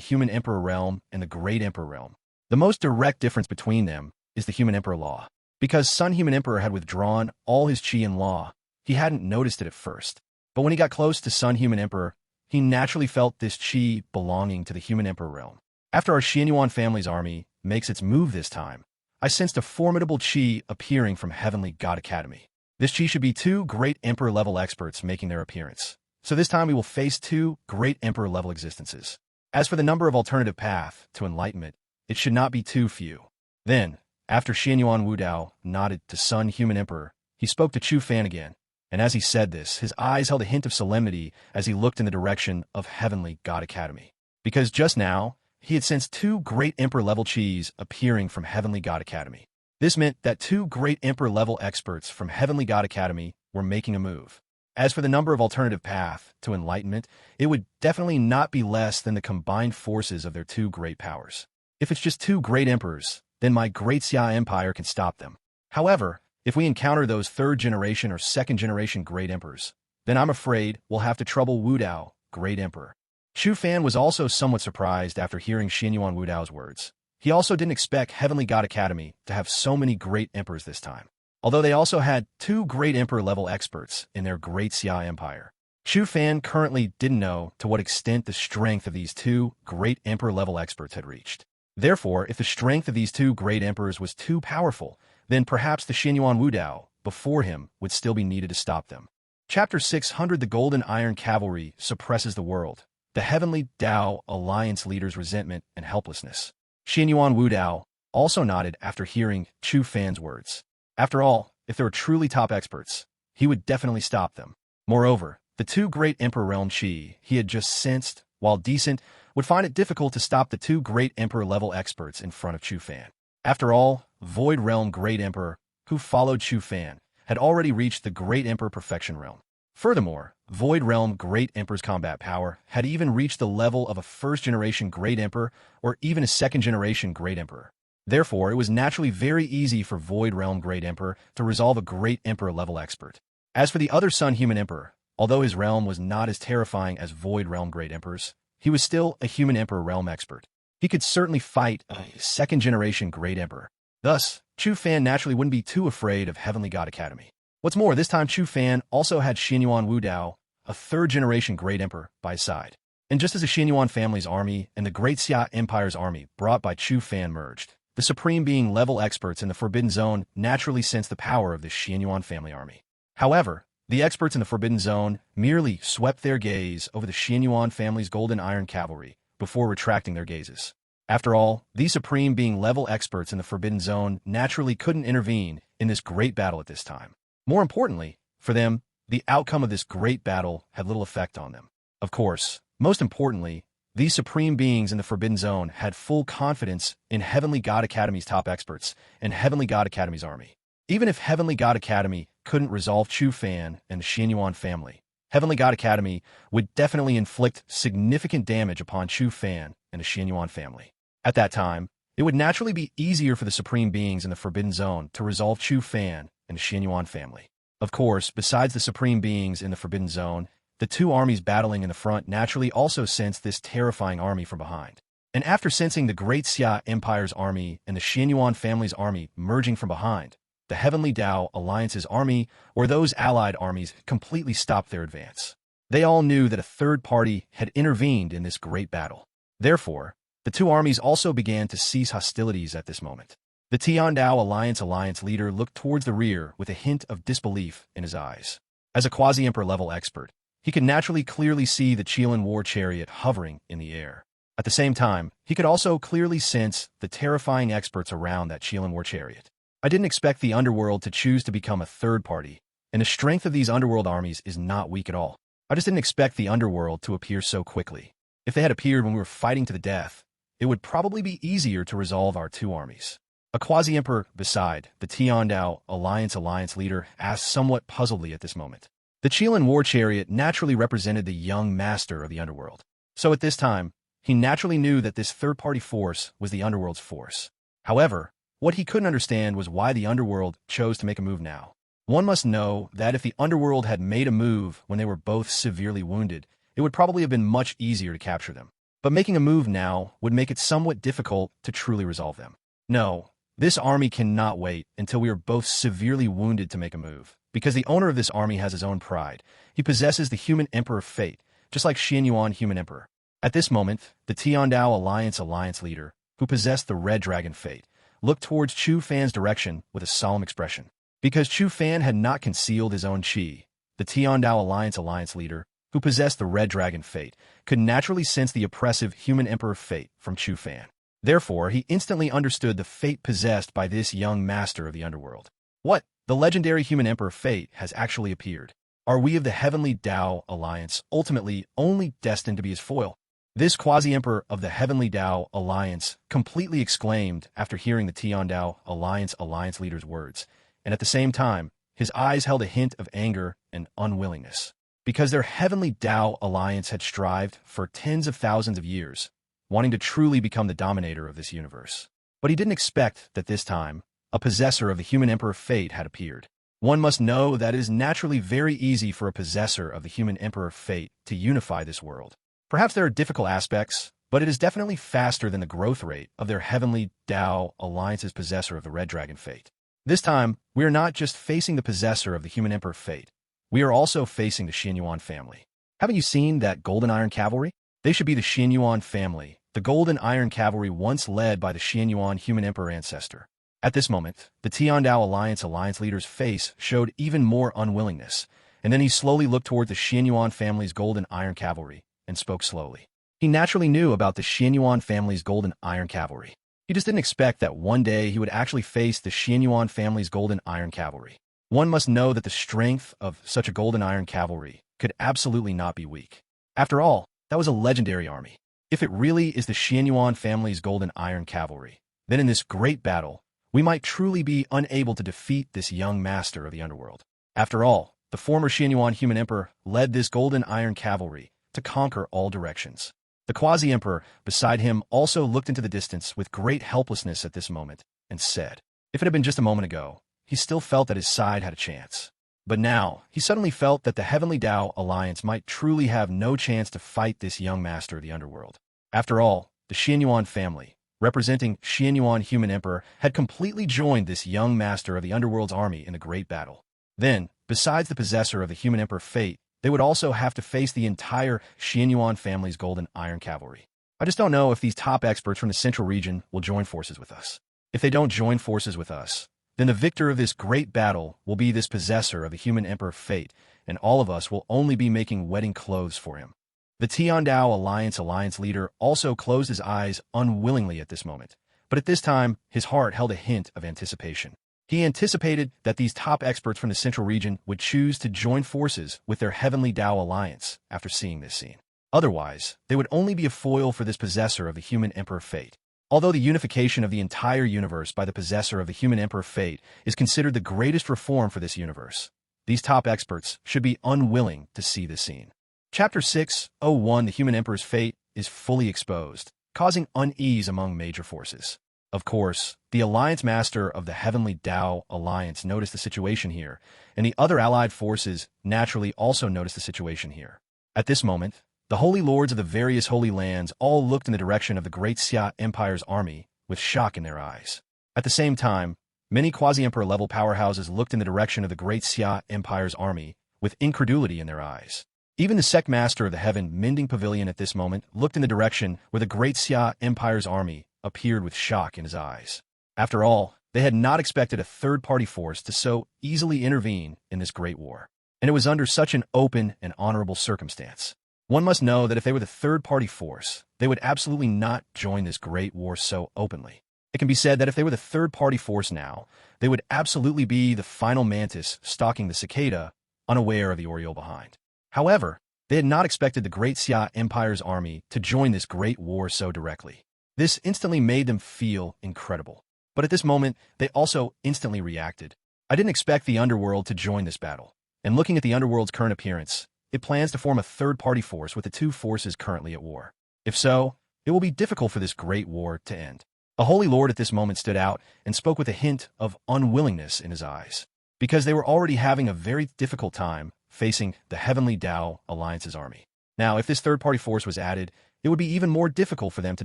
Human Emperor realm and the Great Emperor realm. The most direct difference between them is the Human Emperor law. Because Sun Human Emperor had withdrawn all his qi and law, he hadn't noticed it at first. But when he got close to Sun Human Emperor, he naturally felt this qi belonging to the Human Emperor realm. After our Xianyuan family's army makes its move this time, I sensed a formidable qi appearing from Heavenly God Academy. This qi should be two great Emperor-level experts making their appearance. So this time we will face two great Emperor-level existences. As for the number of alternative path to enlightenment, it should not be too few. Then, after Xianyuan Wudao nodded to Sun Human Emperor, he spoke to Chu Fan again, and as he said this, his eyes held a hint of solemnity as he looked in the direction of Heavenly God Academy. Because just now, he had sensed two great Emperor-level qis appearing from Heavenly God Academy. This meant that two great Emperor-level experts from Heavenly God Academy were making a move. As for the number of alternative path to enlightenment, it would definitely not be less than the combined forces of their two great powers. If it's just two great emperors, then my great Xia Empire can stop them. However, if we encounter those third-generation or second-generation great emperors, then I'm afraid we'll have to trouble Wudao, great emperor. Chu Fan was also somewhat surprised after hearing Xianyuan Wudao's words. He also didn't expect Heavenly God Academy to have so many great emperors this time, although they also had two great emperor-level experts in their great Xia Empire. Chu Fan currently didn't know to what extent the strength of these two great emperor-level experts had reached. Therefore, if the strength of these two great emperors was too powerful, then perhaps the Xianyuan Wudao before him would still be needed to stop them. Chapter 600 The Golden Iron Cavalry Suppresses the World. The Heavenly Dao Alliance leader's resentment and helplessness. Xianyuan Wudao also nodded after hearing Chu Fan's words. After all, if they were truly top experts, he would definitely stop them. Moreover, the two great Emperor Realm qi he had just sensed, while decent, would find it difficult to stop the two great Emperor-level experts in front of Chu Fan. After all, Void Realm Great Emperor, who followed Chu Fan, had already reached the Great Emperor Perfection Realm. Furthermore, Void Realm Great Emperor's combat power had even reached the level of a first-generation Great Emperor or even a second-generation Great Emperor. Therefore, it was naturally very easy for Void Realm Great Emperor to resolve a Great Emperor-level expert. As for the other Sun Human Emperor, although his realm was not as terrifying as Void Realm Great Emperor's, he was still a Human Emperor realm expert. He could certainly fight a second-generation Great Emperor. Thus, Chu Fan naturally wouldn't be too afraid of Heavenly God Academy. What's more, this time Chu Fan also had Xianyuan Wu Dao, a third-generation Great Emperor, by his side. And just as the Xianyuan family's army and the Great Xia Empire's army brought by Chu Fan merged, the Supreme Being level experts in the Forbidden Zone naturally sensed the power of the Xianyuan family army. However, the experts in the Forbidden Zone merely swept their gaze over the Xianyuan family's Golden Iron Cavalry before retracting their gazes. After all, these Supreme Being level experts in the Forbidden Zone naturally couldn't intervene in this great battle at this time. More importantly, for them, the outcome of this great battle had little effect on them. Of course, most importantly, these Supreme Beings in the Forbidden Zone had full confidence in Heavenly God Academy's top experts and Heavenly God Academy's army. Even if Heavenly God Academy couldn't resolve Chu Fan and the Xianyuan family, Heavenly God Academy would definitely inflict significant damage upon Chu Fan and the Xianyuan family. At that time, it would naturally be easier for the Supreme Beings in the Forbidden Zone to resolve Chu Fan and the Xianyuan family. Of course, besides the Supreme Beings in the Forbidden Zone, the two armies battling in the front naturally also sensed this terrifying army from behind. And after sensing the Great Xia Empire's army and the Xianyuan family's army merging from behind, the Heavenly Dao Alliance's army or those allied armies completely stopped their advance. They all knew that a third party had intervened in this great battle. Therefore, the two armies also began to cease hostilities at this moment. The TRANSMIGRATION Alliance leader looked towards the rear with a hint of disbelief in his eyes. As a quasi-emperor level expert, he could naturally clearly see the Qilin war chariot hovering in the air. At the same time, he could also clearly sense the terrifying experts around that Qilin war chariot. I didn't expect the underworld to choose to become a third party, and the strength of these underworld armies is not weak at all. I just didn't expect the underworld to appear so quickly. If they had appeared when we were fighting to the death, it would probably be easier to resolve our two armies. A quasi-emperor beside the TRANSMIGRATION Alliance leader asked somewhat puzzledly at this moment. The Qilin war chariot naturally represented the young master of the underworld. So at this time, he naturally knew that this third-party force was the underworld's force. However, what he couldn't understand was why the underworld chose to make a move now. One must know that if the underworld had made a move when they were both severely wounded, it would probably have been much easier to capture them. But making a move now would make it somewhat difficult to truly resolve them. No, this army cannot wait until we are both severely wounded to make a move, because the owner of this army has his own pride. He possesses the Human Emperor Fate, just like Xianyuan Human Emperor. At this moment, the TRANSMIGRATION Alliance leader, who possessed the Red Dragon Fate, looked towards Chu Fan's direction with a solemn expression. Because Chu Fan had not concealed his own chi, the TRANSMIGRATION Alliance leader, who possessed the Red Dragon Fate, could naturally sense the oppressive Human Emperor Fate from Chu Fan. Therefore, he instantly understood the fate possessed by this young master of the underworld. What? The legendary Human Emperor Fate has actually appeared. Are we of the Heavenly Dao Alliance ultimately only destined to be his foil? This quasi-emperor of the Heavenly Dao Alliance completely exclaimed after hearing the TRANSMIGRATION Alliance leader's words, and at the same time, his eyes held a hint of anger and unwillingness. Because their Heavenly Dao Alliance had strived for tens of thousands of years, wanting to truly become the dominator of this universe. But he didn't expect that this time, a possessor of the Human Emperor Fate had appeared. One must know that it is naturally very easy for a possessor of the Human Emperor Fate to unify this world. Perhaps there are difficult aspects, but it is definitely faster than the growth rate of their Heavenly Dao Alliance's possessor of the Red Dragon Fate. This time, we are not just facing the possessor of the Human Emperor Fate, we are also facing the Xianyuan family. Haven't you seen that Golden Iron Cavalry? They should be the Xianyuan family, the Golden Iron Cavalry once led by the Xianyuan Human Emperor ancestor. At this moment, the TRANSMIGRATION Alliance leader's face showed even more unwillingness, and then he slowly looked toward the Xianyuan family's Golden Iron Cavalry and spoke slowly. He naturally knew about the Xianyuan family's Golden Iron Cavalry. He just didn't expect that one day he would actually face the Xianyuan family's Golden Iron Cavalry. One must know that the strength of such a Golden Iron Cavalry could absolutely not be weak. After all, that was a legendary army. If it really is the Xianyuan family's Golden Iron Cavalry, then in this great battle, we might truly be unable to defeat this young master of the underworld. After all, the former Xianyuan human emperor led this golden iron cavalry to conquer all directions. The quasi-emperor beside him also looked into the distance with great helplessness at this moment and said, if it had been just a moment ago, he still felt that his side had a chance. But now, he suddenly felt that the Heavenly Dao Alliance might truly have no chance to fight this young master of the underworld. After all, the Xianyuan family, representing Xianyuan human emperor, had completely joined this young master of the underworld's army in the great battle. Then, besides the possessor of the human emperor fate, they would also have to face the entire Xianyuan family's golden iron cavalry. I just don't know if these top experts from the central region will join forces with us. If they don't join forces with us, then the victor of this great battle will be this possessor of the human emperor fate, and all of us will only be making wedding clothes for him. The Tiandao Alliance leader also closed his eyes unwillingly at this moment, but at this time, his heart held a hint of anticipation. He anticipated that these top experts from the central region would choose to join forces with their Heavenly Dao Alliance after seeing this scene. Otherwise, they would only be a foil for this possessor of the human emperor fate. Although the unification of the entire universe by the possessor of the human emperor fate is considered the greatest reform for this universe, these top experts should be unwilling to see this scene. Chapter 6:01 The Human Emperor's Fate is fully exposed, causing unease among major forces. Of course, the Alliance Master of the Heavenly Dao Alliance noticed the situation here, and the other allied forces naturally also noticed the situation here. At this moment, the Holy Lords of the various Holy Lands all looked in the direction of the Great Xia Empire's army with shock in their eyes. At the same time, many quasi-emperor level powerhouses looked in the direction of the Great Xia Empire's army with incredulity in their eyes. Even the Sect Master of the Heaven Mending Pavilion at this moment looked in the direction where the Great Xia Empire's army appeared with shock in his eyes. After all, they had not expected a third-party force to so easily intervene in this great war, and it was under such an open and honorable circumstance. One must know that if they were the third-party force, they would absolutely not join this great war so openly. It can be said that if they were the third-party force now, they would absolutely be the final mantis stalking the cicada, unaware of the oriole behind. However, they had not expected the Great Xia Empire's army to join this great war so directly. This instantly made them feel incredible. But at this moment, they also instantly reacted. I didn't expect the underworld to join this battle. And looking at the underworld's current appearance, it plans to form a third-party force with the two forces currently at war. If so, it will be difficult for this great war to end. A Holy Lord at this moment stood out and spoke with a hint of unwillingness in his eyes, because they were already having a very difficult time facing the Heavenly Dao Alliance's army. Now, if this third-party force was added, it would be even more difficult for them to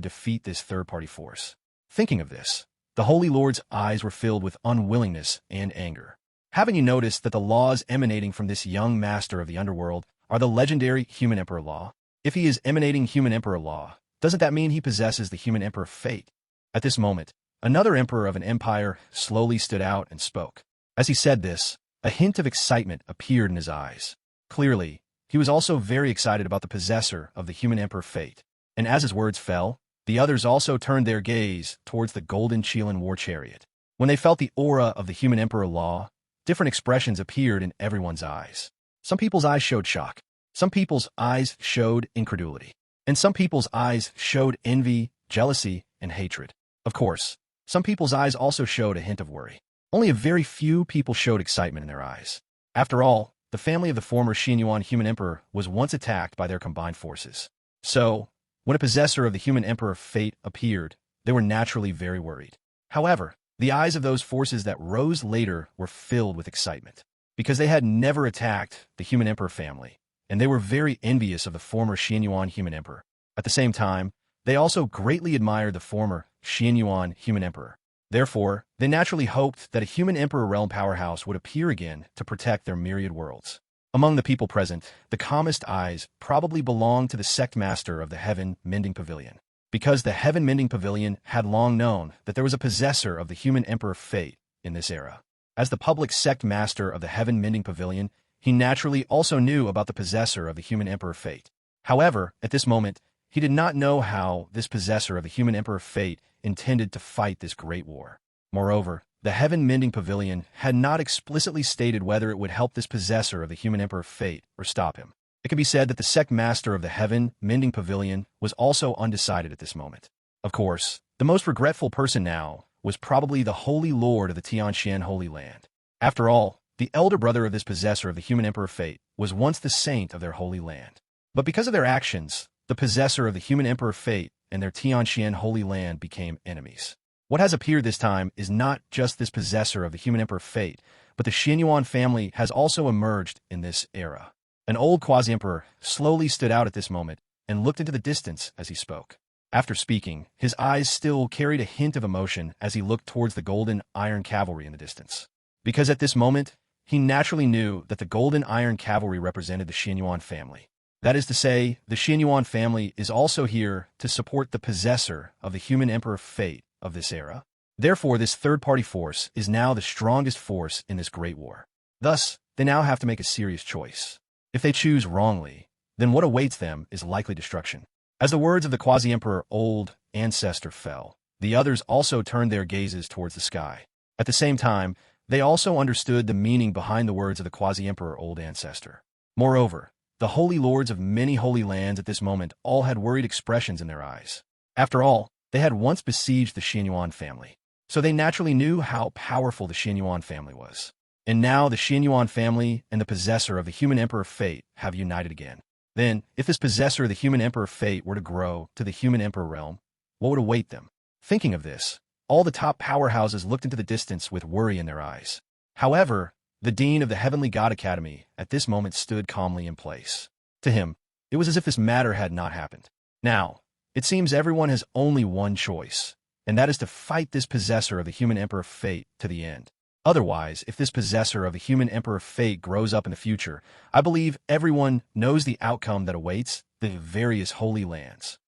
defeat this third-party force. Thinking of this, the Holy Lord's eyes were filled with unwillingness and anger. Haven't you noticed that the laws emanating from this young master of the underworld are the legendary Human Emperor Law? If he is emanating Human Emperor Law, doesn't that mean he possesses the Human Emperor Fate? At this moment, another emperor of an empire slowly stood out and spoke. As he said this, a hint of excitement appeared in his eyes. Clearly, he was also very excited about the possessor of the Human Emperor Fate. And as his words fell, the others also turned their gaze towards the golden Qilin war chariot. When they felt the aura of the Human Emperor Law, different expressions appeared in everyone's eyes. Some people's eyes showed shock. Some people's eyes showed incredulity. And some people's eyes showed envy, jealousy, and hatred. Of course, some people's eyes also showed a hint of worry. Only a very few people showed excitement in their eyes. After all, the family of the former Xianyuan human emperor was once attacked by their combined forces. So, when a possessor of the Human Emperor Fate appeared, they were naturally very worried. However, the eyes of those forces that rose later were filled with excitement, because they had never attacked the Human Emperor family, and they were very envious of the former Xianyuan human emperor. At the same time, they also greatly admired the former Xianyuan human emperor. Therefore, they naturally hoped that a human emperor realm powerhouse would appear again to protect their myriad worlds. Among the people present, the calmest eyes probably belonged to the sect master of the Heaven Mending Pavilion, because the Heaven Mending Pavilion had long known that there was a possessor of the Human Emperor Fate in this era. As the public sect master of the Heaven Mending Pavilion, he naturally also knew about the possessor of the Human Emperor Fate. However, at this moment, he did not know how this possessor of the Human Emperor Fate intended to fight this great war. Moreover, the Heaven Mending Pavilion had not explicitly stated whether it would help this possessor of the Human Emperor Fate or stop him. It can be said that the sect master of the Heaven Mending Pavilion was also undecided at this moment. Of course, the most regretful person now was probably the Holy Lord of the Tianxian Holy Land. After all, the elder brother of this possessor of the human Emperor Fate, was once the saint of their holy land. But because of their actions, the possessor of the human Emperor Fate and their Tianxian holy land became enemies. What has appeared this time is not just this possessor of the human Emperor Fate, but the Xianyuan family has also emerged in this era. An old quasi-emperor slowly stood out at this moment and looked into the distance as he spoke. After speaking, his eyes still carried a hint of emotion as he looked towards the golden iron cavalry in the distance. Because at this moment, he naturally knew that the golden iron cavalry represented the Xianyuan family. That is to say, the Xianyuan family is also here to support the possessor of the human Emperor Fate of this era. Therefore, this third-party force is now the strongest force in this great war. Thus, they now have to make a serious choice. If they choose wrongly, then what awaits them is likely destruction. As the words of the quasi-emperor old ancestor fell, the others also turned their gazes towards the sky. At the same time, they also understood the meaning behind the words of the quasi-emperor old ancestor. Moreover, the holy lords of many holy lands at this moment all had worried expressions in their eyes. After all, they had once besieged the Xianyuan family, so they naturally knew how powerful the Xianyuan family was. And now the Xianyuan family and the possessor of the human Emperor Fate have united again. Then, if this possessor of the human Emperor Fate were to grow to the human Emperor realm, what would await them? Thinking of this, all the top powerhouses looked into the distance with worry in their eyes. However, the dean of the Heavenly God Academy at this moment stood calmly in place. To him, it was as if this matter had not happened. Now, it seems everyone has only one choice, and that is to fight this possessor of the human Emperor Fate to the end. Otherwise, if this possessor of the human Emperor Fate grows up in the future, I believe everyone knows the outcome that awaits the various holy lands.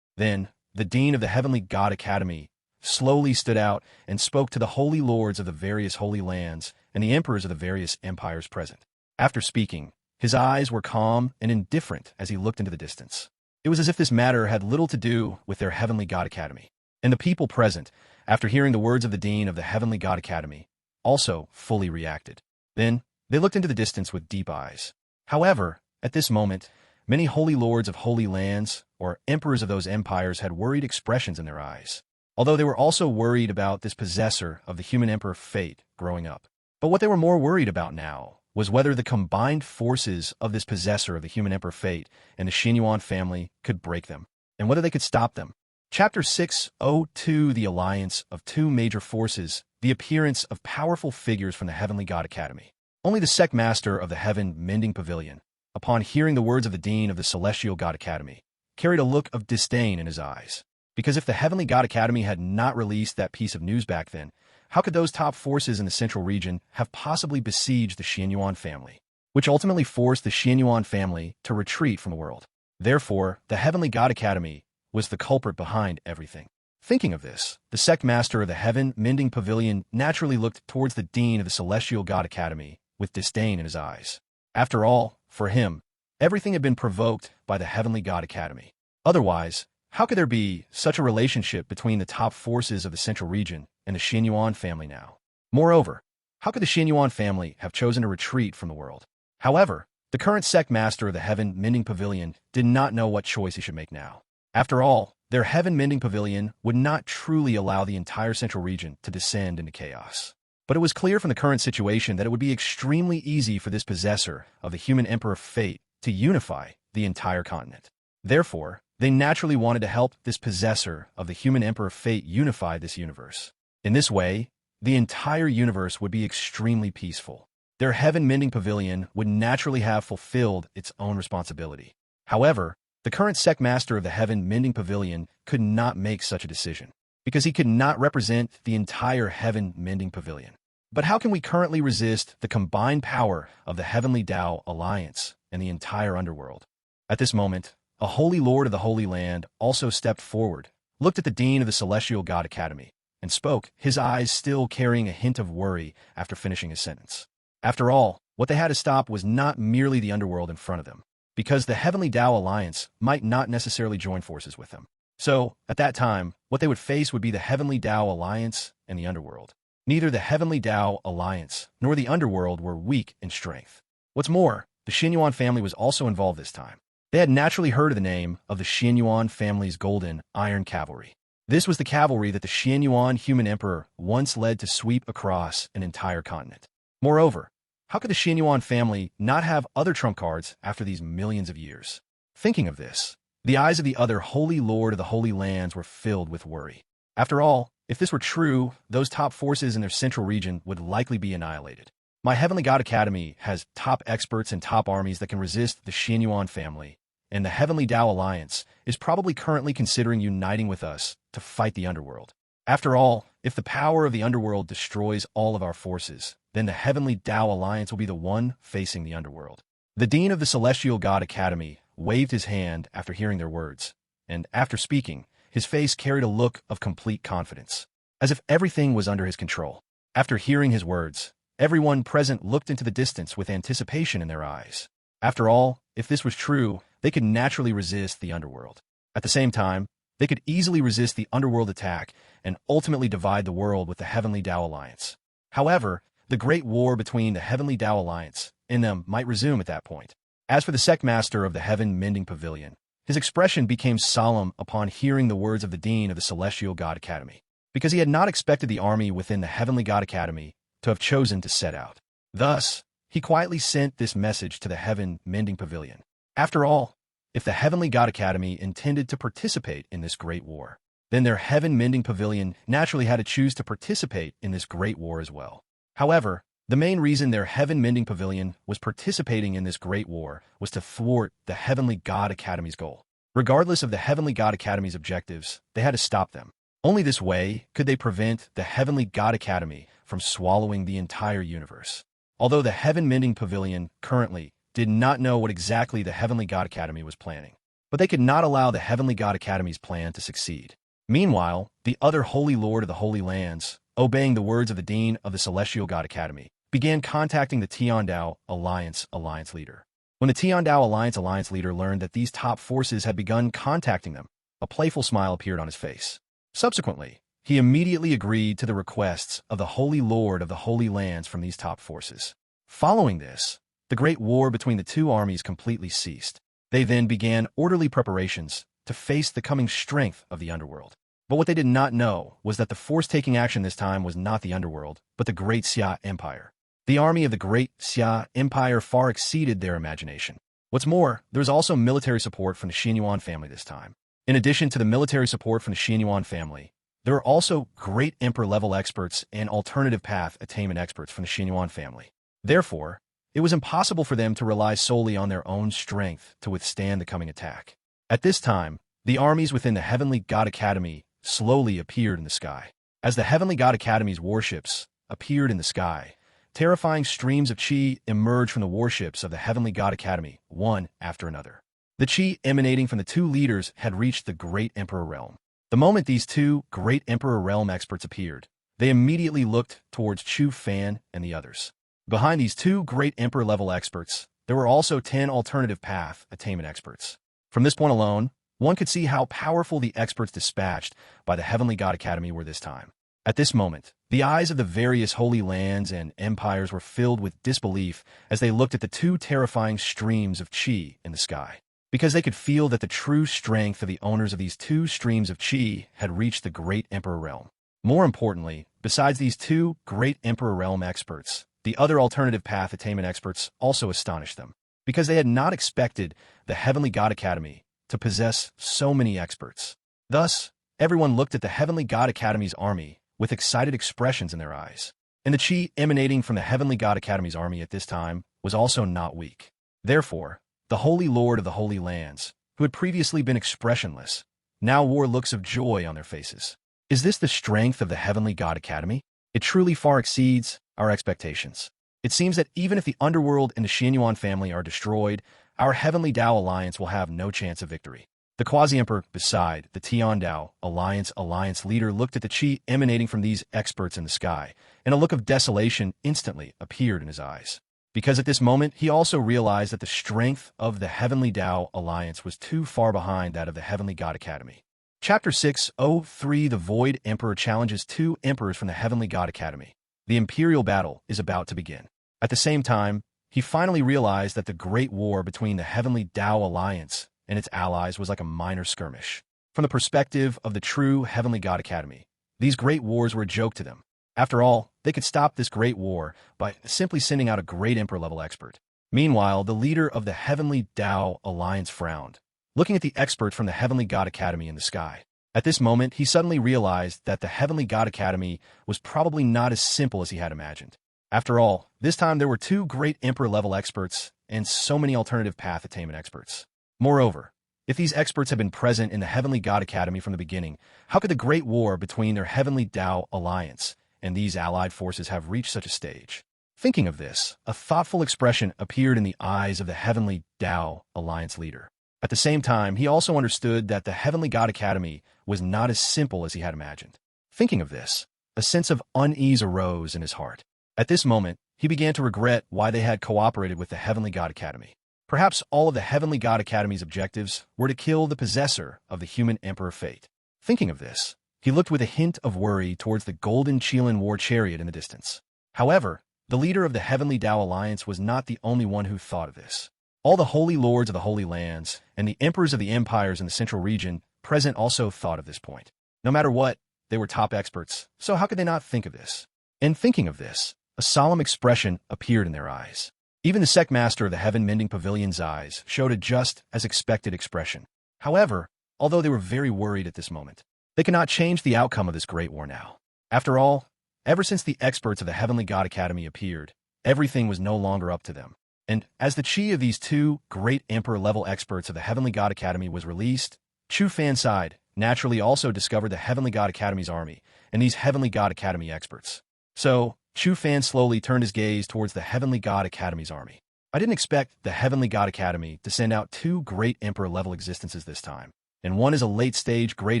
Then, the dean of the Heavenly God Academy slowly stood out and spoke to the holy lords of the various holy lands and the emperors of the various empires present. After speaking, his eyes were calm and indifferent as he looked into the distance. It was as if this matter had little to do with their Heavenly God Academy. And the people present, after hearing the words of the dean of the Heavenly God Academy, also fully reacted. Then, they looked into the distance with deep eyes. However, at this moment, many holy lords of holy lands, or emperors of those empires, had worried expressions in their eyes, although they were also worried about this possessor of the human Emperor Fate growing up. But what they were more worried about now was whether the combined forces of this possessor of the human Emperor Fate and the Xianyuan family could break them, and whether they could stop them. Chapter 602, The Alliance of Two Major Forces, the appearance of powerful figures from the Heavenly God Academy. Only the sect master of the Heaven-Mending Pavilion, upon hearing the words of the dean of the Celestial God Academy, carried a look of disdain in his eyes. Because if the Heavenly God Academy had not released that piece of news back then, how could those top forces in the central region have possibly besieged the Xianyuan family, which ultimately forced the Xianyuan family to retreat from the world? Therefore, the Heavenly God Academy was the culprit behind everything. Thinking of this, the sect master of the Heaven-Mending Pavilion naturally looked towards the dean of the Celestial God Academy with disdain in his eyes. After all, for him, everything had been provoked by the Heavenly God Academy. Otherwise, how could there be such a relationship between the top forces of the central region and the Xianyuan family now? Moreover, how could the Xianyuan family have chosen to retreat from the world? However, the current sect master of the Heaven-Mending Pavilion did not know what choice he should make now. After all, their Heaven-Mending Pavilion would not truly allow the entire central region to descend into chaos. But it was clear from the current situation that it would be extremely easy for this possessor of the human Emperor Fate to unify the entire continent. Therefore, they naturally wanted to help this possessor of the human Emperor Fate unify this universe. In this way, the entire universe would be extremely peaceful. Their Heaven-Mending Pavilion would naturally have fulfilled its own responsibility. However, the current sect master of the Heaven-Mending Pavilion could not make such a decision, because he could not represent the entire Heaven-Mending Pavilion. But how can we currently resist the combined power of the Heavenly Dao Alliance and the entire underworld? At this moment, a holy lord of the Holy Land also stepped forward, looked at the dean of the Celestial God Academy, and spoke, his eyes still carrying a hint of worry after finishing his sentence. After all, what they had to stop was not merely the underworld in front of them, because the Heavenly Dao Alliance might not necessarily join forces with them. So, at that time, what they would face would be the Heavenly Dao Alliance and the underworld. Neither the Heavenly Dao Alliance nor the underworld were weak in strength. What's more, the Xianyuan family was also involved this time. They had naturally heard of the name of the Xianyuan family's golden iron cavalry. This was the cavalry that the Xianyuan human emperor once led to sweep across an entire continent. Moreover, How could the Xianyuan family not have other trump cards after these millions of years? Thinking of this, the eyes of the other Holy Lord of the Holy Lands were filled with worry. After all, if this were true, those top forces in their central region would likely be annihilated. My Heavenly God Academy has top experts and top armies that can resist the Xianyuan family, and the Heavenly Dao Alliance is probably currently considering uniting with us to fight the underworld. After all, if the power of the underworld destroys all of our forces, then the Heavenly Dao Alliance will be the one facing the underworld. The Dean of the Celestial God Academy waved his hand after hearing their words, and after speaking, his face carried a look of complete confidence, as if everything was under his control. After hearing his words, everyone present looked into the distance with anticipation in their eyes. After all, if this was true, they could naturally resist the underworld. At the same time, they could easily resist the underworld attack and ultimately divide the world with the Heavenly Dao Alliance. However, the great war between the Heavenly Dao Alliance and them might resume at that point. As for the sect master of the Heaven Mending Pavilion, his expression became solemn upon hearing the words of the Dean of the Celestial God Academy, because he had not expected the army within the Heavenly God Academy to have chosen to set out. Thus, he quietly sent this message to the Heaven Mending Pavilion. After all, if the Heavenly God Academy intended to participate in this great war, then their Heaven Mending Pavilion naturally had to choose to participate in this great war as well. However, the main reason their Heaven Mending Pavilion was participating in this great war was to thwart the Heavenly God Academy's goal. Regardless of the Heavenly God Academy's objectives, they had to stop them. Only this way could they prevent the Heavenly God Academy from swallowing the entire universe. Although the Heaven Mending Pavilion currently did not know what exactly the Heavenly God Academy was planning, but they could not allow the Heavenly God Academy's plan to succeed. Meanwhile, the other Holy Lord of the Holy Lands, obeying the words of the Dean of the Celestial God Academy, began contacting the Tiandao Alliance leader. When the Tiandao Alliance leader learned that these top forces had begun contacting them, a playful smile appeared on his face. Subsequently, he immediately agreed to the requests of the Holy Lord of the Holy Lands from these top forces. Following this, the great war between the two armies completely ceased. They then began orderly preparations to face the coming strength of the underworld. But what they did not know was that the force taking action this time was not the underworld, but the Great Xia Empire. The army of the Great Xia Empire far exceeded their imagination. What's more, there was also military support from the Xianyuan family this time. In addition to the military support from the Xianyuan family, there were also great emperor-level experts and alternative path attainment experts from the Xianyuan family. Therefore, it was impossible for them to rely solely on their own strength to withstand the coming attack. At this time, the armies within the Heavenly God Academy slowly appeared in the sky. As the Heavenly God Academy's warships appeared in the sky, terrifying streams of chi emerged from the warships of the Heavenly God Academy, one after another. The chi emanating from the two leaders had reached the Great Emperor Realm. The moment these two Great Emperor Realm experts appeared, they immediately looked towards Chu Fan and the others. Behind these two Great Emperor-level experts, there were also 10 alternative path attainment experts. From this point alone, one could see how powerful the experts dispatched by the Heavenly God Academy were this time. At this moment, the eyes of the various holy lands and empires were filled with disbelief as they looked at the two terrifying streams of chi in the sky, because they could feel that the true strength of the owners of these two streams of chi had reached the Great Emperor Realm. More importantly, besides these two Great Emperor Realm experts, the other alternative path attainment experts also astonished them, because they had not expected the Heavenly God Academy to possess so many experts. Thus, everyone looked at the Heavenly God Academy's army with excited expressions in their eyes. And the chi emanating from the Heavenly God Academy's army at this time was also not weak. Therefore, the Holy Lord of the Holy Lands, who had previously been expressionless, now wore looks of joy on their faces. Is this the strength of the Heavenly God Academy? It truly far exceeds our expectations. It seems that even if the underworld and the Xianyuan family are destroyed, our Heavenly Dao Alliance will have no chance of victory. The Quasi-Emperor beside the Tiandao Alliance leader looked at the chi emanating from these experts in the sky, and a look of desolation instantly appeared in his eyes. Because at this moment, he also realized that the strength of the Heavenly Dao Alliance was too far behind that of the Heavenly God Academy. Chapter 603 The Void Emperor challenges two emperors from the Heavenly God Academy. The imperial battle is about to begin. At the same time, he finally realized that the great war between the Heavenly Dao Alliance and its allies was like a minor skirmish. From the perspective of the true Heavenly God Academy, these great wars were a joke to them. After all, they could stop this great war by simply sending out a great Emperor-level expert. Meanwhile, the leader of the Heavenly Dao Alliance frowned, looking at the expert from the Heavenly God Academy in the sky. At this moment, he suddenly realized that the Heavenly God Academy was probably not as simple as he had imagined. After all, this time there were 2 great Emperor-level experts and so many alternative path attainment experts. Moreover, if these experts had been present in the Heavenly God Academy from the beginning, how could the great war between their Heavenly Dao Alliance and these allied forces have reached such a stage? Thinking of this, a thoughtful expression appeared in the eyes of the Heavenly Dao Alliance leader. At the same time, he also understood that the Heavenly God Academy was not as simple as he had imagined. Thinking of this, a sense of unease arose in his heart. At this moment, he began to regret why they had cooperated with the Heavenly God Academy. Perhaps all of the Heavenly God Academy's objectives were to kill the possessor of the human Emperor fate. Thinking of this, he looked with a hint of worry towards the golden Qilin war chariot in the distance. However, the leader of the Heavenly Dao Alliance was not the only one who thought of this. All the holy lords of the Holy Lands and the emperors of the empires in the central region present also thought of this point. No matter what, they were top experts, so how could they not think of this? In thinking of this, a solemn expression appeared in their eyes. Even the sect master of the Heaven-Mending Pavilion's eyes showed a just as expected expression. However, although they were very worried at this moment, they could not change the outcome of this great war now. After all, ever since the experts of the Heavenly God Academy appeared, everything was no longer up to them. And as the chi of these 2 great Emperor-level experts of the Heavenly God Academy was released, Chu Fan side naturally also discovered the Heavenly God Academy's army and these Heavenly God Academy experts. So, Chu Fan slowly turned his gaze towards the Heavenly God Academy's army. I didn't expect the Heavenly God Academy to send out 2 great Emperor-level existences this time. And one is a late-stage Great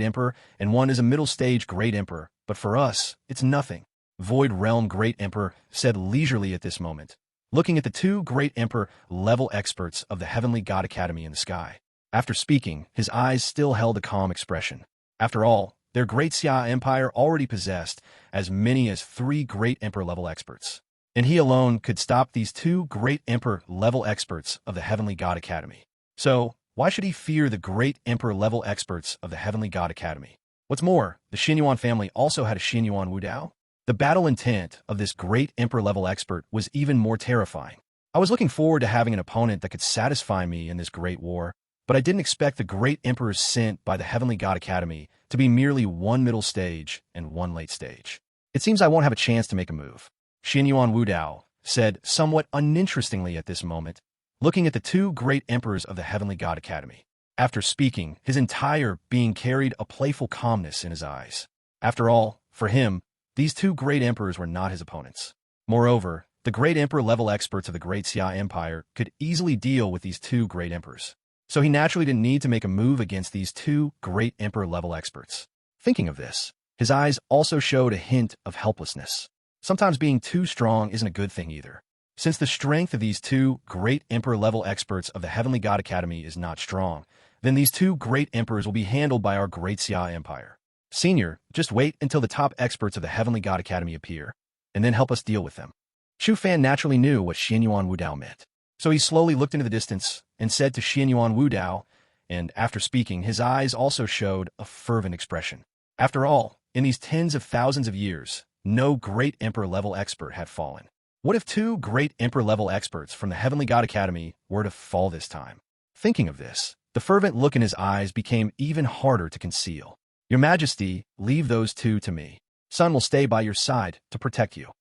Emperor, and one is a middle-stage Great Emperor. But for us, it's nothing. Void Realm Great Emperor said leisurely at this moment, looking at the 2 great Emperor-level experts of the Heavenly God Academy in the sky. After speaking, his eyes still held a calm expression. After all, their great Xia Empire already possessed as many as 3 great Emperor-level experts. And he alone could stop these 2 great Emperor-level experts of the Heavenly God Academy. So, why should he fear the great Emperor-level experts of the Heavenly God Academy? What's more, the Xinyuan family also had a Xinyuan Wu Dao. The battle intent of this great Emperor-level expert was even more terrifying. I was looking forward to having an opponent that could satisfy me in this great war, but I didn't expect the great emperors sent by the Heavenly God Academy to be merely 1 middle stage and 1 late stage. It seems I won't have a chance to make a move, Xinyuan Wu Dao said somewhat uninterestingly at this moment, looking at the 2 great emperors of the Heavenly God Academy. After speaking, his entire being carried a playful calmness in his eyes. After all, for him, these 2 great emperors were not his opponents. Moreover, the great emperor-level experts of the Great Xia Empire could easily deal with these 2 great emperors. So he naturally didn't need to make a move against these 2 great emperor-level experts. Thinking of this, his eyes also showed a hint of helplessness. Sometimes being too strong isn't a good thing either. Since the strength of these 2 great emperor-level experts of the Heavenly God Academy is not strong, then these 2 great emperors will be handled by our Great Xia Empire. Senior, just wait until the top experts of the Heavenly God Academy appear, and then help us deal with them. Chu Fan naturally knew what Xinyuan Wu Dao meant. So he slowly looked into the distance and said to Xinyuan Wu Dao, and after speaking, his eyes also showed a fervent expression. After all, in these tens of thousands of years, no great emperor-level expert had fallen. What if 2 great emperor-level experts from the Heavenly God Academy were to fall this time? Thinking of this, the fervent look in his eyes became even harder to conceal. Your Majesty, leave those 2 to me. Sun will stay by your side to protect you.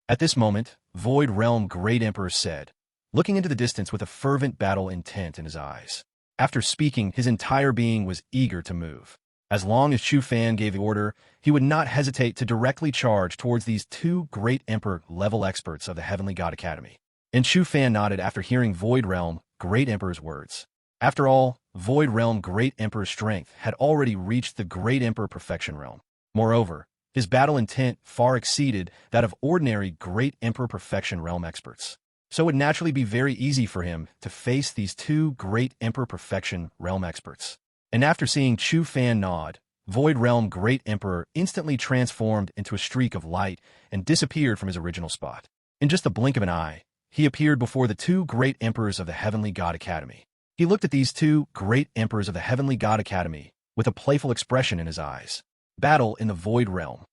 At this moment, Void Realm Great Emperor said, looking into the distance with a fervent battle intent in his eyes. After speaking, his entire being was eager to move. As long as Chu Fan gave the order, he would not hesitate to directly charge towards these 2 great Emperor-level experts of the Heavenly God Academy. And Chu Fan nodded after hearing Void Realm Great Emperor's words. After all, Void Realm Great Emperor's strength had already reached the Great Emperor Perfection Realm. Moreover, his battle intent far exceeded that of ordinary Great Emperor Perfection Realm experts. So it would naturally be very easy for him to face these 2 Great Emperor Perfection Realm experts. And after seeing Chu Fan nod, Void Realm Great Emperor instantly transformed into a streak of light and disappeared from his original spot. In just the blink of an eye, he appeared before the 2 great emperors of the Heavenly God Academy. He looked at these 2 great emperors of the Heavenly God Academy with a playful expression in his eyes. Battle in the Void Realm.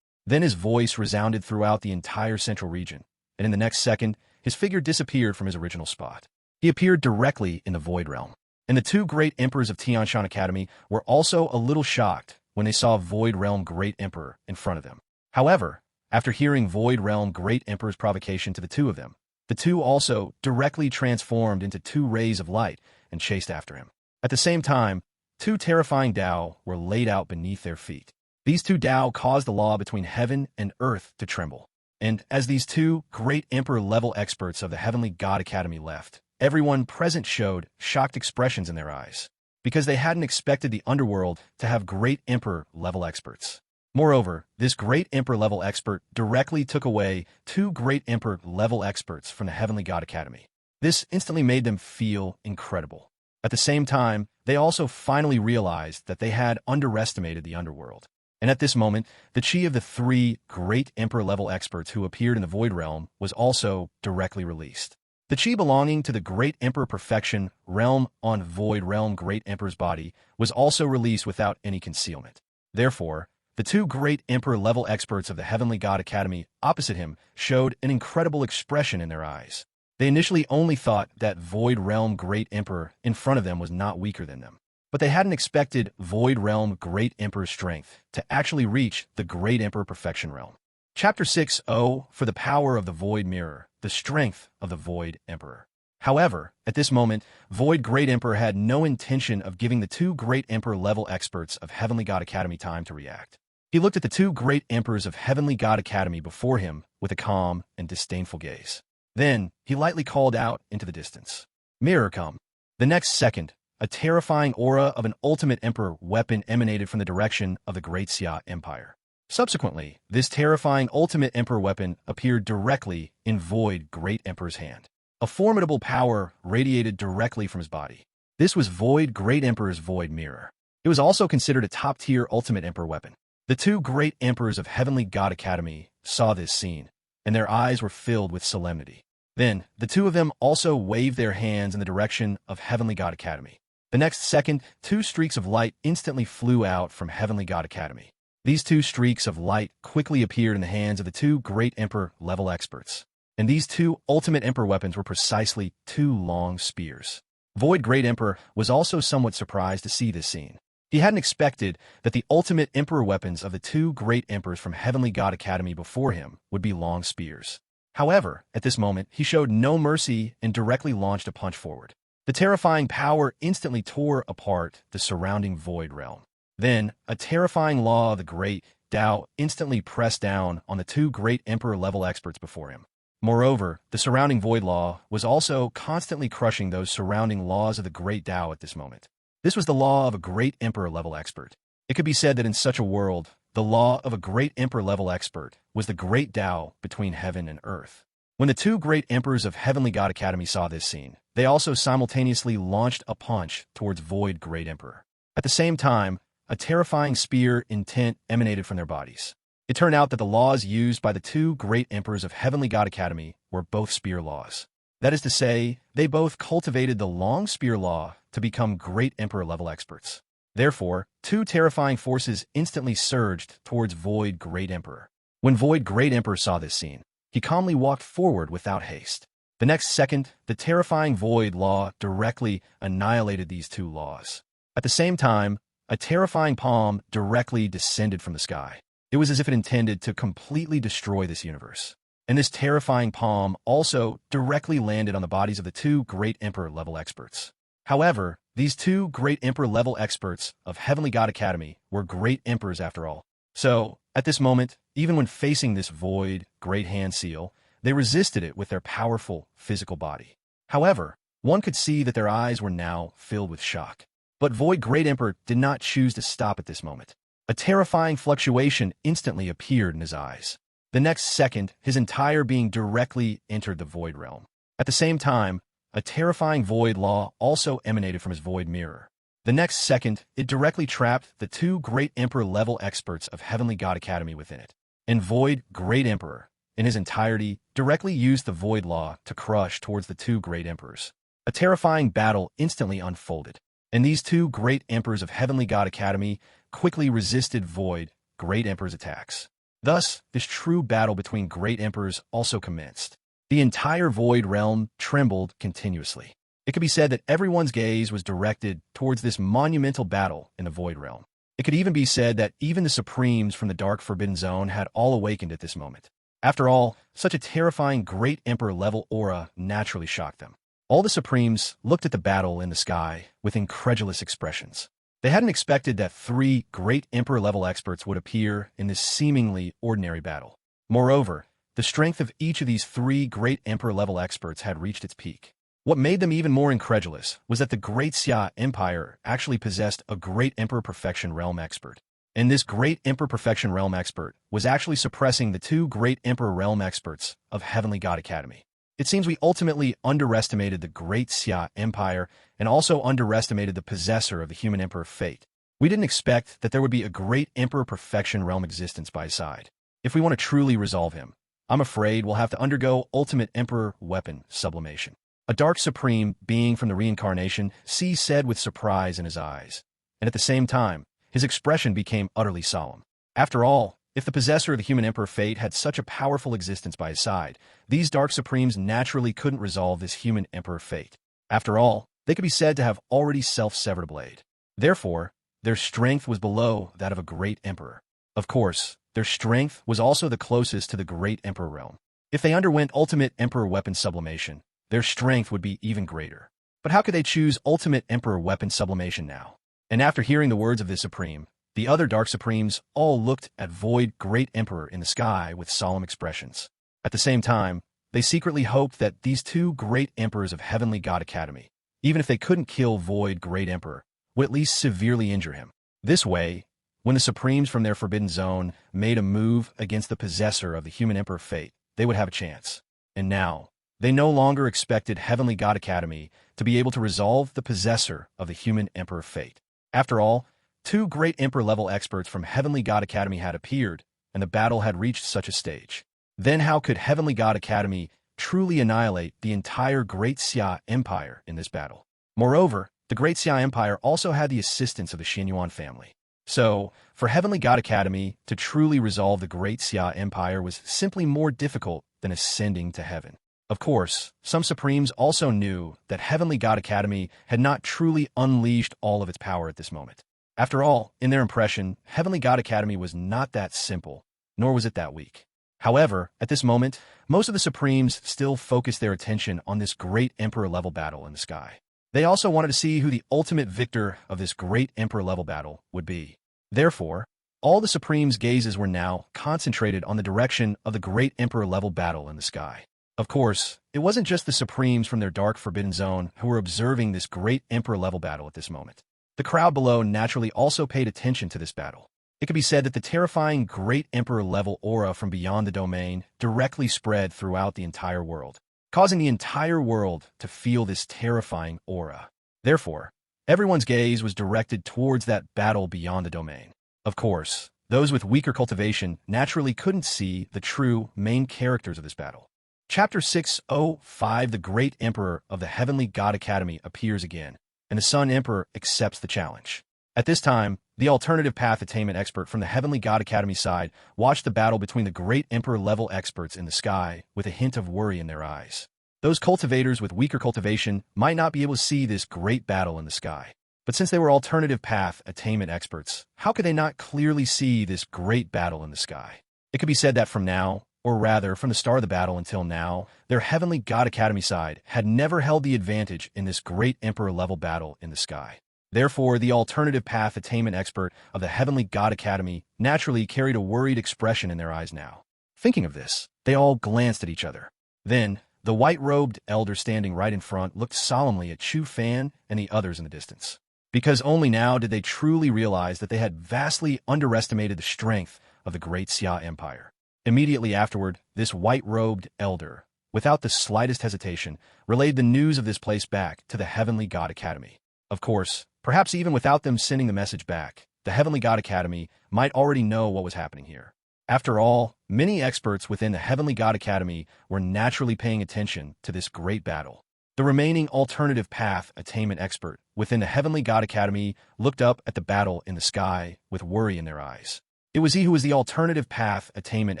Then his voice resounded throughout the entire central region, and in the next second, his figure disappeared from his original spot. He appeared directly in the Void Realm, and the two great emperors of Tianshan Academy were also a little shocked when they saw Void Realm Great Emperor in front of them. However, after hearing Void Realm Great Emperor's provocation to the two of them, the two also directly transformed into two rays of light and chased after him. At the same time, two terrifying Dao were laid out beneath their feet. These two Dao caused the law between heaven and earth to tremble. And as these two great emperor-level experts of the Heavenly God Academy left, everyone present showed shocked expressions in their eyes, because they hadn't expected the underworld to have great emperor-level experts. Moreover, this great emperor-level expert directly took away two great emperor-level experts from the Heavenly God Academy. This instantly made them feel incredible. At the same time, they also finally realized that they had underestimated the underworld. And at this moment, the chi of the three great emperor-level experts who appeared in the Void Realm was also directly released. The chi belonging to the Great Emperor Perfection Realm on Void Realm Great Emperor's body was also released without any concealment. Therefore, the two great emperor-level experts of the Heavenly God Academy opposite him showed an incredible expression in their eyes. They initially only thought that Void Realm Great Emperor in front of them was not weaker than them. But they hadn't expected Void Realm Great Emperor's strength to actually reach the Great Emperor Perfection Realm. Chapter 6:0 For the Power of the Void Mirror, the Strength of the Void Emperor. However, at this moment, Void Great Emperor had no intention of giving the two Great Emperor-level experts of Heavenly God Academy time to react. He looked at the two Great Emperors of Heavenly God Academy before him with a calm and disdainful gaze. Then, he lightly called out into the distance, "Mirror, come." The next second, a terrifying aura of an Ultimate Emperor weapon emanated from the direction of the Great Xia Empire. Subsequently, this terrifying Ultimate Emperor weapon appeared directly in Void Great Emperor's hand. A formidable power radiated directly from his body. This was Void Great Emperor's Void Mirror. It was also considered a top-tier Ultimate Emperor weapon. The two Great Emperors of Heavenly God Academy saw this scene, and their eyes were filled with solemnity. Then, the two of them also waved their hands in the direction of Heavenly God Academy. The next second, two streaks of light instantly flew out from Heavenly God Academy. These two streaks of light quickly appeared in the hands of the two Great Emperor-level experts. And these two Ultimate Emperor weapons were precisely two long spears. Void Great Emperor was also somewhat surprised to see this scene. He hadn't expected that the Ultimate Emperor weapons of the two Great Emperors from Heavenly God Academy before him would be long spears. However, at this moment, he showed no mercy and directly launched a punch forward. The terrifying power instantly tore apart the surrounding Void Realm. Then, a terrifying law of the Great Dao instantly pressed down on the two Great Emperor-level experts before him. Moreover, the surrounding Void Law was also constantly crushing those surrounding laws of the Great Dao at this moment. This was the law of a Great Emperor-level expert. It could be said that in such a world, the law of a Great Emperor-level expert was the Great Dao between heaven and earth. When the two Great Emperors of Heavenly God Academy saw this scene, they also simultaneously launched a punch towards Void Great Emperor. At the same time, a terrifying spear intent emanated from their bodies. It turned out that the laws used by the two Great Emperors of Heavenly God Academy were both spear laws. That is to say, they both cultivated the long spear law to become Great Emperor-level experts. Therefore, two terrifying forces instantly surged towards Void Great Emperor. When Void Great Emperor saw this scene, he calmly walked forward without haste. The next second, the terrifying Void Law directly annihilated these two laws. At the same time, a terrifying palm directly descended from the sky. It was as if it intended to completely destroy this universe. And this terrifying palm also directly landed on the bodies of the two Great Emperor-level experts. However, these two Great Emperor-level experts of Heavenly God Academy were Great Emperors after all. So, at this moment, even when facing this Void Great Hand Seal, they resisted it with their powerful physical body. However, one could see that their eyes were now filled with shock. But Void Great Emperor did not choose to stop at this moment. A terrifying fluctuation instantly appeared in his eyes. The next second, his entire being directly entered the Void Realm. At the same time, a terrifying Void Law also emanated from his Void Mirror. The next second, it directly trapped the two Great Emperor-level experts of Heavenly God Academy within it. And Void Great Emperor, in his entirety, directly used the Void Law to crush towards the two Great Emperors. A terrifying battle instantly unfolded. And these two Great Emperors of Heavenly God Academy quickly resisted Void Great Emperor's attacks. Thus, this true battle between great emperors also commenced. The entire Void Realm trembled continuously. It could be said that everyone's gaze was directed towards this monumental battle in the Void Realm. It could even be said that even the Supremes from the Dark Forbidden Zone had all awakened at this moment. After all, such a terrifying Great Emperor-level aura naturally shocked them. All the Supremes looked at the battle in the sky with incredulous expressions. They hadn't expected that 3 Great Emperor-level experts would appear in this seemingly ordinary battle. Moreover, the strength of each of these 3 Great Emperor-level experts had reached its peak. What made them even more incredulous was that the Great Xia Empire actually possessed a Great Emperor Perfection Realm expert. And this Great Emperor Perfection Realm expert was actually suppressing the 2 Great Emperor Realm experts of Heavenly God Academy. It seems we ultimately underestimated the Great Xia Empire and also underestimated the possessor of the Human Emperor Fate. We didn't expect that there would be a Great Emperor Perfection Realm existence by his side. If we want to truly resolve him, I'm afraid we'll have to undergo Ultimate Emperor Weapon Sublimation. A Dark Supreme being from the reincarnation, C said with surprise in his eyes. And at the same time, his expression became utterly solemn. After all, if the possessor of the Human Emperor Fate had such a powerful existence by his side, these Dark Supremes naturally couldn't resolve this Human Emperor Fate. After all, they could be said to have already self-severed a blade. Therefore, their strength was below that of a Great Emperor. Of course, their strength was also the closest to the Great Emperor realm. If they underwent Ultimate Emperor Weapon Sublimation, their strength would be even greater. But how could they choose Ultimate Emperor Weapon Sublimation now? And after hearing the words of this Supreme, the other Dark Supremes all looked at Void Great Emperor in the sky with solemn expressions. At the same time, they secretly hoped that these 2 Great Emperors of Heavenly God Academy, even if they couldn't kill Void Great Emperor, would at least severely injure him. This way, when the Supremes from their Forbidden Zone made a move against the possessor of the Human Emperor Fate, they would have a chance. And now, they no longer expected Heavenly God Academy to be able to resolve the possessor of the Human Emperor Fate. After all, 2 Great Emperor-level experts from Heavenly God Academy had appeared, and the battle had reached such a stage. Then how could Heavenly God Academy truly annihilate the entire Great Xia Empire in this battle? Moreover, the Great Xia Empire also had the assistance of the Xinyuan family. So, for Heavenly God Academy to truly resolve the Great Xia Empire was simply more difficult than ascending to heaven. Of course, some Supremes also knew that Heavenly God Academy had not truly unleashed all of its power at this moment. After all, in their impression, Heavenly God Academy was not that simple, nor was it that weak. However, at this moment, most of the Supremes still focused their attention on this Great Emperor-level battle in the sky. They also wanted to see who the ultimate victor of this Great Emperor-level battle would be. Therefore, all the Supremes' gazes were now concentrated on the direction of the Great Emperor-level battle in the sky. Of course, it wasn't just the Supremes from their Dark Forbidden Zone who were observing this Great Emperor-level battle at this moment. The crowd below naturally also paid attention to this battle. It could be said that the terrifying Great Emperor-level aura from beyond the domain directly spread throughout the entire world, causing the entire world to feel this terrifying aura. Therefore, everyone's gaze was directed towards that battle beyond the domain. Of course, those with weaker cultivation naturally couldn't see the true main characters of this battle. Chapter 605 The Great Emperor of the Heavenly God Academy appears again, and the Sun Emperor accepts the challenge. At this time, the alternative path attainment expert from the Heavenly God Academy side watched the battle between the Great Emperor-level experts in the sky with a hint of worry in their eyes. Those cultivators with weaker cultivation might not be able to see this great battle in the sky. But since they were alternative path attainment experts, how could they not clearly see this great battle in the sky? It could be said that from now, or rather, from the start of the battle until now, their Heavenly God Academy side had never held the advantage in this Great Emperor-level battle in the sky. Therefore, the alternative path attainment expert of the Heavenly God Academy naturally carried a worried expression in their eyes now. Thinking of this, they all glanced at each other. Then, the white-robed elder standing right in front looked solemnly at Chu Fan and the others in the distance. Because only now did they truly realize that they had vastly underestimated the strength of the Great Xia Empire. Immediately afterward, this white-robed elder, without the slightest hesitation, relayed the news of this place back to the Heavenly God Academy. Of course, perhaps even without them sending the message back, the Heavenly God Academy might already know what was happening here. After all, many experts within the Heavenly God Academy were naturally paying attention to this great battle. The remaining alternative path attainment expert within the Heavenly God Academy looked up at the battle in the sky with worry in their eyes. It was he who was the alternative path attainment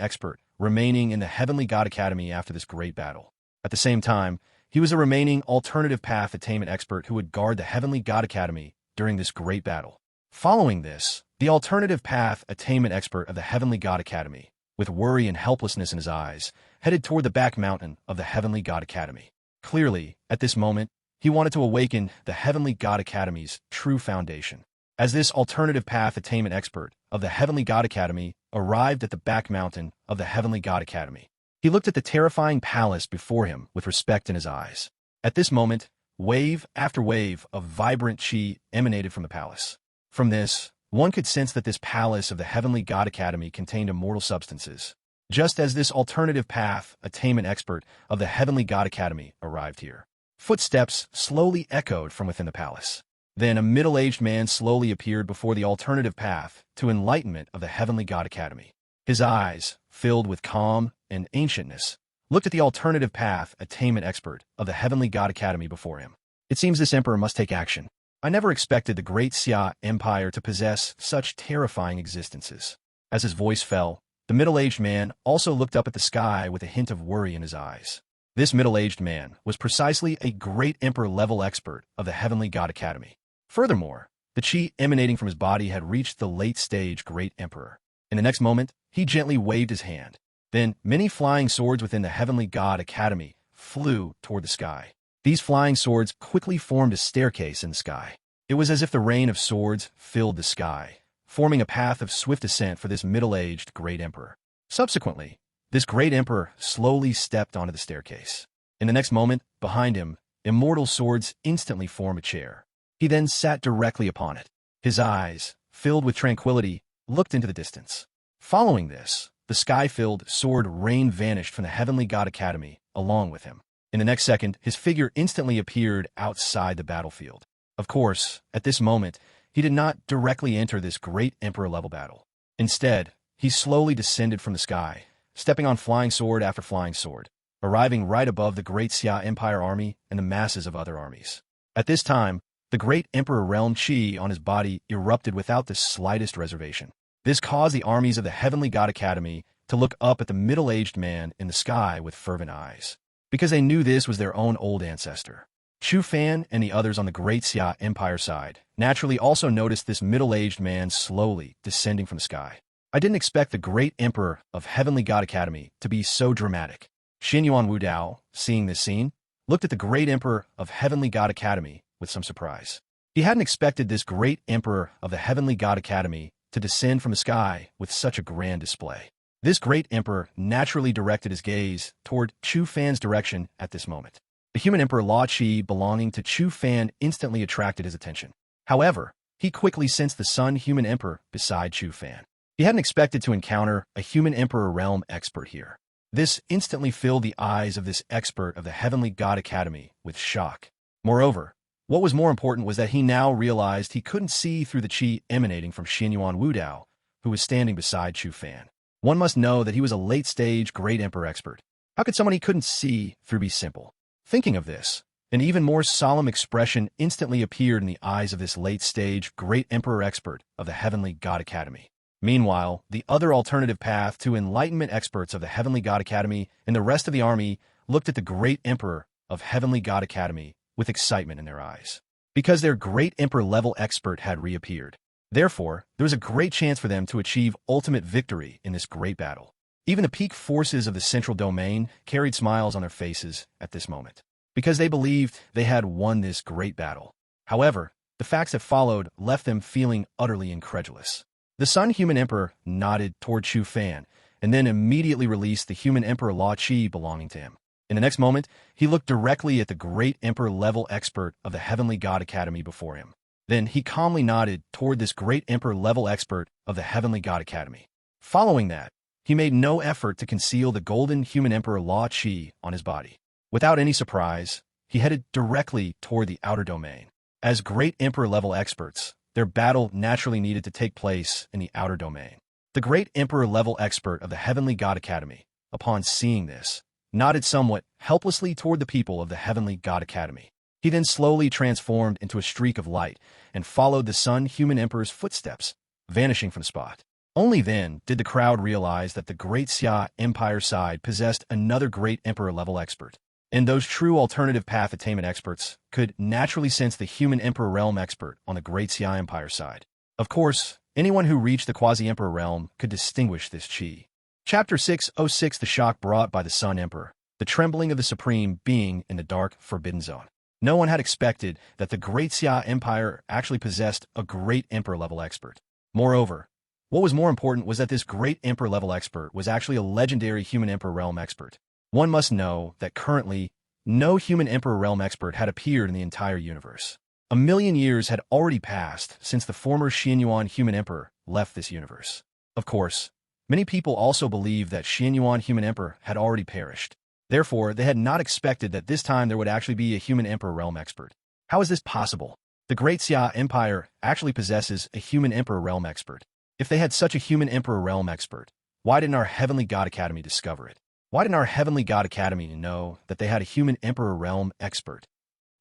expert, remaining in the Heavenly God Academy after this great battle. At the same time, he was a remaining alternative path attainment expert who would guard the Heavenly God Academy during this great battle. Following this, the alternative path attainment expert of the Heavenly God Academy, with worry and helplessness in his eyes, headed toward the back mountain of the Heavenly God Academy. Clearly, at this moment, he wanted to awaken the Heavenly God Academy's true foundation. As this alternative path attainment expert of the Heavenly God Academy arrived at the back mountain of the Heavenly God Academy, he looked at the terrifying palace before him with respect in his eyes. At this moment, wave after wave of vibrant chi emanated from the palace. From this, one could sense that this palace of the Heavenly God Academy contained immortal substances. Just as this alternative path attainment expert of the Heavenly God Academy arrived here, footsteps slowly echoed from within the palace. Then a middle-aged man slowly appeared before the alternative path to enlightenment of the Heavenly God Academy. His eyes, filled with calm and ancientness, looked at the alternative path attainment expert of the Heavenly God Academy before him. It seems this emperor must take action. I never expected the great Xia Empire to possess such terrifying existences. As his voice fell, the middle-aged man also looked up at the sky with a hint of worry in his eyes. This middle-aged man was precisely a great emperor-level expert of the Heavenly God Academy. Furthermore, the chi emanating from his body had reached the late-stage great emperor. In the next moment, he gently waved his hand. Then, many flying swords within the Heavenly God Academy flew toward the sky. These flying swords quickly formed a staircase in the sky. It was as if the rain of swords filled the sky, forming a path of swift ascent for this middle-aged great emperor. Subsequently, this great emperor slowly stepped onto the staircase. In the next moment, behind him, immortal swords instantly formed a chair. He then sat directly upon it. His eyes, filled with tranquility, looked into the distance. Following this, the sky-filled sword rain vanished from the Heavenly God Academy along with him. In the next second, his figure instantly appeared outside the battlefield. Of course, at this moment, he did not directly enter this great emperor-level battle. Instead, he slowly descended from the sky, stepping on flying sword after flying sword, arriving right above the great Xia Empire army and the masses of other armies. At this time, the great emperor realm chi on his body erupted without the slightest reservation. This caused the armies of the Heavenly God Academy to look up at the middle-aged man in the sky with fervent eyes, because they knew this was their own old ancestor. Chu Fan and the others on the great Xia Empire side naturally also noticed this middle-aged man slowly descending from the sky. I didn't expect the great emperor of Heavenly God Academy to be so dramatic. Xinyuan Wudao, seeing this scene, looked at the great emperor of Heavenly God Academy with some surprise. He hadn't expected this great emperor of the Heavenly God Academy to descend from the sky with such a grand display. This great emperor naturally directed his gaze toward Chu Fan's direction at this moment. The human emperor Law Chi belonging to Chu Fan instantly attracted his attention. However, he quickly sensed the sun-human emperor beside Chu Fan. He hadn't expected to encounter a human emperor realm expert here. This instantly filled the eyes of this expert of the Heavenly God Academy with shock. Moreover, what was more important was that he now realized he couldn't see through the chi emanating from Xinyuan Wudao, who was standing beside Chu Fan. One must know that he was a late-stage great emperor expert. How could someone he couldn't see through be simple? Thinking of this, an even more solemn expression instantly appeared in the eyes of this late-stage great emperor expert of the Heavenly God Academy. Meanwhile, the other alternative path to enlightenment experts of the Heavenly God Academy and the rest of the army looked at the great emperor of Heavenly God Academy with excitement in their eyes, because their great emperor-level expert had reappeared. Therefore, there was a great chance for them to achieve ultimate victory in this great battle. Even the peak forces of the central domain carried smiles on their faces at this moment, because they believed they had won this great battle. However, the facts that followed left them feeling utterly incredulous. The Sun-Human Emperor nodded toward Chu Fan, and then immediately released the Human Emperor Law Chi belonging to him. In the next moment, he looked directly at the great Emperor-level expert of the Heavenly God Academy before him. Then he calmly nodded toward this great Emperor-level expert of the Heavenly God Academy. Following that, he made no effort to conceal the golden Human Emperor Law Chi on his body. Without any surprise, he headed directly toward the outer domain. As great Emperor-level experts, their battle naturally needed to take place in the outer domain. The great Emperor-level expert of the Heavenly God Academy, upon seeing this, nodded somewhat helplessly toward the people of the Heavenly God Academy. He then slowly transformed into a streak of light and followed the Sun-Human Emperor's footsteps, vanishing from the spot. Only then did the crowd realize that the Great Xia Empire side possessed another great Emperor-level expert. And those true alternative path attainment experts could naturally sense the human Emperor realm expert on the Great Xia Empire side. Of course, anyone who reached the Quasi-Emperor realm could distinguish this chi. Chapter 606: The Shock Brought by the Sun Emperor, the Trembling of the Supreme Being in the Dark Forbidden Zone. No one had expected that the Great Xia Empire actually possessed a great Emperor-level expert. Moreover, what was more important was that this great Emperor-level expert was actually a legendary human Emperor realm expert. One must know that currently, no human Emperor realm expert had appeared in the entire universe. 1,000,000 years had already passed since the former Xianyuan human emperor left this universe. Of course, many people also believe that Xianyuan human emperor had already perished. Therefore, they had not expected that this time there would actually be a human Emperor realm expert. How is this possible? The Great Xia Empire actually possesses a human Emperor realm expert. If they had such a human Emperor realm expert, why didn't our Heavenly God Academy discover it? Why didn't our Heavenly God Academy know that they had a human Emperor realm expert?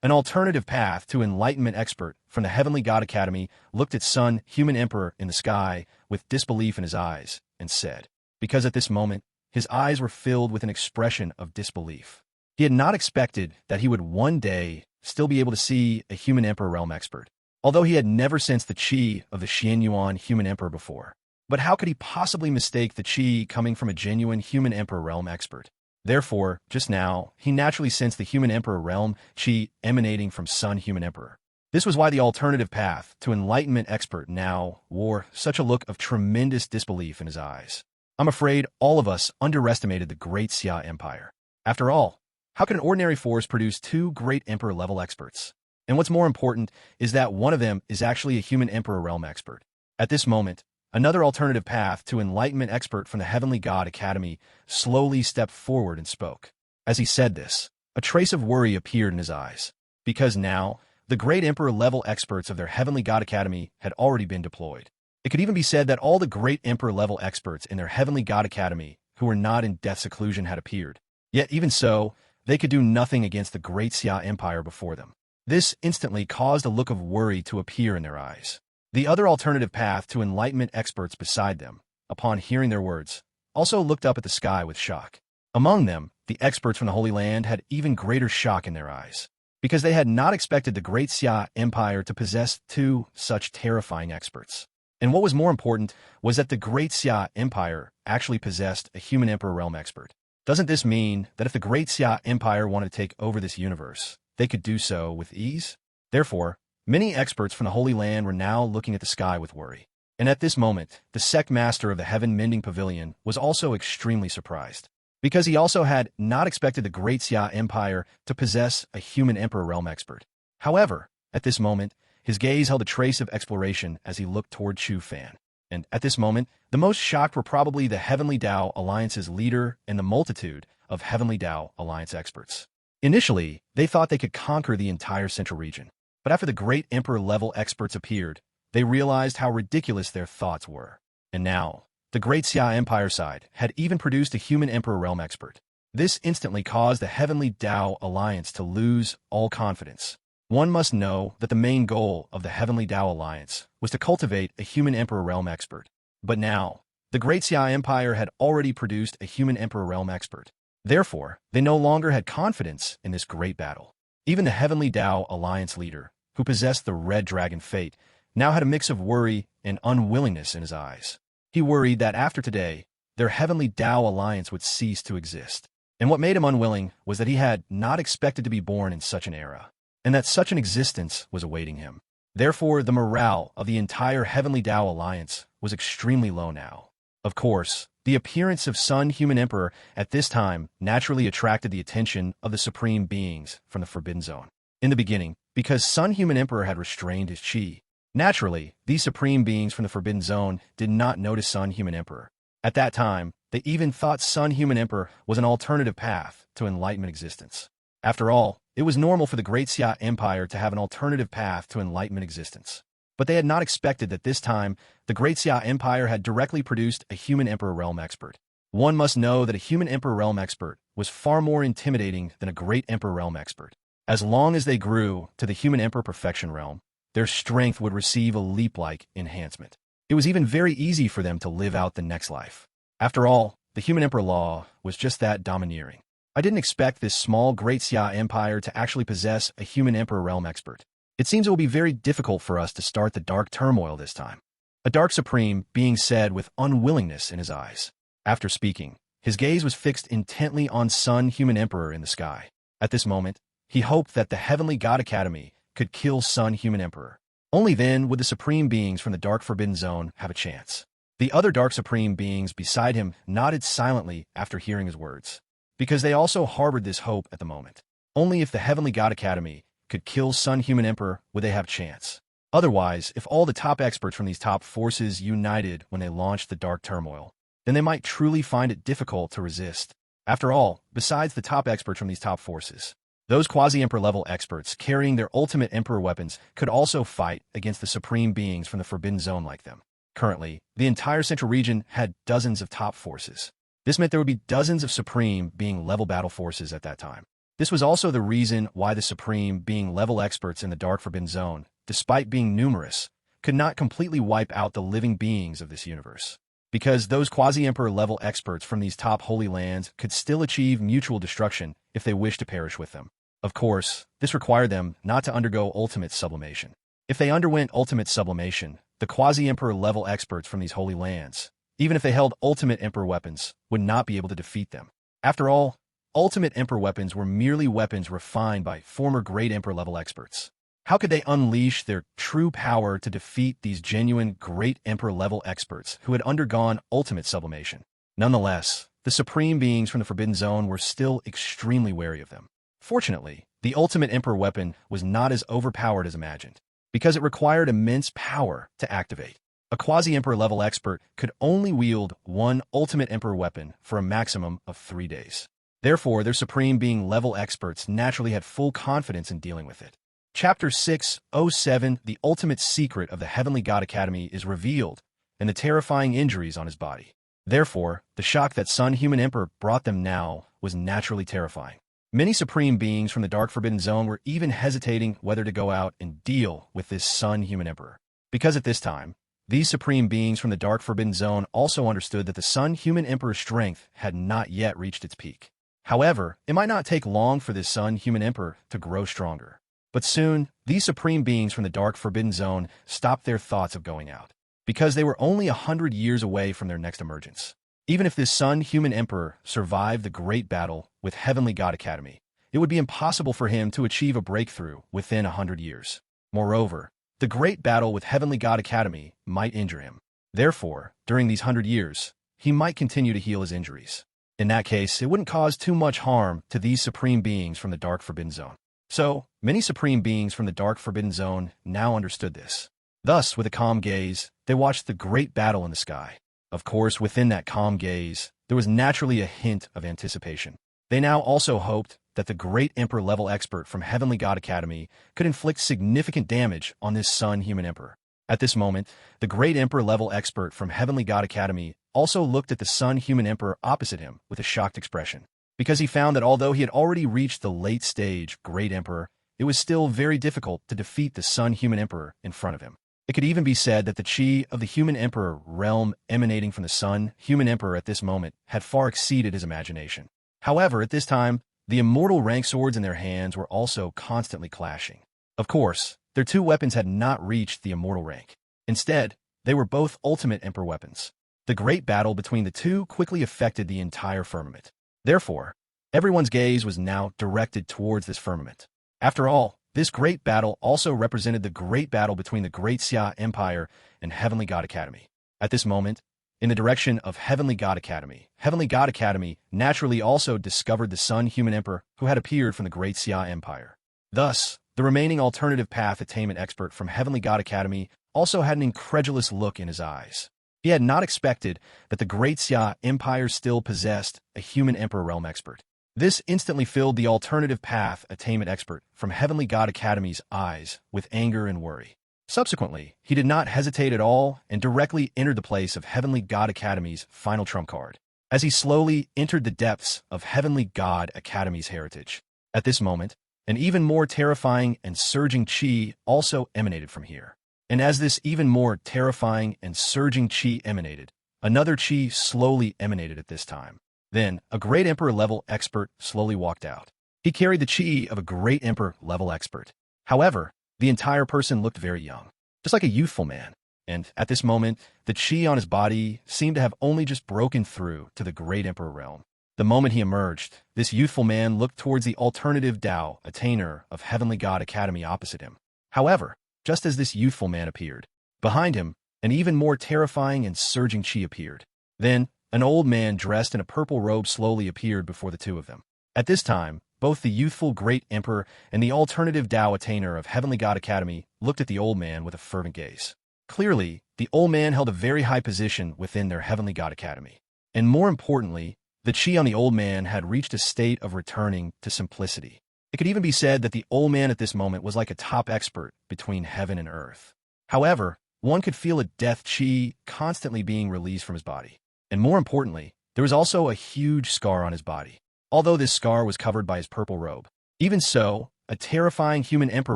An alternative path to enlightenment expert from the Heavenly God Academy looked at Sun, human Emperor, in the sky with disbelief in his eyes and said, because at this moment, his eyes were filled with an expression of disbelief. He had not expected that he would one day still be able to see a human Emperor realm expert, although he had never sensed the chi of the Xianyuan human emperor before. But how could he possibly mistake the chi coming from a genuine human Emperor realm expert? Therefore, just now, he naturally sensed the human Emperor realm chi emanating from Sun human emperor. This was why the alternative path to enlightenment expert now wore such a look of tremendous disbelief in his eyes. I'm afraid all of us underestimated the Great Xia Empire. After all, how can an ordinary force produce two great Emperor-level experts? And what's more important is that one of them is actually a human Emperor realm expert. At this moment, another alternative path to enlightenment expert from the Heavenly God Academy slowly stepped forward and spoke. As he said this, a trace of worry appeared in his eyes, because now, the great Emperor-level experts of their Heavenly God Academy had already been deployed. It could even be said that all the great Emperor-level experts in their Heavenly God Academy who were not in death seclusion had appeared. Yet even so, they could do nothing against the Great Xia Empire before them. This instantly caused a look of worry to appear in their eyes. The other alternative path to enlightenment experts beside them, upon hearing their words, also looked up at the sky with shock. Among them, the experts from the Holy Land had even greater shock in their eyes, because they had not expected the Great Xia Empire to possess two such terrifying experts. And what was more important was that the Great Xia Empire actually possessed a human Emperor realm expert. Doesn't this mean that if the Great Xia Empire wanted to take over this universe, they could do so with ease? Therefore, many experts from the Holy Land were now looking at the sky with worry. And at this moment, the sect master of the Heaven Mending Pavilion was also extremely surprised, because he also had not expected the Great Xia Empire to possess a human Emperor realm expert. However, at this moment, his gaze held a trace of exploration as he looked toward Chu Fan. And at this moment, the most shocked were probably the Heavenly Dao Alliance's leader and the multitude of Heavenly Dao Alliance experts. Initially, they thought they could conquer the entire central region. But after the great Emperor-level experts appeared, they realized how ridiculous their thoughts were. And now, the Great Xia Empire side had even produced a human Emperor realm expert. This instantly caused the Heavenly Dao Alliance to lose all confidence. One must know that the main goal of the Heavenly Dao Alliance was to cultivate a human Emperor realm expert. But now, the Great Xia Empire had already produced a human Emperor realm expert. Therefore, they no longer had confidence in this great battle. Even the Heavenly Dao Alliance leader, who possessed the Red Dragon Fate, now had a mix of worry and unwillingness in his eyes. He worried that after today, their Heavenly Dao Alliance would cease to exist. And what made him unwilling was that he had not expected to be born in such an era, and that such an existence was awaiting him. Therefore, the morale of the entire Heavenly Dao Alliance was extremely low now. Of course, the appearance of Sun Human Emperor at this time naturally attracted the attention of the Supreme Beings from the Forbidden Zone. In the beginning, because Sun Human Emperor had restrained his chi, naturally, these Supreme Beings from the Forbidden Zone did not notice Sun Human Emperor. At that time, they even thought Sun Human Emperor was an alternative path to enlightenment existence. After all, it was normal for the Great Xia Empire to have an alternative path to enlightenment existence. But they had not expected that this time, the Great Xia Empire had directly produced a human Emperor realm expert. One must know that a human Emperor realm expert was far more intimidating than a great Emperor realm expert. As long as they grew to the human Emperor perfection realm, their strength would receive a leap-like enhancement. It was even very easy for them to live out the next life. After all, the human emperor law was just that domineering. I didn't expect this small Great Xia Empire to actually possess a human emperor realm expert. It seems it will be very difficult for us to start the dark turmoil this time. A dark supreme being said with unwillingness in his eyes. After speaking, his gaze was fixed intently on Sun Human Emperor in the sky. At this moment, he hoped that the Heavenly God Academy could kill Sun Human Emperor. Only then would the supreme beings from the Dark Forbidden Zone have a chance. The other dark supreme beings beside him nodded silently after hearing his words, because they also harbored this hope at the moment. Only if the Heavenly God Academy could kill Sun Human Emperor would they have a chance. Otherwise, if all the top experts from these top forces united when they launched the dark turmoil, then they might truly find it difficult to resist. After all, besides the top experts from these top forces, those quasi-emperor level experts carrying their ultimate emperor weapons could also fight against the supreme beings from the Forbidden Zone like them. Currently, the entire central region had dozens of top forces. This meant there would be dozens of supreme being level battle forces at that time. This was also the reason why the supreme being level experts in the Dark Forbidden Zone, despite being numerous, could not completely wipe out the living beings of this universe. Because those quasi-emperor level experts from these top holy lands could still achieve mutual destruction if they wished to perish with them. Of course, this required them not to undergo ultimate sublimation. If they underwent ultimate sublimation, the quasi-emperor level experts from these holy lands, even if they held ultimate emperor weapons, would not be able to defeat them. After all, ultimate emperor weapons were merely weapons refined by former great emperor level experts. How could they unleash their true power to defeat these genuine great emperor level experts who had undergone ultimate sublimation? Nonetheless, the supreme beings from the Forbidden Zone were still extremely wary of them. Fortunately, the ultimate emperor weapon was not as overpowered as imagined, because it required immense power to activate. A quasi-emperor level expert could only wield one ultimate emperor weapon for a maximum of 3 days. Therefore, their supreme being level experts naturally had full confidence in dealing with it. Chapter 607, The Ultimate Secret of the Heavenly God Academy is revealed, and the terrifying injuries on his body. Therefore, the shock that Sun Human Emperor brought them now was naturally terrifying. Many supreme beings from the Dark Forbidden Zone were even hesitating whether to go out and deal with this Sun Human Emperor. Because at this time, these supreme beings from the Dark Forbidden Zone also understood that the Sun Human Emperor's strength had not yet reached its peak. However, it might not take long for this Sun Human Emperor to grow stronger. But soon, these supreme beings from the Dark Forbidden Zone stopped their thoughts of going out, because they were only 100 years away from their next emergence. Even if this Sun Human Emperor survived the great battle with Heavenly God Academy, it would be impossible for him to achieve a breakthrough within 100 years. Moreover, the great battle with Heavenly God Academy might injure him. Therefore, during these 100 years, he might continue to heal his injuries. In that case, it wouldn't cause too much harm to these supreme beings from the Dark Forbidden Zone. So, many supreme beings from the Dark Forbidden Zone now understood this. Thus, with a calm gaze, they watched the great battle in the sky. Of course, within that calm gaze, there was naturally a hint of anticipation. They now also hoped that the great Emperor level expert from Heavenly God Academy could inflict significant damage on this Sun Human Emperor. At this moment, the great Emperor level expert from Heavenly God Academy also looked at the Sun Human Emperor opposite him with a shocked expression, because he found that although he had already reached the late stage Great Emperor, it was still very difficult to defeat the Sun Human Emperor in front of him. It could even be said that the chi of the Human Emperor realm emanating from the Sun Human Emperor at this moment had far exceeded his imagination. However, at this time, the immortal rank swords in their hands were also constantly clashing. Of course, their two weapons had not reached the immortal rank. Instead, they were both ultimate emperor weapons. The great battle between the two quickly affected the entire firmament. Therefore, everyone's gaze was now directed towards this firmament. After all, this great battle also represented the great battle between the Great Xia Empire and Heavenly God Academy. At this moment, in the direction of Heavenly God Academy naturally also discovered the Sun Human Emperor who had appeared from the Great Xia Empire. Thus, the remaining alternative path attainment expert from Heavenly God Academy also had an incredulous look in his eyes. He had not expected that the Great Xia Empire still possessed a human emperor realm expert. This instantly filled the alternative path attainment expert from Heavenly God Academy's eyes with anger and worry. Subsequently, he did not hesitate at all and directly entered the place of Heavenly God Academy's final trump card, as he slowly entered the depths of Heavenly God Academy's heritage. At this moment, an even more terrifying and surging chi also emanated from here. And as this even more terrifying and surging chi emanated, another chi slowly emanated at this time. Then, a great emperor-level expert slowly walked out. He carried the chi of a great emperor-level expert. However, the entire person looked very young, just like a youthful man. And at this moment, the chi on his body seemed to have only just broken through to the great emperor realm. The moment he emerged, this youthful man looked towards the alternative Dao attainer of Heavenly God Academy opposite him. However, just as this youthful man appeared, behind him, an even more terrifying and surging chi appeared. Then, an old man dressed in a purple robe slowly appeared before the two of them. At this time, both the youthful great emperor and the alternative Dao attainer of Heavenly God Academy looked at the old man with a fervent gaze. Clearly, the old man held a very high position within their Heavenly God Academy. And more importantly, the chi on the old man had reached a state of returning to simplicity. It could even be said that the old man at this moment was like a top expert between heaven and earth. However, one could feel a death chi constantly being released from his body. And more importantly, there was also a huge scar on his body. Although this scar was covered by his purple robe, even so, a terrifying human emperor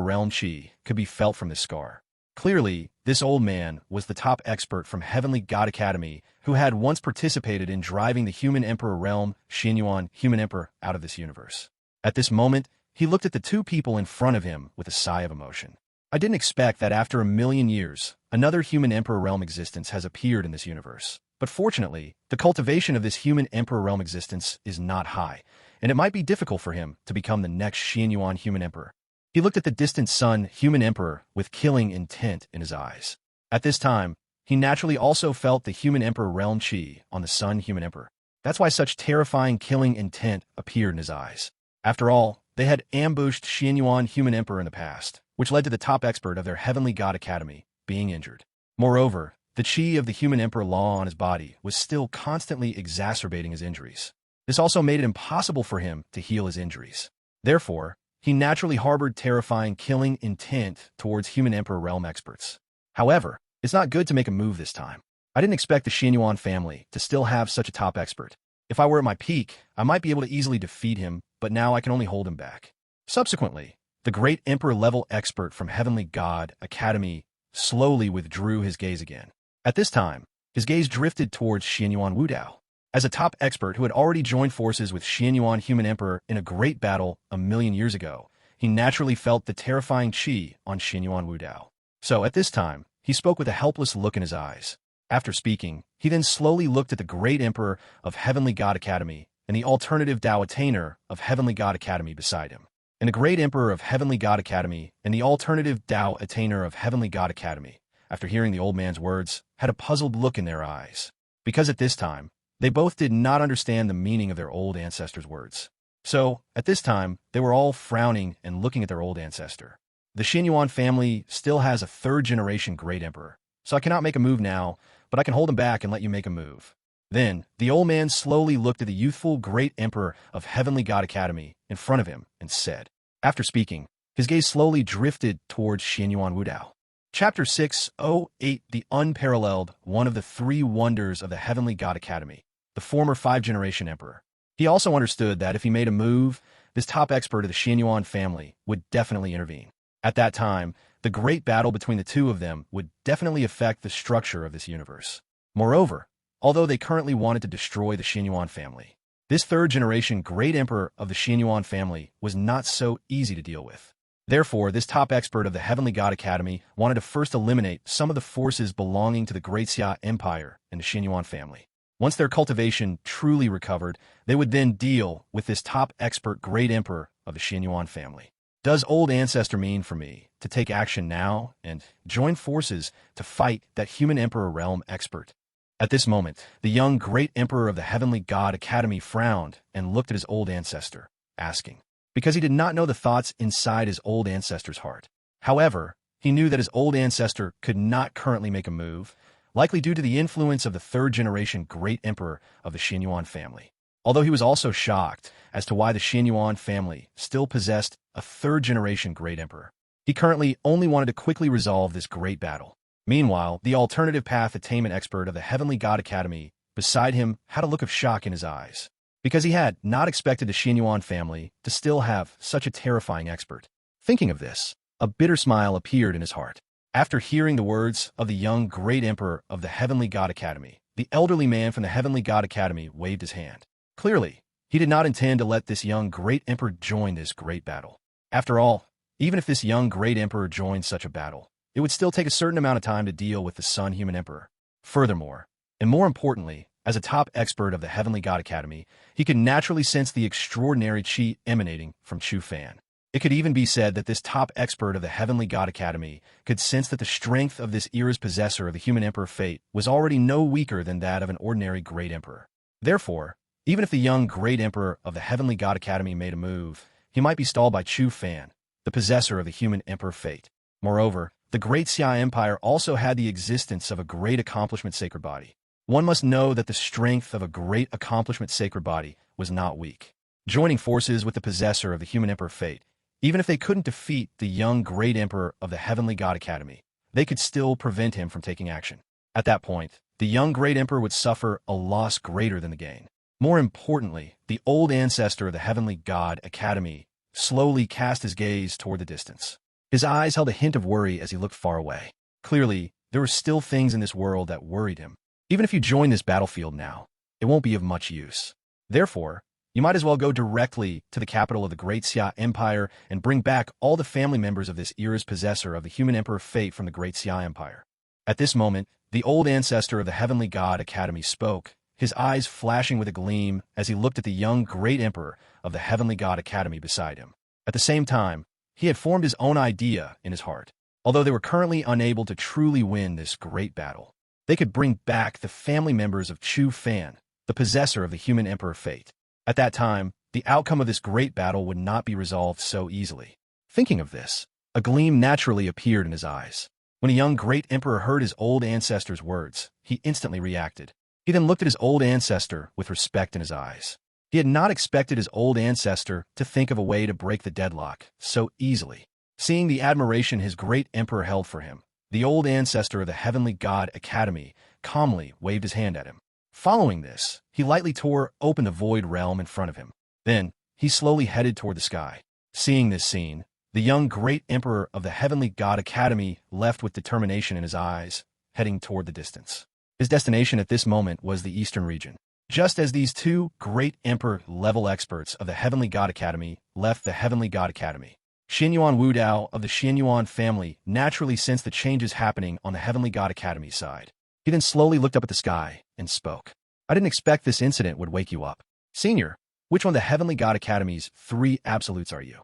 realm chi could be felt from this scar. Clearly, this old man was the top expert from Heavenly God Academy who had once participated in driving the human emperor realm, Xianyuan human emperor, out of this universe. At this moment, he looked at the two people in front of him with a sigh of emotion. I didn't expect that after 1,000,000 years, another human emperor realm existence has appeared in this universe. But fortunately, the cultivation of this human emperor realm existence is not high, and it might be difficult for him to become the next Xianyuan human emperor. He looked at the distant sun, human emperor, with killing intent in his eyes. At this time, he naturally also felt the human emperor realm chi on the sun human emperor. That's why such terrifying killing intent appeared in his eyes. After all, they had ambushed Xianyuan human emperor in the past, which led to the top expert of their Heavenly God Academy being injured. Moreover, the chi of the human emperor law on his body was still constantly exacerbating his injuries. This also made it impossible for him to heal his injuries. Therefore, he naturally harbored terrifying killing intent towards human emperor realm experts. However, it's not good to make a move this time. I didn't expect the Xianyuan family to still have such a top expert. If I were at my peak, I might be able to easily defeat him, but now I can only hold him back. Subsequently, the great emperor-level expert from Heavenly God Academy slowly withdrew his gaze again. At this time, his gaze drifted towards Xianyuan Wudao. As a top expert who had already joined forces with Xianyuan human emperor in a great battle 1,000,000 years ago, he naturally felt the terrifying chi on Xianyuan Wudao. So at this time, he spoke with a helpless look in his eyes. After speaking, he then slowly looked at the great emperor of Heavenly God Academy and the alternative Dao attainer of Heavenly God Academy beside him. And the great emperor of Heavenly God Academy and the alternative Dao attainer of Heavenly God Academy, after hearing the old man's words, had a puzzled look in their eyes. Because at this time, they both did not understand the meaning of their old ancestor's words. So, at this time, they were all frowning and looking at their old ancestor. The Xianyuan family still has a third-generation great emperor, so I cannot make a move now, but I can hold him back and let you make a move. Then, the old man slowly looked at the youthful great emperor of Heavenly God Academy in front of him and said, after speaking, his gaze slowly drifted towards Xianyuan Wudao. Chapter 608, The Unparalleled, one of the three wonders of the Heavenly God Academy, the former 5th-generation emperor. He also understood that if he made a move, this top expert of the Xianyuan family would definitely intervene. At that time, the great battle between the two of them would definitely affect the structure of this universe. Moreover, although they currently wanted to destroy the Xianyuan family, this 3rd-generation great emperor of the Xianyuan family was not so easy to deal with. Therefore, this top expert of the Heavenly God Academy wanted to first eliminate some of the forces belonging to the Great Xia Empire and the Xianyuan family. Once their cultivation truly recovered, they would then deal with this top expert great emperor of the Xianyuan family. Does old ancestor mean for me to take action now and join forces to fight that human emperor realm expert? At this moment, the young great emperor of the Heavenly God Academy frowned and looked at his old ancestor, asking, because he did not know the thoughts inside his old ancestor's heart. However, he knew that his old ancestor could not currently make a move, likely due to the influence of the 3rd-generation great emperor of the Xianyuan family. Although he was also shocked as to why the Xianyuan family still possessed a 3rd-generation great emperor. He currently only wanted to quickly resolve this great battle. Meanwhile, the alternative path attainment expert of the Heavenly God Academy beside him had a look of shock in his eyes, because he had not expected the Xianyuan family to still have such a terrifying expert. Thinking of this, a bitter smile appeared in his heart. After hearing the words of the young great emperor of the Heavenly God Academy, the elderly man from the Heavenly God Academy waved his hand. Clearly, he did not intend to let this young great emperor join this great battle. After all, even if this young great emperor joined such a battle, it would still take a certain amount of time to deal with the Sun Human Emperor. Furthermore, and more importantly, as a top expert of the Heavenly God Academy, he could naturally sense the extraordinary chi emanating from Chu Fan. It could even be said that this top expert of the Heavenly God Academy could sense that the strength of this era's possessor of the Human Emperor fate was already no weaker than that of an ordinary Great Emperor. Therefore, even if the young Great Emperor of the Heavenly God Academy made a move, he might be stalled by Chu Fan, the possessor of the Human Emperor fate. Moreover, the Great Xia Empire also had the existence of a great accomplishment sacred body. One must know that the strength of a great accomplishment sacred body was not weak. Joining forces with the possessor of the Human Emperor fate, even if they couldn't defeat the young great emperor of the Heavenly God Academy, they could still prevent him from taking action. At that point, the young great emperor would suffer a loss greater than the gain. More importantly, the old ancestor of the Heavenly God Academy slowly cast his gaze toward the distance. His eyes held a hint of worry as he looked far away. Clearly, there were still things in this world that worried him. Even if you join this battlefield now, it won't be of much use. Therefore, you might as well go directly to the capital of the Great Xia Empire and bring back all the family members of this era's possessor of the Human Emperor fate from the Great Xia Empire. At this moment, the old ancestor of the Heavenly God Academy spoke, his eyes flashing with a gleam as he looked at the young great emperor of the Heavenly God Academy beside him. At the same time, he had formed his own idea in his heart. Although they were currently unable to truly win this great battle, they could bring back the family members of Chu Fan, the possessor of the Human Emperor fate. At that time, the outcome of this great battle would not be resolved so easily. Thinking of this, a gleam naturally appeared in his eyes. When a young great emperor heard his old ancestor's words, he instantly reacted. He then looked at his old ancestor with respect in his eyes. He had not expected his old ancestor to think of a way to break the deadlock so easily. Seeing the admiration his great emperor held for him, the old ancestor of the Heavenly God Academy calmly waved his hand at him. Following this, he lightly tore open the void realm in front of him. Then, he slowly headed toward the sky. Seeing this scene, the young great emperor of the Heavenly God Academy left with determination in his eyes, heading toward the distance. His destination at this moment was the Eastern region. Just as these two great emperor-level experts of the Heavenly God Academy left the Heavenly God Academy, Xianyuan Wudao of the Xianyuan family naturally sensed the changes happening on the Heavenly God Academy side. He then slowly looked up at the sky and spoke. I didn't expect this incident would wake you up. Senior, which one of the Heavenly God Academy's 3 absolutes are you?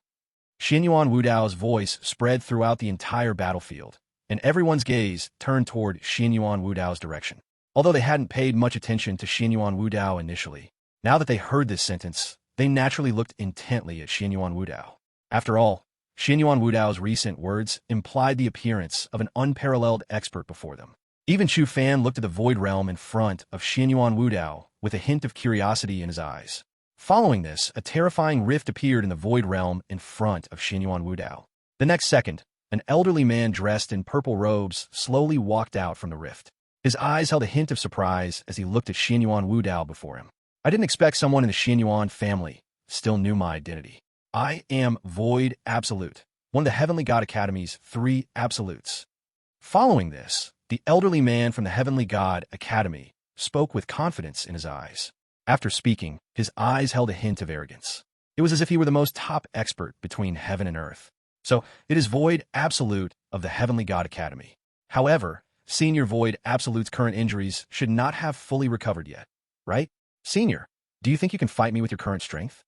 Xianyuan Wudao's voice spread throughout the entire battlefield, and everyone's gaze turned toward Xianyuan Wudao's direction. Although they hadn't paid much attention to Xianyuan Wudao initially, now that they heard this sentence, they naturally looked intently at Xianyuan Wudao. After all, Xianyuan Wudao's recent words implied the appearance of an unparalleled expert before them. Even Chu Fan looked at the void realm in front of Xianyuan Wudao with a hint of curiosity in his eyes. Following this, a terrifying rift appeared in the void realm in front of Xianyuan Wudao. The next second, an elderly man dressed in purple robes slowly walked out from the rift. His eyes held a hint of surprise as he looked at Xianyuan Wudao before him. I didn't expect someone in the Xianyuan family still knew my identity. I am Void Absolute, one of the Heavenly God Academy's 3 absolutes. Following this, the elderly man from the Heavenly God Academy spoke with confidence in his eyes. After speaking, his eyes held a hint of arrogance. It was as if he were the most top expert between heaven and earth. So, it is Void Absolute of the Heavenly God Academy. However, Senior Void Absolute's current injuries should not have fully recovered yet, right? Senior, do you think you can fight me with your current strength?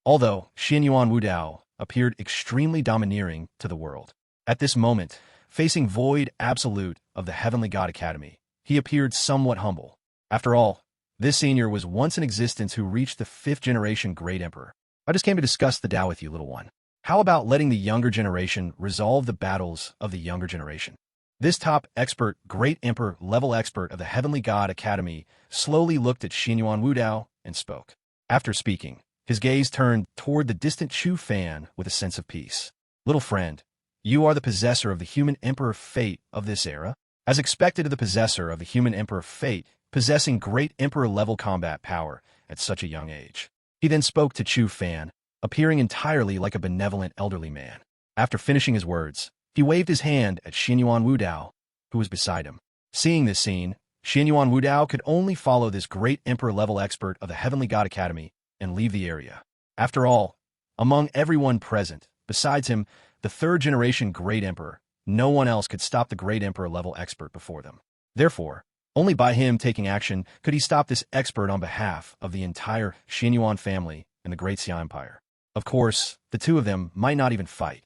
Although Xianyuan Wudao appeared extremely domineering to the world, at this moment, facing Void Absolute of the Heavenly God Academy, he appeared somewhat humble. After all, this senior was once in existence who reached the 5th generation Great Emperor. I just came to discuss the Tao with you, little one. How about letting the younger generation resolve the battles of the younger generation? This top expert, Great Emperor level expert of the Heavenly God Academy slowly looked at Xianyuan Wudao and spoke. After speaking, his gaze turned toward the distant Chu Fan with a sense of peace. Little friend, you are the possessor of the Human Emperor fate of this era. As expected of the possessor of the Human Emperor fate, possessing Great Emperor-level combat power at such a young age. He then spoke to Chu Fan, appearing entirely like a benevolent elderly man. After finishing his words, He waved his hand at Xianyuan Wudao, who was beside him. Seeing this scene, Xianyuan Wudao could only follow this great emperor-level expert of the Heavenly God Academy and leave the area. After all, among everyone present, besides him, the third-generation Great Emperor, no one else could stop the Great Emperor-level expert before them. Therefore, only by him taking action could he stop this expert on behalf of the entire Xianyuan family and the Great Xia Empire. Of course, the two of them might not even fight.